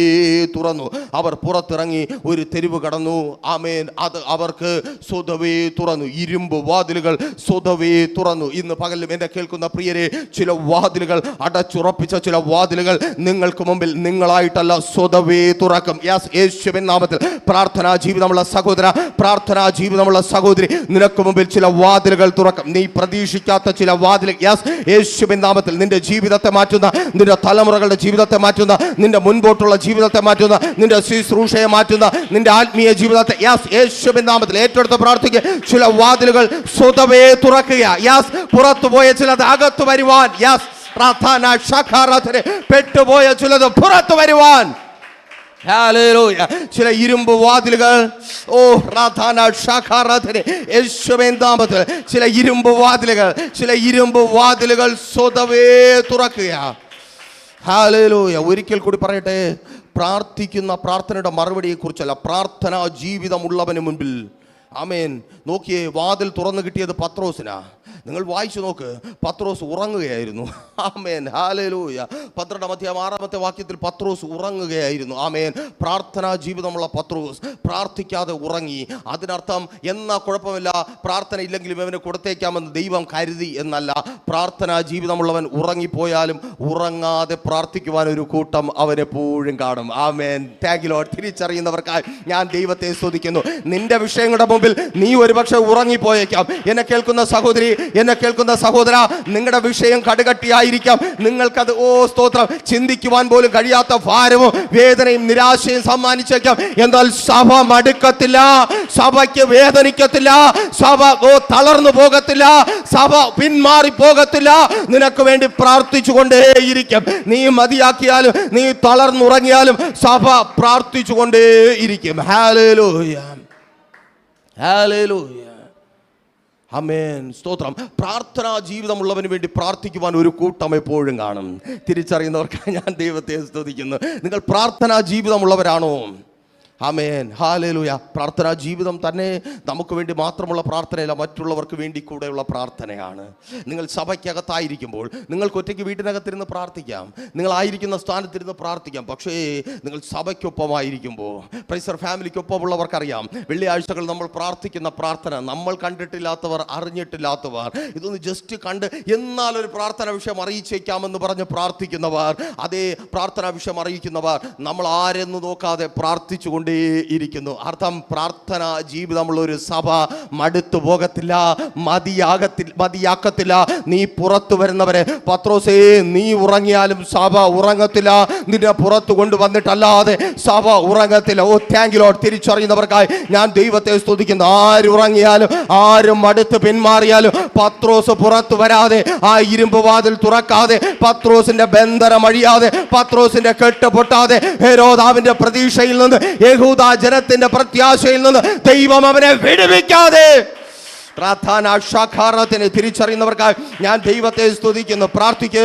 തുറന്നു. അവർ പുറത്തിറങ്ങി ഒരു തെരുവ് കടന്നു. ആമേൻ. അത് അവർക്ക് സ്വതവേ തുറന്നു. ഇരുമ്പ് വാതിലുകൾ സ്വതവേ തുറന്നു. ഇന്ന് പകലും എന്നെ കേൾക്കുന്ന പ്രിയരെ, ചില വാതിലുകൾ, അടച്ചുറപ്പിച്ച ചില വാതിലുകൾ നിങ്ങൾക്ക് മുമ്പിൽ നിങ്ങളായിട്ടല്ല സ്വതവേ തുറക്കും. യേശുവിൻ നാമത്തിൽ പ്രാർത്ഥനാ ജീവിതമുള്ള സഹോദര, പ്രാർത്ഥനാ ജീവിതമുള്ള സഹോദരി, നിനക്ക് മുമ്പിൽ ചില വാതിലുകൾ തുറക്കും. നീ പ്രതീക്ഷിക്കാത്ത ചില വാതിലുകൾ യേശുവിൻ നാമത്തിൽ നിന്റെ ജീവിതത്തെ മാറ്റുന്ന, നിന്റെ തലമുറകളുടെ ജീവിതത്തെ മാറ്റുന്ന, നിന്റെ മുൻപോട്ടുള്ള ജീവിതത്തെ മാറ്റുന്ന, നിന്റെ ശുശ്രൂഷയെ മാറ്റുന്ന, നിന്റെ ആത്മീയ ജീവിതത്തെ യേശുവിൻ നാമത്തിൽ ഏറ്റെടുത്ത് പ്രാർത്ഥിക്കുക. ചില വാതിലുകൾ സ്വതവേ തുറക്കുക. പുറത്തുപോയ ചിലത് അകത്തു വരുവാൻ, പ്രാർത്ഥന ഷഖറത്തിനെ പെട്ടുപോയ ചിലത് പുറത്തു വരുവാൻ. ഹല്ലേലൂയ. ചില ഇരുമ്പ് വാതിലുകൾ, ഓ പ്രാർത്ഥന ഷഖറത്തിനെ യേശുവിൻ നാമത്തിൽ ചില ഇരുമ്പ് വാതിലുകൾ, ചില ഇരുമ്പ് വാതിലുകൾ സ്വതവേ തുറക്കുക. ഹല്ലേലൂയ. ഒരിക്കൽ കൂടി പറയട്ടെ, പ്രാർത്ഥിക്കുന്ന പ്രാർത്ഥനയുടെ മറുപടിയെക്കുറിച്ചല്ല, പ്രാർത്ഥനാ ജീവിതമുള്ളവന് മുൻപിൽ. ആമേൻ. നോക്കിയേ, വാതിൽ തുറന്നു കിട്ടിയത് പത്രോസിനാ. നിങ്ങൾ വായിച്ചു നോക്ക്, പത്രോസ് ഉറങ്ങുകയായിരുന്നു. ആമേൻ. ഹല്ലേലൂയ. 12-ാം അധ്യായം 6-ാമത്തെ വാക്യത്തിൽ പത്രോസ് ഉറങ്ങുകയായിരുന്നു. ആമേൻ. പ്രാർത്ഥനാ ജീവിതമുള്ള പത്രോസ് പ്രാർത്ഥിക്കാതെ ഉറങ്ങി. അതിനർത്ഥം എന്നാ കുഴപ്പമില്ല, പ്രാർത്ഥന ഇല്ലെങ്കിലും അവന് കൊടുത്തേക്കാമെന്ന് ദൈവം കരുതി എന്നല്ല. പ്രാർത്ഥനാ ജീവിതമുള്ളവൻ ഉറങ്ങിപ്പോയാലും ഉറങ്ങാതെ പ്രാർത്ഥിക്കുവാൻ ഒരു കൂട്ടം അവനെപ്പോഴും കാണും. ആമേൻ. Thank you Lord. തിരിച്ചറിയുന്നവർക്കായി ഞാൻ ദൈവത്തെ സ്തുതിക്കുന്നു. നിന്റെ വിഷയങ്ങളുടെ മുമ്പിൽ നീ ഒരുപക്ഷെ ഉറങ്ങിപ്പോയേക്കാം. എന്നെ കേൾക്കുന്ന സഹോദരി, എന്നെ കേൾക്കുന്ന സഹോദര, നിങ്ങളുടെ വിഷയം കടുകട്ടിയായിരിക്കാം. നിങ്ങൾക്കത് സ്തോത്രം ചിന്തിക്കുവാൻ പോലും കഴിയാത്ത ഭാരവും വേദനയും നിരാശയും സമ്മാനിച്ചേക്കാം. എന്നാൽ സഭ മടുക്കത്തില്ല, സഭയ്ക്ക് വേദനിക്കത്തില്ല, സഭ തളർന്നു പോകത്തില്ല, സഭ പിന്മാറി പോകത്തില്ല. നിനക്ക് വേണ്ടി പ്രാർത്ഥിച്ചു കൊണ്ടേയിരിക്കും. നീ മതിയാക്കിയാലും നീ തളർന്നുറങ്ങിയാലും സഭ പ്രാർത്ഥിച്ചു കൊണ്ടേയിരിക്കും. ഹല്ലേലൂയ, ഹല്ലേലൂയ, ആമേൻ. സ്തോത്രം. പ്രാർത്ഥനാ ജീവിതമുള്ളവന് വേണ്ടി പ്രാർത്ഥിക്കുവാൻ ഒരു കൂട്ടം എപ്പോഴും കാണും. തിരിച്ചറിയുന്നവർക്ക് ഞാൻ ദൈവത്തെ സ്തുതിക്കുന്നു. നിങ്ങൾ പ്രാർത്ഥനാ ജീവിതമുള്ളവരാണോ? ആമേൻ. ഹല്ലേലൂയ. പ്രാർത്ഥനാ ജീവിതം തന്നെ നമുക്ക് വേണ്ടി മാത്രമുള്ള പ്രാർത്ഥനയല്ല, മറ്റുള്ളവർക്ക് വേണ്ടി കൂടെയുള്ള പ്രാർത്ഥനയാണ്. നിങ്ങൾ സഭയ്ക്കകത്തായിരിക്കുമ്പോൾ നിങ്ങൾക്ക് ഒറ്റയ്ക്ക് വീട്ടിനകത്തിരുന്ന് പ്രാർത്ഥിക്കാം, നിങ്ങളായിരിക്കുന്ന സ്ഥാനത്തിരുന്ന് പ്രാർത്ഥിക്കാം. പക്ഷേ നിങ്ങൾ സഭയ്ക്കൊപ്പമായിരിക്കുമ്പോൾ, പ്രൈസർ ഫാമിലിക്കൊപ്പമുള്ളവർക്കറിയാം, വെള്ളിയാഴ്ചകൾ നമ്മൾ പ്രാർത്ഥിക്കുന്ന പ്രാർത്ഥന നമ്മൾ കണ്ടിട്ടില്ലാത്തവർ, അറിഞ്ഞിട്ടില്ലാത്തവർ, ഇതൊന്ന് ജസ്റ്റ് കണ്ട് എന്നാലൊരു പ്രാർത്ഥന വിഷയം അറിയിച്ചേക്കാമെന്ന് പറഞ്ഞ് പ്രാർത്ഥിക്കുന്നവർ, അതേ പ്രാർത്ഥനാ വിഷയം അറിയിക്കുന്നവർ, നമ്മൾ ആരെന്ന് നോക്കാതെ പ്രാർത്ഥിച്ചുകൊണ്ട് ഇരിക്കുന്നു. അർത്ഥം, പ്രാർത്ഥന ജീവിതമുള്ള ഒരു സഭ മടുത്തു പോകത്തില്ല, മതിയാക്കത്തില്ല. നീ പുറത്തു വരുന്നവരെ, പത്രോസേ, നീ ഉറങ്ങിയാലും സഭ ഉറങ്ങത്തില്ല. നിന്നെ പുറത്തു കൊണ്ടുവന്നിട്ടല്ലാതെ സഭ ഉറങ്ങത്തില്ല. ഓ താങ്ക് യു ലോർഡ്. തിരിച്ചറിയുന്നവർക്കായി ഞാൻ ദൈവത്തെ സ്തുതിക്കുന്നു. ആരുറങ്ങിയാലും ആരും മടുത്ത് പിന്മാറിയാലും പത്രോസ് പുറത്തു വരാതെ, ആ ഇരുമ്പ് വാതിൽ തുറക്കാതെ, പത്രോസിന്റെ ബന്ധനം അഴിയാതെ, പത്രോസിന്റെ കെട്ട് പൊട്ടാതെ, ഹെരോദാവിന്റെ പ്രതീക്ഷയിൽ നിന്ന്, യഹൂദ ജനത്തിന്റെ പ്രത്യാശയിൽ നിന്ന് ദൈവം അവനെ വിടുവിക്കാതെ, പ്രാർത്ഥന ഷഖറത്തിനെ തിരിച്ചറിയുന്നവർക്കായി ഞാൻ ദൈവത്തെ സ്തുതിക്കുന്നു. പ്രാർത്ഥിക്ക്.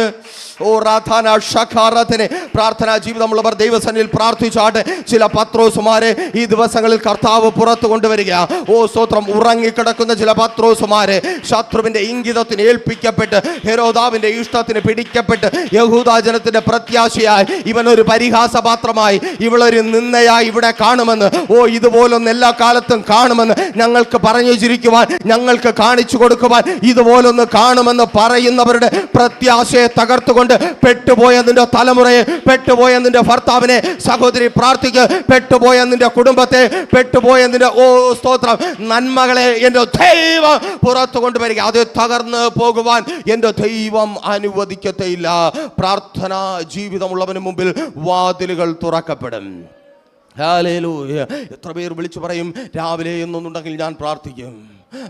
ഓ റാഥാന ഷഖാറത്തിനെ പ്രാർത്ഥനാ ജീവിതമുള്ളവർ ദൈവസന്നിധിയിൽ പ്രാർത്ഥിച്ചാട്ടെ. ചില പത്രോസുമാരെ ഈ ദിവസങ്ങളിൽ കർത്താവ് പുറത്തു കൊണ്ടുവരിക. ഓ സ്തോത്രം. ഉറങ്ങിക്കിടക്കുന്ന ചില പത്രോസുമാരെ ശത്രുവിന്റെ ഇംഗിതത്തിന് ഏൽപ്പിക്കപ്പെട്ട് ഹെരോദാവിന്റെ ഇഷ്ടത്തിന് പിടിക്കപ്പെട്ട് യഹൂദാജനത്തിന്റെ പ്രത്യാശയായി ഇവനൊരു പരിഹാസപാത്രമായി ഇവളൊരു നിന്ദയായി ഇവിടെ കാണുമെന്ന്, ഓ ഇതുപോലൊന്ന് എല്ലാ കാലത്തും കാണുമെന്ന് ഞങ്ങൾക്ക് പറഞ്ഞു ചിരിക്കുവാൻ, ഞങ്ങൾക്ക് കാണിച്ചു കൊടുക്കുവാൻ ഇതുപോലൊന്ന് കാണുമെന്ന് പറയുന്നവരുടെ പ്രത്യാശയെ തകർത്തുകൊണ്ട് പെട്ടുപോയ നിന്റെ തലമുറയെ, പെട്ടുപോയ നിന്റെ ഭർത്താവിനെ സഹോദരി പ്രാർത്ഥിക്ക്. പെട്ടുപോയ നിന്റെ കുടുംബത്തെ, പെട്ടുപോയ നിന്റെ ഓ സ്തോത്രം നന്മകളെ എൻ്റെ ദൈവം പുറത്തു കൊണ്ടുവരിക. അത് തകർന്ന് പോകുവാൻ എൻ്റെ ദൈവം അനുവദിക്കത്തേയില്ല. പ്രാർത്ഥനാ ജീവിതമുള്ളവന് മുമ്പിൽ വാതിലുകൾ തുറക്കപ്പെടും. ഹല്ലേലൂയ. എത്ര പേർ വിളിച്ചു പറയും, രാവിലെ എന്നൊന്നുണ്ടെങ്കിൽ ഞാൻ പ്രാർത്ഥിക്കും,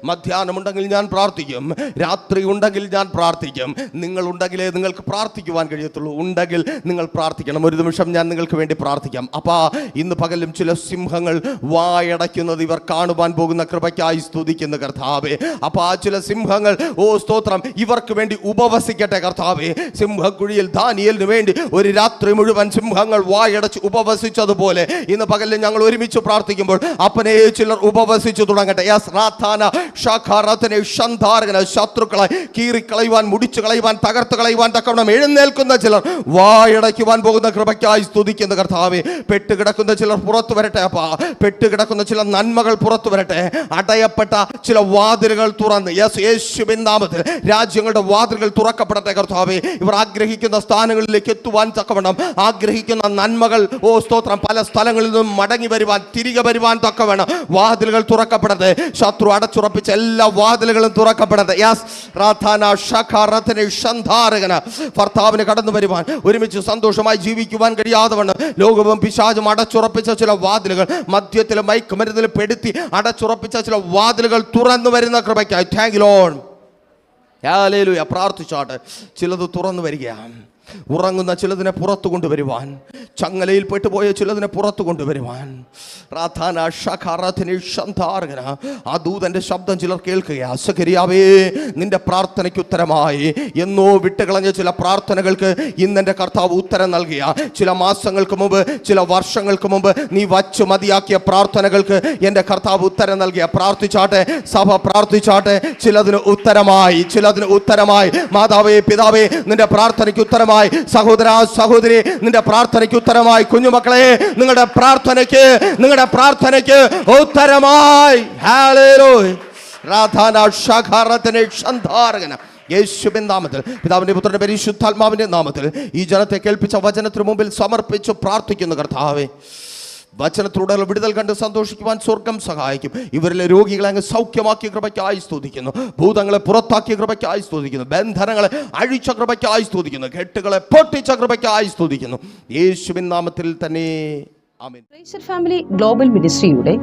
മധ്യാഹ്നമുണ്ടെങ്കിൽ ഞാൻ പ്രാർത്ഥിക്കും, രാത്രി ഉണ്ടെങ്കിൽ ഞാൻ പ്രാർത്ഥിക്കും. നിങ്ങളുണ്ടെങ്കിലേ നിങ്ങൾക്ക് പ്രാർത്ഥിക്കുവാൻ കഴിയത്തുള്ളൂ. ഉണ്ടെങ്കിൽ നിങ്ങൾ പ്രാർത്ഥിക്കണം. ഒരു നിമിഷം ഞാൻ നിങ്ങൾക്ക് വേണ്ടി പ്രാർത്ഥിക്കാം. അപ്പാ, ഇന്ന് പകലും ചില സിംഹങ്ങൾ വായടയ്ക്കുന്നത് ഇവർ കാണുവാൻ പോകുന്ന കൃപയ്ക്കായി സ്തുതിക്കുന്ന കർത്താവേ. അപ്പാ, ചില സിംഹങ്ങൾ ഓ സ്തോത്രം ഇവർക്ക് വേണ്ടി ഉപവസിക്കട്ടെ കർത്താവേ. സിംഹക്കുഴിയിൽ ദാനിയേലിന് വേണ്ടി ഒരു രാത്രി മുഴുവൻ സിംഹങ്ങൾ വായടച്ച് ഉപവസിച്ചതുപോലെ ഇന്ന് പകലിൽ ഞങ്ങൾ ഒരുമിച്ച് പ്രാർത്ഥിക്കുമ്പോൾ അപ്പനെ ചിലർ ഉപവസിച്ചു തുടങ്ങട്ടെ. ശത്രുക്കളെ കീറിക്കളയുവാൻ, മുടിച്ചു കളയുവാൻ, തകർത്ത് കളയുവാൻ തക്കവണ്ണം എഴുന്നേൽക്കുന്ന ചിലർ വായടയ്ക്കുവാൻ പോകുന്ന കൃപയ്ക്കായി സ്തുതിക്കുന്ന കർത്താവേ. പെട്ടുകിടക്കുന്ന ചിലർ പുറത്തു വരട്ടെ അപ്പാ. പെട്ടുകിടക്കുന്ന ചില നന്മകൾ പുറത്തു വരട്ടെ. അടയപ്പെട്ട ചില വാതിലുകൾ തുറന്ന് യേശുവിൻ നാമത്തിൽ രാജ്യങ്ങളുടെ വാതിലുകൾ തുറക്കപ്പെടട്ടെ കർത്താവേ. ഇവർ ആഗ്രഹിക്കുന്ന സ്ഥാനങ്ങളിലേക്ക് എത്തുവാൻ തക്കവണ്ണം ആഗ്രഹിക്കുന്ന നന്മകൾ ഓ സ്തോത്രം പല സ്ഥലങ്ങളിൽ നിന്നും മടങ്ങി വരുവാൻ, തിരികെ വരുവാൻ തക്കവണ്ണം വാതിലുകൾ തുറക്കപ്പെടട്ടെ. ശത്രു അടച്ചുറപ്പിച്ച എല്ലാ വാതിലുകളും തുറക്കപ്പെടട്ടെ. ഭർത്താവിന് കടന്നു വരുവാൻ, ഒരുമിച്ച് സന്തോഷമായി ജീവിക്കുവാൻ കഴിയാതെ വണ്ണം ലോകവും പിശാചും അടച്ചുറപ്പിച്ച ചില വാതിലുകൾ, മദ്യത്തിലും മയക്കുമരുന്നിലും പെടുത്തി അടച്ചുറപ്പിച്ച ചില വാതിലുകൾ തുറന്നു വരുന്ന കൃപയ്ക്കായി താങ്ക് യു ലോർഡ്. ഹല്ലേലൂയ. പ്രാർത്ഥിച്ചാട്ടെ. ചിലത് തുറന്നു വരികയാണ്. ഉറങ്ങുന്ന ചിലതിനെ പുറത്തു കൊണ്ടുവരുവാൻ, ചങ്ങലയിൽ പെട്ടുപോയ ചിലതിനെ പുറത്തു കൊണ്ടുവരുവാൻ. ആ ദൂതന്റെ ശബ്ദം ചിലർ കേൾക്കുക. സഖരിയാവേ, നിന്റെ പ്രാർത്ഥനയ്ക്ക് ഉത്തരമായി എന്നോ വിട്ടുകളഞ്ഞ ചില പ്രാർത്ഥനകൾക്ക് ഇന്നെൻ്റെ കർത്താവ് ഉത്തരം നൽകിയ, ചില മാസങ്ങൾക്ക് മുമ്പ്, ചില വർഷങ്ങൾക്ക് മുമ്പ് നീ വച്ചു മതിയാക്കിയ പ്രാർത്ഥനകൾക്ക് എൻ്റെ കർത്താവ് ഉത്തരം നൽകിയ. പ്രാർത്ഥിച്ചാട്ടെ സഭ, പ്രാർത്ഥിച്ചാട്ടെ. ചിലതിന് ഉത്തരമായി, ചിലതിന് ഉത്തരമായി. മാതാവേ, പിതാവേ, നിന്റെ പ്രാർത്ഥനയ്ക്ക് ഉത്തരമായി. സഹോദര, സഹോദരി, നിന്റെ പ്രാർത്ഥനയ്ക്ക് ഉത്തരമായി. കുഞ്ഞുമക്കളെ, നിങ്ങളുടെ പ്രാർത്ഥനയ്ക്ക് ഉത്തരമായി. ഹല്ലേലൂയ. യേശുവിൻ നാമത്തിൽ, പിതാവിന്റെ പുത്രന്റെ പരിശുദ്ധാത്മാവിന്റെ നാമത്തിൽ ഈ ജനത്തെ കേൾപ്പിച്ച വചനത്തിന് മുമ്പിൽ സമർപ്പിച്ച് പ്രാർത്ഥിക്കുന്നു കർത്താവേ. വചനത്തിലൂടെ വിടുതൽ കണ്ട് സന്തോഷിക്കുവാൻ സ്വർഗം സഹായിക്കും. ഇവരിലെ രോഗികളെ അങ്ങ് സൗഖ്യമാക്കിയ കൃപയ്ക്കായി സ്തുതിക്കുന്നു. ഭൂതങ്ങളെ പുറത്താക്കിയ കൃപയ്ക്കായി സ്തുതിക്കുന്നു. ബന്ധനങ്ങളെ അഴിച്ച കൃപയ്ക്കായി സ്തുതിക്കുന്നു. കെട്ടുകളെ പൊട്ടിച്ച കൃപയ്ക്കായി സ്തുതിക്കുന്നു. യേശുവിൻ നാമത്തിൽ തന്നെ ആമേൻ. പ്രൈസർ ഫാമിലി ഗ്ലോബൽ മിനിസ്ട്രിയുടെ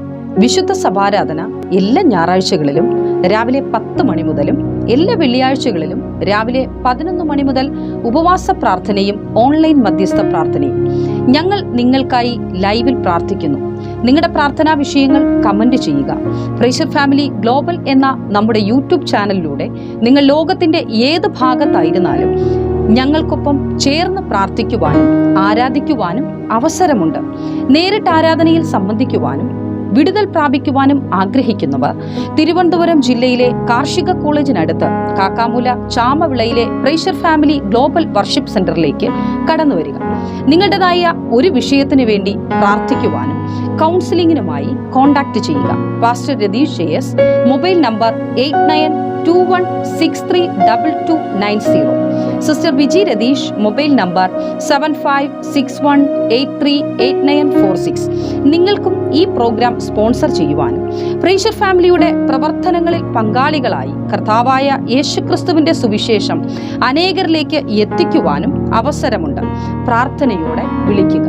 വിശുദ്ധ സഭാരാധന എല്ലാ ഞായറാഴ്ചകളിലും രാവിലെ 10 മണി മുതലും എല്ലാ വെള്ളിയാഴ്ചകളിലും രാവിലെ 11 മണി മുതൽ ഉപവാസ പ്രാർത്ഥനയും ഓൺലൈൻ മധ്യസ്ഥ പ്രാർത്ഥനയും. ഞങ്ങൾ നിങ്ങൾക്കായി ലൈവിൽ പ്രാർത്ഥിക്കുന്നു. നിങ്ങളുടെ പ്രാർത്ഥനാ വിഷയങ്ങൾ കമന്റ് ചെയ്യുക. പ്രൈസർ ഫാമിലി ഗ്ലോബൽ എന്ന നമ്മുടെ യൂട്യൂബ് ചാനലിലൂടെ നിങ്ങൾ ലോകത്തിന്റെ ഏത് ഭാഗത്തായിരുന്നാലും ഞങ്ങൾക്കൊപ്പം ചേർന്ന് പ്രാർത്ഥിക്കുവാനും ആരാധിക്കുവാനും അവസരമുണ്ട്. നേരിട്ട് ആരാധനയിൽ സംബന്ധിക്കുവാനും വിടുതൽ പ്രാപിക്കുവാനും ആഗ്രഹിക്കുന്നവർ തിരുവനന്തപുരം ജില്ലയിലെ കാർഷിക കോളേജിനടുത്ത് കാക്കാമൂല ചാമവിളയിലെ പ്രൈസർ ഫാമിലി ഗ്ലോബൽ വർഷിപ്പ് സെന്ററിലേക്ക് കടന്നു വരിക. നിങ്ങളുടേതായ ഒരു വിഷയത്തിന് വേണ്ടി പ്രാർത്ഥിക്കുവാനും കൗൺസിലിംഗിനുമായി കോൺടാക്ട് ചെയ്യുക. Pastor Ratheesh JS, mobile number 8921632290. Sister Viji Ratheesh, mobile number 7561838946. നിങ്ങൾക്കും ഈ പ്രോഗ്രാം സ്പോൺസർ ചെയ്യുവാനും പ്രൈസർ ഫാമിലിയുടെ പ്രവർത്തനങ്ങളിൽ പങ്കാളികളായി കർത്താവായ യേശുക്രിസ്തുവിന്റെ സുവിശേഷം അനേകരിലേക്ക് എത്തിക്കുവാനും അവസരമുണ്ട്. പ്രാർത്ഥനയോടെ വിളിക്കുക.